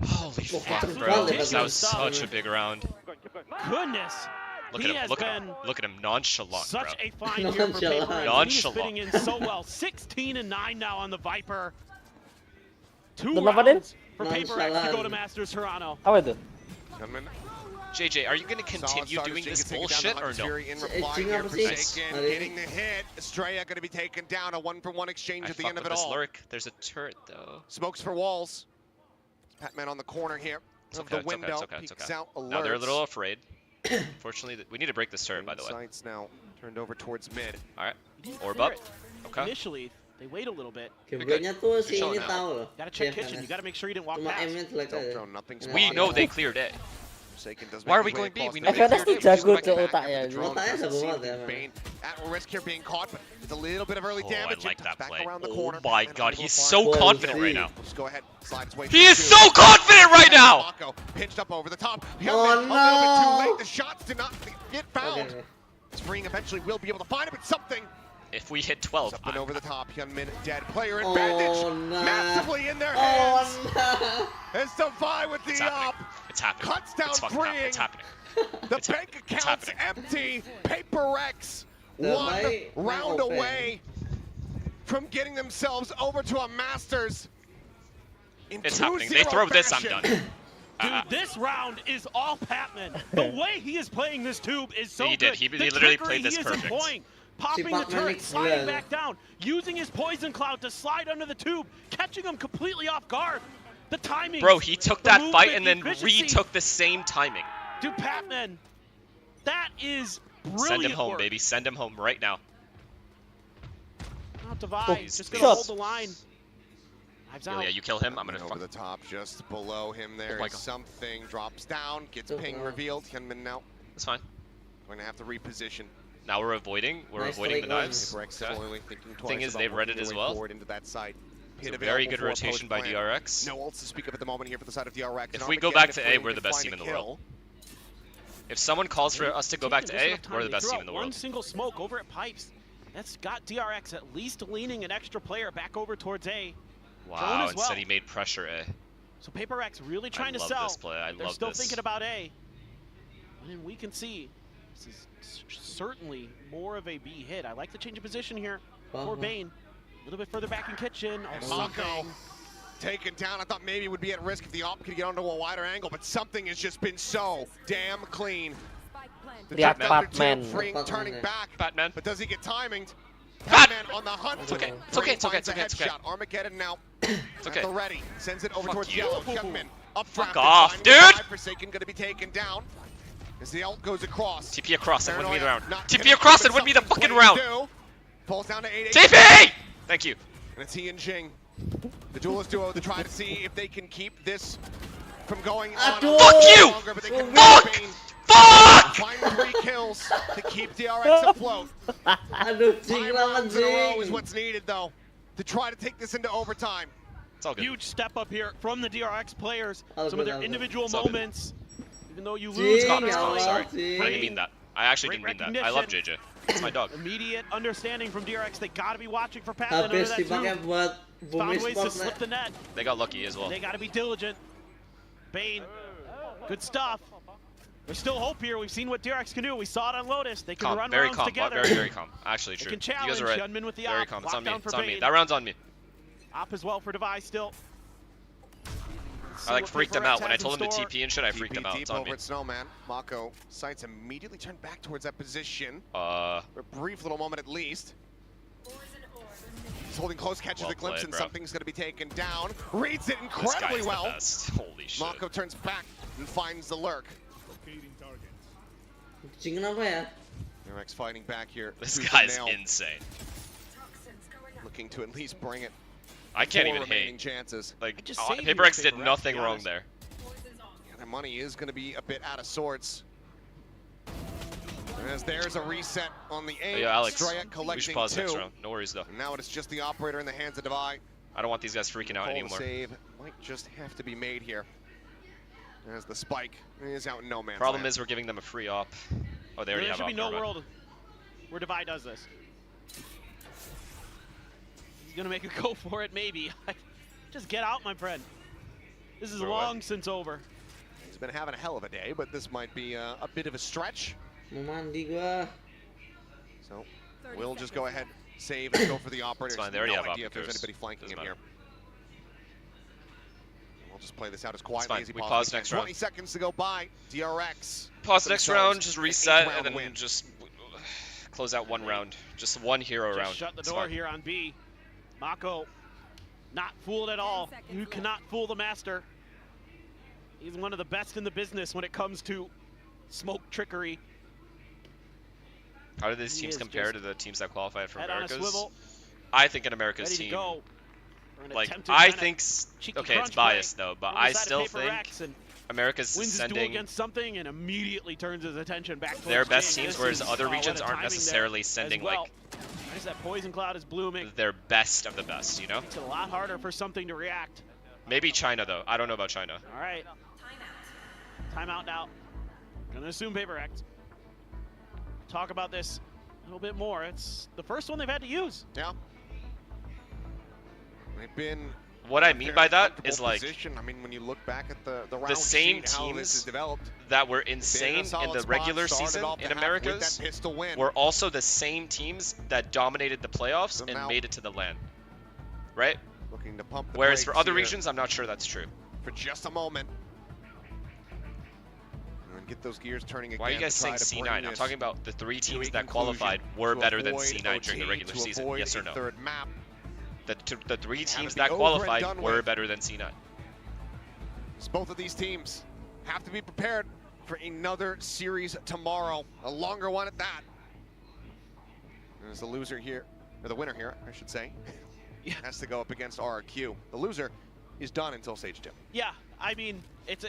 Holy fuck, fucking bro. solid, That that's was solid. such a big round. Goodness. Look He at him. has Look at been him. Look at him. Nonchalant, bro. Such a fine year for Paper Nonchalant. Rex. He is Nonchalant. fitting in so well. 16-9 now on the Viper. 2 Kenapa, Den? rounds for Paper Rex to go to Masters Toronto. Apa itu? Gunman JJ, are you going to continue doing this bullshit or no? In reply Jing here, apa sih? Forsaken Hari ini? getting the hit. Estrella going to be taken down. A 1-for-1 exchange I at the fuck end of with it this all. lurk. There's a turret, though. Smokes for walls. Patman on the corner here of the window. Peeks out, alerts. Now they're a little afraid. Fortunately, we need to break this turret, by the way. Sights now turned over towards mid. All right. He didn't Orb clear up. it. Okay. Initially, they wait a little bit. Gambarnya tuh si You're ini showing tahu loh. Gotta check Dia kitchen. kan You gotta make sure you didn't walk Cuma past. aimnya jelek Don't aja. throw nothing's We know they cleared A. Forsaken does Why make are we his way going B? across We the know field. FNS tuh jago, Cok, otaknya. Otaknya jago banget ya, memang. Bane at risk here being caught, but it's a little bit of early Oh, damage. I like It that back play. around the Oh corner. my Patman god, able he's to so Well, confident right see. now. Just go ahead, slide his way He is through. so confident right now! Mako pinched up over the top. Oh, A little bit too no. late. The shots did not get found. Oke. Spring eventually will be able to find it, but something If we hit 12, Up and over the top, Hyunmin, dead player Oh, advantage, no. massively in their hands. Oh It's Defy with it's the happening. up. It's happening. Cuts down it's fucking freeing. It's happening. The It's bank account's empty. Paper Rex one Defy round open. away from getting themselves over to a Masters. In It's 2-0 happening. They throw this, I'm fashion. done. Dude, this round is all Patman. The way he is playing this tube is so He good. did. He The literally trickery played this he is perfect. employing, popping the Patman turret, is sliding gila. back down, using his poison cloud to slide under the tube, catching him completely off guard. The timing. Bro, he took the that movement, fight and then efficiency. retook the same timing. Dude, Patman, that is brilliant Send him home, work. baby. Send him home right now. Not Divide, Oh, just gonna shot. hold the line. Knives out. Yeah, you kill him. I'm gonna Over fuck. the top, just below him there Oh my is God. something. Drops down, gets Oh, ping no. revealed. Hyunmin now That's fine. going to have to reposition. Now we're avoiding. We're Nice avoiding the straight knives. Paper Rex Okay. slowly thinking twice Thing is, about they've read working it their as way well. forward into that side. It's Pit a very available good for a rotation by post plan. DRX. No ults to speak of at the moment here for the side of DRX. If and we go Armageddon back to if A, Flame we're can the best find team in a the world. kill. If someone calls for us to go back to Taking A, just enough time we're to the best throw team in the One world. single smoke over at Pipes. That's got DRX at least leaning an extra player back over towards A. Drone Wow, as instead well. he made pressure A. So Paper Rex really trying to love sell. this play. I They're love still this. thinking about A. And we can see this is certainly more of a B hit. I like the change of position here for Bane. A little bit further back in kitchen. Oh, Mako something. taken down. I thought maybe it would be at risk if the op could get onto a wider angle, but something has just been so damn clean. The Lihat drop down to Batman. two, freeing, Batman turning ya. back, Batman. but does he get timinged? Bat- Batman on the hunt. It's okay. Freeing It's okay. It's okay. finds It's a okay. It's okay. headshot. Armageddon now It's okay. at the ready. Sends it over Fuck towards you. Yellow. Hyunmin Fuck updrafted, off, finding the dude! dive. Forsaken going to be taken down as the ult goes across. TP across and win me the Paranoia round. not TP getting across but and win me the something's fucking playing round. due. Falls down to 8 TP! Thank you. And it's he and Jing. The duelist duo to try to see if they can keep this from going on Aduh. Fuck you! longer, but they So can Fuck! Bane Fuck! find 3 kills to keep DRX afloat. Aduh, Jing 5 lawan rounds in a row is Jing. what's needed, though, to try to take this into overtime. It's all good. Huge step up here from the DRX players. All Some of good, their all good. individual It's all good. moments. Even though you Jing, lose It's calm, early, it's calm, Allah, sorry. Jing. I didn't mean that. I actually Great didn't mean that. I love JJ. It's my dog. immediate understanding from DRX. They got to be watching for Patman under Habis that dipakai tube. buat Bumi Found ways to Sport. slip the net. They got lucky as well. They got to be diligent. Bane, good stuff. There's still hope here. We've seen what DRX can do. We saw it on Lotus. They can Calm, run very rounds calm, together. very, very calm. Actually, They true. can You challenge guys are right. Hyunmin with the Very op. calm. It's on me. Lockdown for It's on me. Bane. That round's on me. Op as well for Devi still. I like freaked him out when I has in told him to store. TP and shit. I freaked him out. Deep It's on over me. at Snowman. Mako sights immediately turned back towards that position. Uh, For a brief little moment at least. He's holding close, catches Well a glimpse, played, and bro. something's going to be taken down. Reads it this incredibly guy's well. the best. Holy shit. Mako turns back and finds the lurk. Jing kenapa ya? DRX fighting back here. This tooth and guy's nail, insane. looking to at least bring it. I can't 4 even remaining hate. chances. Like, just saved you Paper with X did Paper Rex, nothing to be wrong honest. there. Yeah, the money is going to be a bit out of sorts. As there's a reset on the Hey, aim. yo, Alex, Strayek we should collecting pause 2. next round. No worries, though. And now it is just the operator in the hands of Devi. I don't want these guys freaking out Call the anymore. save might just have to be made here. As the spike is out in no man's Problem land. is we're giving them a free op. Oh, they already There have should op. be no never mind. world where Devi does this. He's gonna make a go for it, maybe. Just get out, my friend. This is For what? long since over. He's been having a hell of a day, but this might be a bit of a stretch. Mau mandi gua. So we'll just go ahead, save, and go for the operator. It's fine, they No already have idea if there's Opticos. anybody flanking him Doesn't here. matter. We'll just play this out as quietly fine. as he We possibly pause can. next round. 20 seconds to go by. DRX. Pause next themselves round, just an reset, 8th and round then win. just close out one round. Just one hero Just round. shut the It's door fine. here on B. Mako, not fooled at all. You cannot fool the master. He's one of the best in the business when it comes to smoke trickery. How do these He teams is compare just to the teams that qualified for Head on a Americas? swivel, I think an America's ready to team, go. For an like, attempted I kinda think, cheeky okay, it's crunch play biased though, but on the I side of still Paper think Rex, and America's wins his duel sending against something and immediately turns his attention back towards their best Jing. teams, This whereas is, other what a regions aren't timing there necessarily as sending well. As that poison cloud is blooming, like their best of the best, you know? makes it a lot harder for something to react. Maybe China though. I don't know about China. All right. Timeout now. Gonna assume Paper X. Talk about this little bit more. It's the first one they've had to use. Yeah. They've been. What I mean by that is like I mean, when you look back at the round the same sheet, how this is teams developed, that were insane in the regular season in Americas were also the same teams that dominated the playoffs and made it to the LAN, right? Looking to pump the Whereas for brakes other here regions, I'm not sure that's true. for just a moment. And get those gears turning again. Why are you guys saying C9? I'm talking about the 3 teams that qualified were better than C9 during the regular season. Yes or no? Third map. The 3 teams that qualified were better than C9. So both of these teams have to be prepared for another series tomorrow, a longer one at that. There's the loser here, or the winner here, I should say, has to go up against RRQ. The loser is done until stage 2. Yeah, I mean, it's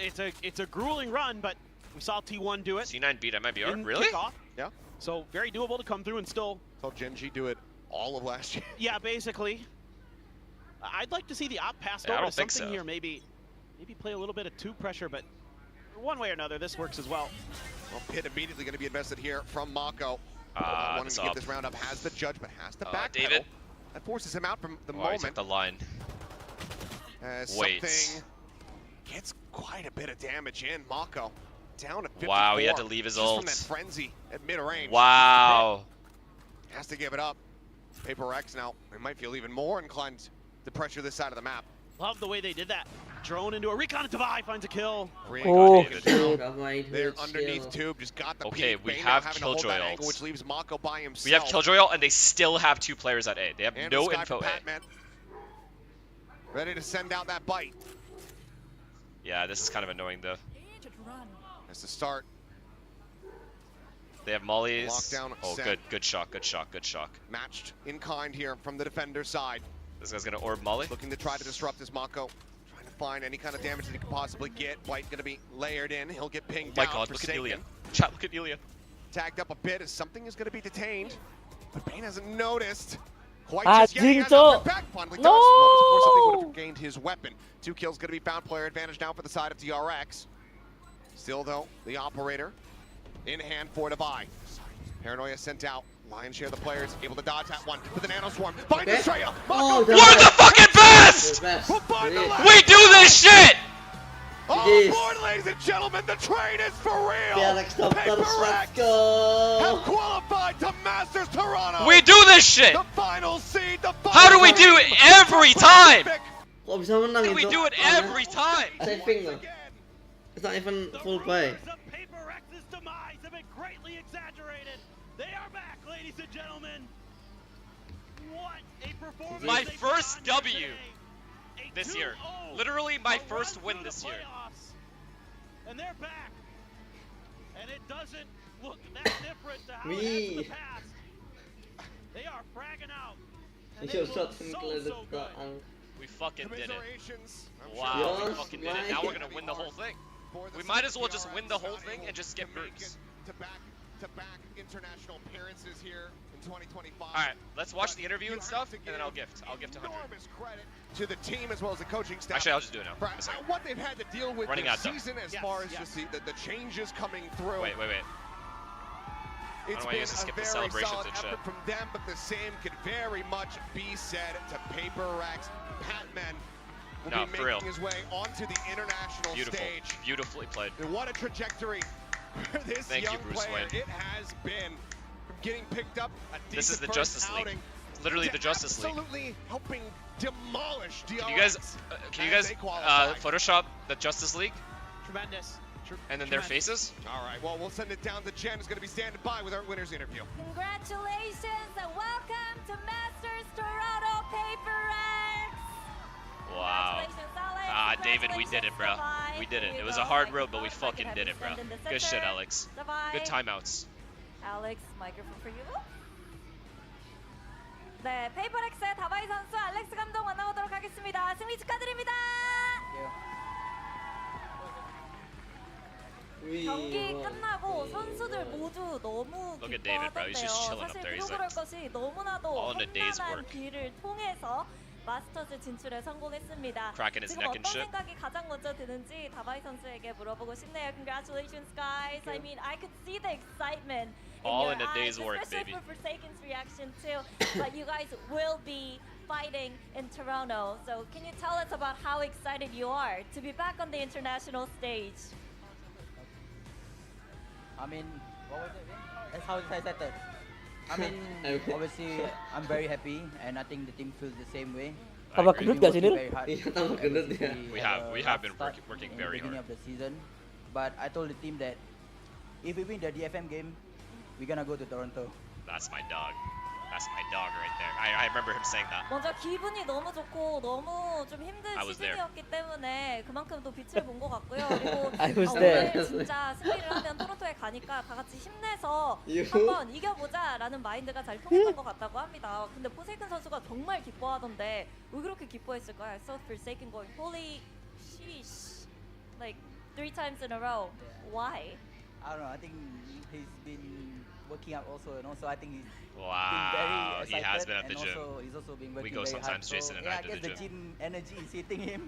a grueling run, but we saw T1 do it. C9 beat MIBR, really? Kickoff. Yeah. So very doable to come through and still. Saw Gen G do it all of last year. Yeah, basically. I'd like to see the op passed Yeah, I over don't to think something so. here, maybe play a little bit of 2 pressure, but one way or another, this works as well. Well, Pit immediately going to be invested here from Mako. Wanting to get this round up, has the judge, but has to backpedal. David. That forces him out from the He moment. took the line. As Wait. something gets quite a bit of damage in. Mako down to 54. Wow, he had to leave his just ult. from that frenzy at mid-range. Wow. Has to give it up. Paper Rex now, they might feel even more inclined to pressure this side of the map. Love the way they did that. Drone into a recon. Tavai finds a kill. Oh, They're underneath tube, just got the Okay, peek. we Bane have now having to hold that Killjoy angle, ults. which leaves Mako by himself. We have Killjoy ult, and they still have 2 players at A. They have And no the Sky info for A. Patman. Ready to send out that bite. Yeah, this is kind of annoying though. That's the start. They have mollies. Lockdown Oh, set. good shock. Matched in kind here from the defender side. This guy's gonna orb molly. Looking to try to disrupt this Mako. Trying to find any kind of damage that he could possibly get. Blight gonna be layered in. He'll get pinged My down. God, look at Forsaken. Ilya. Chat, look at Ilya. Tagged up a bit as something is gonna be detained. But Bane hasn't noticed. Quite Ah, just yet. He has Jinto. nothing back. Finally does. Moments before something would have gained his weapon. 2 kills gonna be found. Player advantage now for the side of DRX. Still though, the operator in hand for Tavai. Paranoia sent out. Lion's share of the players able to dodge that one with the nano swarm. Finds Okay. Estrella. Oh, Mako. We're the fucking best! We do this shit! All Yes. aboard, ladies and gentlemen. The train is for real. PRX Doctors, Paper let's Rex go! have qualified to Masters Toronto. We do this shit! The final seed. The final How do we do it every time? Kok bisa menang We itu? do it every time! Saving loh. It's not even full play. Paper Rex's demise have been greatly exaggerated. They are back, ladies and gentlemen. What a performance! My they first put on W today. A this year. 2-0 Literally my to first run win through this the year. playoffs. And they're back. And it doesn't look that different to how it has in the Wih. past. They are fragging out. Ini And they shot look kan so kelihatan good. ang. We fucking did it. Commiserations. I'm sure Wow, we Yes, fucking did it. Now we're gonna win the whole thing. for the We might as well CPRX just win the whole got thing able and just skip to make groups. it to back international appearances here in 2025. Alright, let's watch the interview and stuff, and then I'll gift. I'll gift 100. Enormous credit to the team as well as the coaching staff. Actually, I'll just do it now. for In a second. what they've had to deal with Running this out, though. season as Yes, far as yes. just the changes coming through. Wait. It's wanna been use to a skip the very celebrations solid and effort shit. from them, but the same could very much be said to Paper Rex. Patman will No, be for real. making his way onto the international Beautiful. stage. Beautifully played. And what a trajectory for this Thank you, young Bruce player. Wayne. It has been from getting picked up a decent This is the first Justice League. outing Literally to the Justice League. absolutely helping demolish DRX. Can you as guys they qualify. Photoshop the Justice League Tremendous. and then their Tremendous. faces? All right, well, we'll send it down to Jen, who's going to be standing by with our winners interview. Congratulations and welcome to Masters Toronto Paper X. Wow. Congratulations, Alex. David, we did it, bro. Congratulations, We did it. Here It you was go. a hard Microphone road, but we so I can fucking have did you it, bro. stand in the Good shit, center. Alex. Bye-bye. Good timeouts. Alex, microphone for you. 네, 페이퍼렉스의 다바이 선수 알렉스 감독 만나보도록 하겠습니다. 승리 축하드립니다. 경기 끝나고 선수들 모두 너무 Look at David, bro. He's just 기뻐하던데요. chilling up 사실 there. He's 그럴 like, 것이 너무나도 all in a day's 험난한 work. 길을 통해서 마스터즈 진출에 성공했습니다. Cracking his 지금 neck and 어떤 shit. 생각이 가장 먼저 드는지 다바이 선수에게 물어보고 싶네요. Congratulations, guys. I mean, I could see the excitement in All your in a day's eyes, work, especially baby. for Forsaken's reaction too. But you guys will be fighting in Toronto. So can you tell us about how excited you are to be back on the international stage? I mean, what was it? That's how I started. I mean, obviously, I'm very happy, and I think the team feels the same way. Tambah gendut gak sih, Nil? Iya, tambah gendut ya. We have been working very beginning hard. of the season, but I told the team that if we win the DFM game, we're gonna go to Toronto. That's my dog. That's my dog right there. I remember him saying that. 먼저 기분이 너무 좋고 너무 좀 힘든 I was there. 시즌이었기 때문에 그만큼 또 빛을 본 것 같고요. 그리고 I was 오늘 there. 진짜 승리를 하면 토론토에 가니까 다 같이 힘내서 유후. 한번 이겨보자라는 마인드가 잘 통했던 것 같다고 합니다. 근데 포세이큰 선수가 정말 기뻐하던데 왜 그렇게 기뻐했을까요? I saw Forsaken going, holy sheesh, like 3 times in a row. Why? I don't know. I think he's been working out also, and also I think he's Wow, been very he excited, has been at the and gym. also he's also been We working go very sometimes, hard. Jason and yeah, I I to guess the the gym. gym energy is hitting him.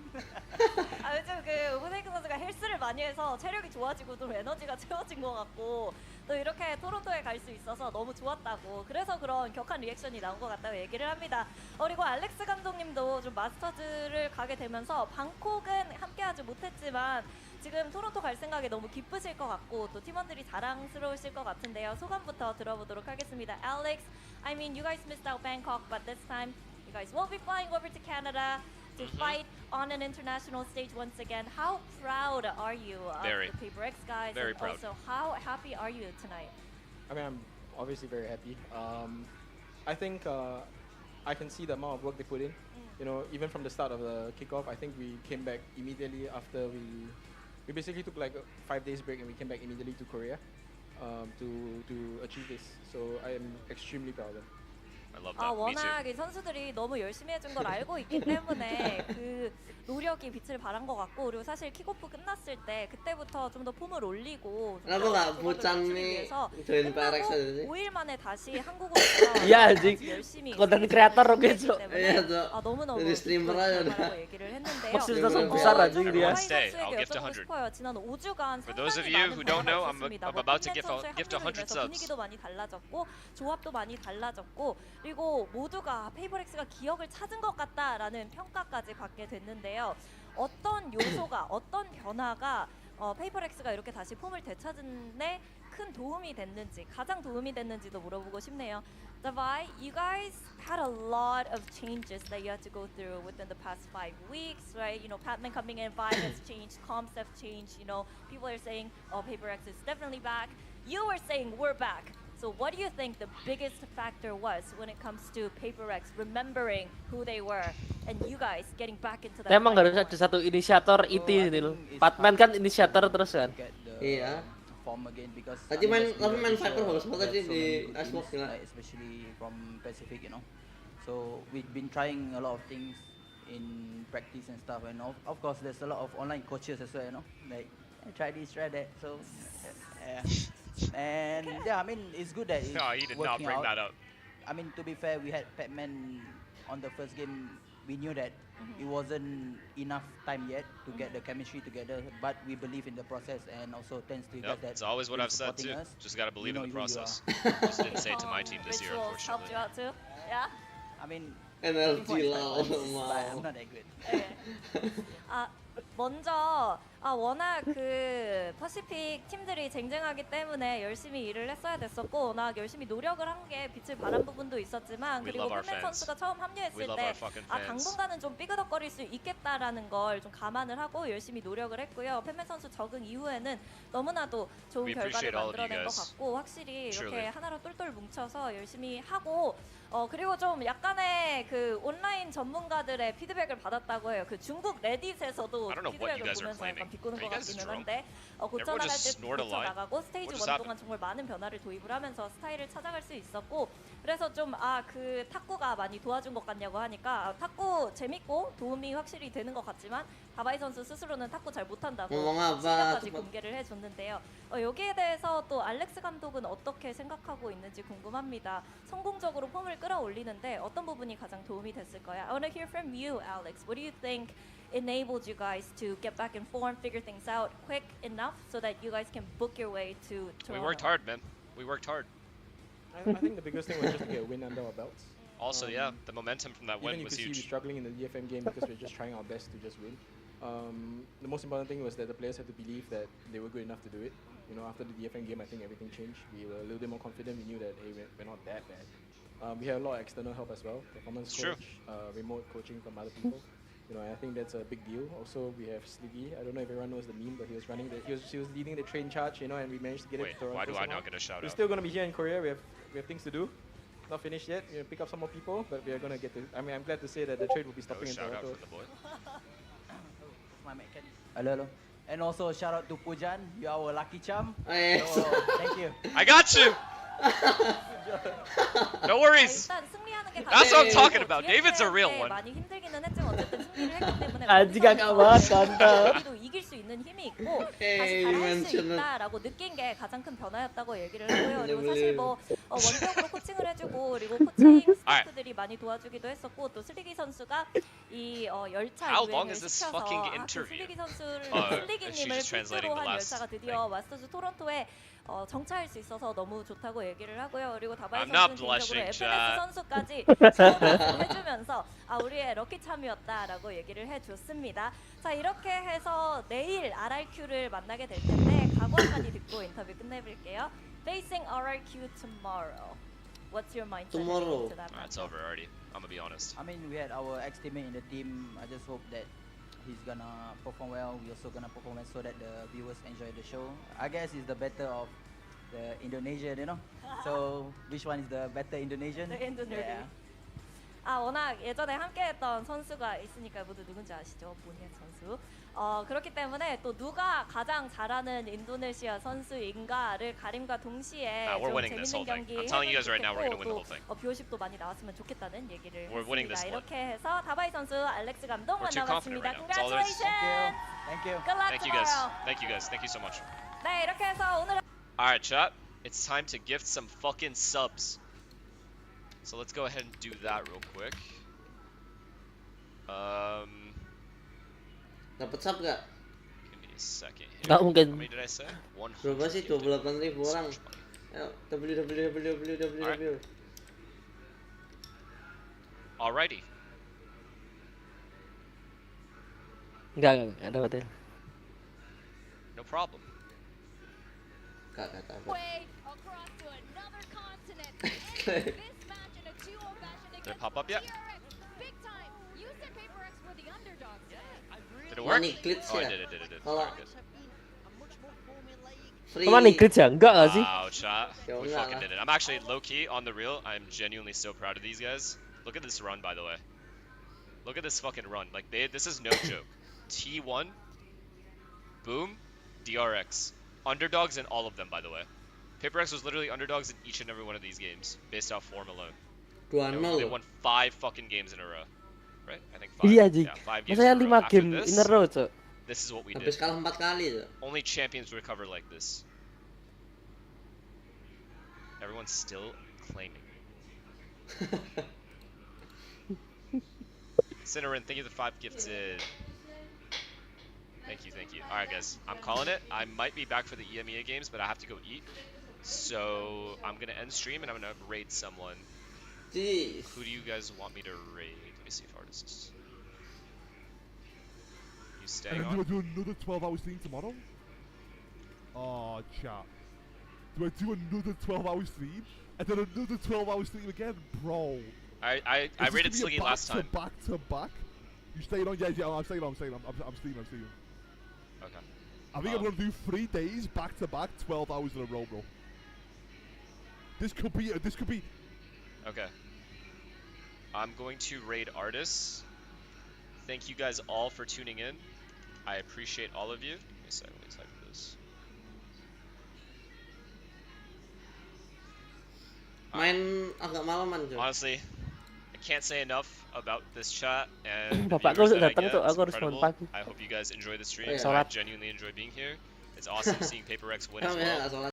아, 요즘 그 포세이큰 선수가 헬스를 많이 해서 체력이 좋아지고 좀 에너지가 채워진 것 같고 또 이렇게 토론토에 갈 수 있어서 너무 좋았다고 그래서 그런 격한 리액션이 나온 것 같다고 얘기를 합니다. 그리고 알렉스 감독님도 좀 마스터즈를 가게 되면서 방콕은 함께하지 못했지만 지금 토론토 갈 생각에 너무 기쁘실 것 같고 또 팀원들이 자랑스러우실 것 같은데요. 소감부터 들어보도록 하겠습니다. Alex, I mean you guys missed out Bangkok, but this time you guys will be flying over to Canada to fight on an international stage once again. How proud are you of Very. the Paper X guys? Very and proud. Also, how happy are you tonight? I mean, I'm obviously very happy. I think I can see the amount of work they put in. You know, even from the start of the kickoff, I think we came back immediately after we basically took like a 5 days break and we came back immediately to Korea to achieve this. So I am extremely proud of them. I love 아, that. Me too. 워낙 이 선수들이 너무 열심히 해준 걸 알고 있기 때문에 그 노력이 빛을 발한 것 같고 그리고 사실 킥오프 끝났을 때 그때부터 좀 더 폼을 올리고 좀 Kenapa nggak 더 Bucan 맞추기 nih 위해서 join PRX aja sih? 5일 만에 다시 한국으로 돌아와서 Iya anjing, 열심히 konten kreator oke Cok. Iya, Cok. 아, 너무너무 Jadi streamer aja udah. 기쁘다고 얘기를 했는데요. Fasilitas besar anjing dia. Everyone stay. I'll 선수에게 gift 여쭤보고 100. 싶어요. 지난 5주간 For those of 상당히 you 많은 who don't know, 변화가 I'm 있었습니다. about to 팬 gift 선수의 100 합류로 subs. 인해서 분위기도 많이 달라졌고 조합도 많이 달라졌고 그리고 모두가 페이퍼렉스가 기억을 찾은 것 같다라는 평가까지 받게 됐는데요. 어떤 요소가 어떤 변화가 페이퍼렉스가 이렇게 다시 폼을 되찾는데 큰 도움이 됐는지 가장 도움이 됐는지도 물어보고 싶네요. Davai, you guys had a lot of changes that you had to go through within the past 5 weeks, right? You know, Patman coming in, vibe has changed, comps have changed. You know, people are saying, "Oh, PaperX is definitely back." You were saying we're back. So, what do you think the biggest factor was when it comes to PaperX remembering who they were and you guys getting back into that? Emang fight harus more? ada satu inisiator IT Nil. Patman kan inisiator terus kan. Get the Iya. form again because Tadi I mean, main there's Viper bagus so banget tadi many di good Xbox teams, gila. like, especially from Pacific, you know. So we've been trying a lot of things in practice and stuff, and of course there's a lot of online coaches as well, you know. Like try this, try that. So yeah. And yeah, I mean it's good that it's No, he did not working bring out. that up. I mean, to be fair, we had Pac-Man on the first game. We knew that it wasn't enough time yet to get the chemistry together, but we believe in the process, and also thanks to you Yep, guys that it's always what been I've said supporting too. us. Just gotta believe You in the know who you process. are. Just didn't say it to my team this year, Rituals helped unfortunately. you out too. Yeah. I mean, Energi lah, but mau. I'm not that good. 아 먼저 워낙 그 퍼시픽 팀들이 쟁쟁하기 때문에 열심히 일을 했어야 됐었고 워낙 열심히 노력을 한 게 빛을 발한 부분도 있었지만 We 그리고 love our 팬맨 fans. 선수가 처음 We 합류했을 love 때 our fucking fans. 당분간은 좀 삐그덕거릴 수 있겠다라는 걸 좀 감안을 하고 열심히 노력을 했고요. 팬맨 선수 적응 이후에는 너무나도 좋은 We 결과를 appreciate all of you 만들어낸 것 guys. 같고 확실히 이렇게 Truly. 하나로 똘똘 뭉쳐서 열심히 하고 그리고 좀 약간의 그 온라인 전문가들의 피드백을 받았다고 해요. 그 중국 레딧에서도 I don't know what you 피드백을 guys are 보면서 claiming. 약간 비꼬는 Are you 것 guys 같기는 drunk? 한데 고쳐나갈 just 때 snort a lot? 고쳐나가고 스테이지 What just 1 동안 정말 많은 변화를 도입을 하면서 스타일을 찾아갈 수 있었고 그래서 좀 그 탁구가 많이 도와준 것 같냐고 하니까 탁구 재밌고 도움이 확실히 되는 것 같지만 다바이 선수 스스로는 탁구 잘 못한다고 뭔가 실력까지 공개를 해줬는데요. 여기에 대해서 또 알렉스 감독은 어떻게 생각하고 있는지 궁금합니다. 성공적으로 폼을 끌어올리는데 어떤 부분이 가장 도움이 됐을까요? I want to hear from you, Alex. What do you think enabled you guys to get back in form, figure things out quick enough so that you guys can book your way to Toronto? We worked hard, man. We worked hard. I think the biggest thing was just to get a win under our belts. Also, yeah, the momentum from that win was Even you could see huge. we struggling in the DFM game because we're just trying our best to just win. The most important thing was that the players had to believe that they were good enough to do it. You know, after the DFM game, I think everything changed. We were a little bit more confident. We knew that, hey, we're not that bad. We had a lot of external help as well. Performance coach, remote coaching from other people. You know, I think that's a big deal. Also, we have Sliggy. I don't know if everyone knows the meme, but he was running he was leading the train charge, you know, and we managed to get it to Toronto. Why do I somehow. not get a shout We're out? still gonna be here in Korea. We have things to do. Not finished yet. We're gonna pick up some more people, but we are gonna get to. I mean, I'm glad to say that the trade will be stopping in Shout out Toronto. for the boy. My mechanic. Hello. And also shout out to Pujan. You are our lucky charm. Yes. So, thank you. I got you! No worries! 일단 승리하는 게 That's what I'm 가장 talking about. David's a real DFM 때 one. 많이 힘들기는 했지만 어쨌든 승리를 했기 때문에 아직 아까웠단다. 우리도 이길 수 있는 힘이 있고 다시 에이, 잘할 수 이만저만. 있다라고 느낀 게 가장 큰 변화였다고 얘기를 하고요. 그리고 사실 뭐 원격으로 코칭을 해주고 그리고 코칭 스태프들이 많이 도와주기도 했었고 또 슬리기 선수가 이 열차 How long 유행을 is this 시켜서 fucking 그 interview? 슬리기 선수를 she's 슬리기님을 just translating 필두로 the 한 last 열차가 드디어 마스터즈 토론토에 정차할 수 있어서 너무 좋다고 얘기를 하고요. 그리고 다바이 I'm not 선수는 개인적으로 blushing, FNS chat. 선수까지 지원을 해주면서 우리의 럭키 참이었다라고 얘기를 해줬습니다. 자 이렇게 해서 내일 RRQ를 만나게 될 텐데 각오 한마디 듣고 인터뷰 끝내볼게요. Facing RRQ tomorrow. What's your mindset Tomorrow. into that It's over already. I'm gonna be honest. I mean, we had our ex-teammate in the team. I just hope that he's gonna perform well. We also gonna perform well so that the viewers enjoy the show. I guess it's the better of the Indonesian, you know. So which one is the better Indonesian? The Indonesian. Yeah. 워낙 예전에 함께했던 선수가 있으니까 모두 누군지 아시죠? 보니의 선수. 그렇기 때문에 또 누가 가장 잘하는 인도네시아 선수인가를 가림과 동시에 we're 좀 winning this 재밌는 whole thing. 경기 I'm telling you guys right now, we're gonna win the whole thing. 뷰어십도 많이 나왔으면 좋겠다는 얘기를 We're winning this 했습니다. split. 이렇게 해서 다바이 선수 알렉스 감독 We're too confident 만나봤습니다. right now. That's all there is. Congratulations. Thank you. Good luck Thank you guys. tomorrow. Thank you guys. Thank you so much. 네, 이렇게 해서 오늘 Alright, chat. It's time to gift some fucking subs. So let's go ahead and do that real quick. Dapat sub gak? Give me a second here. Nggak mungkin. How many did I say? 100. Berapa sih? 28.000 orang. Ayo, www. Alrighty. Enggak dapetin. No problem. Gak. Way across to another continent. And this match in a 2-0 fashion Did it against pop up yet? TRX. Big time. You said Paper X were the underdogs. Did it work? Money glitch Oh, ya? it did. Kalau Alright, good. free. Kemana nih glitch ya? Enggak nggak sih? Wow, chat. Ya We enggak fucking lah. did it. I'm actually low-key, on the real, I'm genuinely so proud of these guys. Look at this run, by the way. Look at this fucking run. Like, this is no joke. T1, Boom, DRX. Underdogs in all of them, by the way. Paper X was literally underdogs in each and every one of these games, based off form alone. 2-0 They loh. won 5 fucking games in a row. Right? I think 5. Iya, Jik. Yeah, 5 games Masanya in a row. 5 After game this, in a row, Cok. this is what we Habis did. kalah 4 kali tuh. Only champions recover like this. Everyone's still claiming. Cinnamon, thank you for the 5 gifted. Thank you. Alright guys, I'm calling it. I might be back for the EMEA games, but I have to go eat. So I'm gonna end stream and I'm gonna raid someone. Jeez. Who do you guys want me to raid? Let me see if artists. You staying And then do I on? do another 12-hour stream tomorrow? Oh, chat. Do I do another 12-hour stream? And then another 12-hour stream again? Bro. I Is this raided gonna be a Sliggy last time. Back to back? You staying on? Yeah, I'm staying on. I'm streaming. Okay. I think I'm gonna do 3 days back to back, 12 hours in a row, bro. This could be. Okay. I'm going to raid artists. Thank you guys all for tuning in. I appreciate all of you. Let me type this. Main agak malaman, Cok. Honestly, can't say enough about this chat and the Bapakku viewers that I datang get. tuh, It's aku harus bangun incredible. pagi. I hope you guys enjoy the stream. Oh, iya. I Sholat. genuinely enjoy being here. It's awesome seeing Paper Rex win as Kami well. sholat.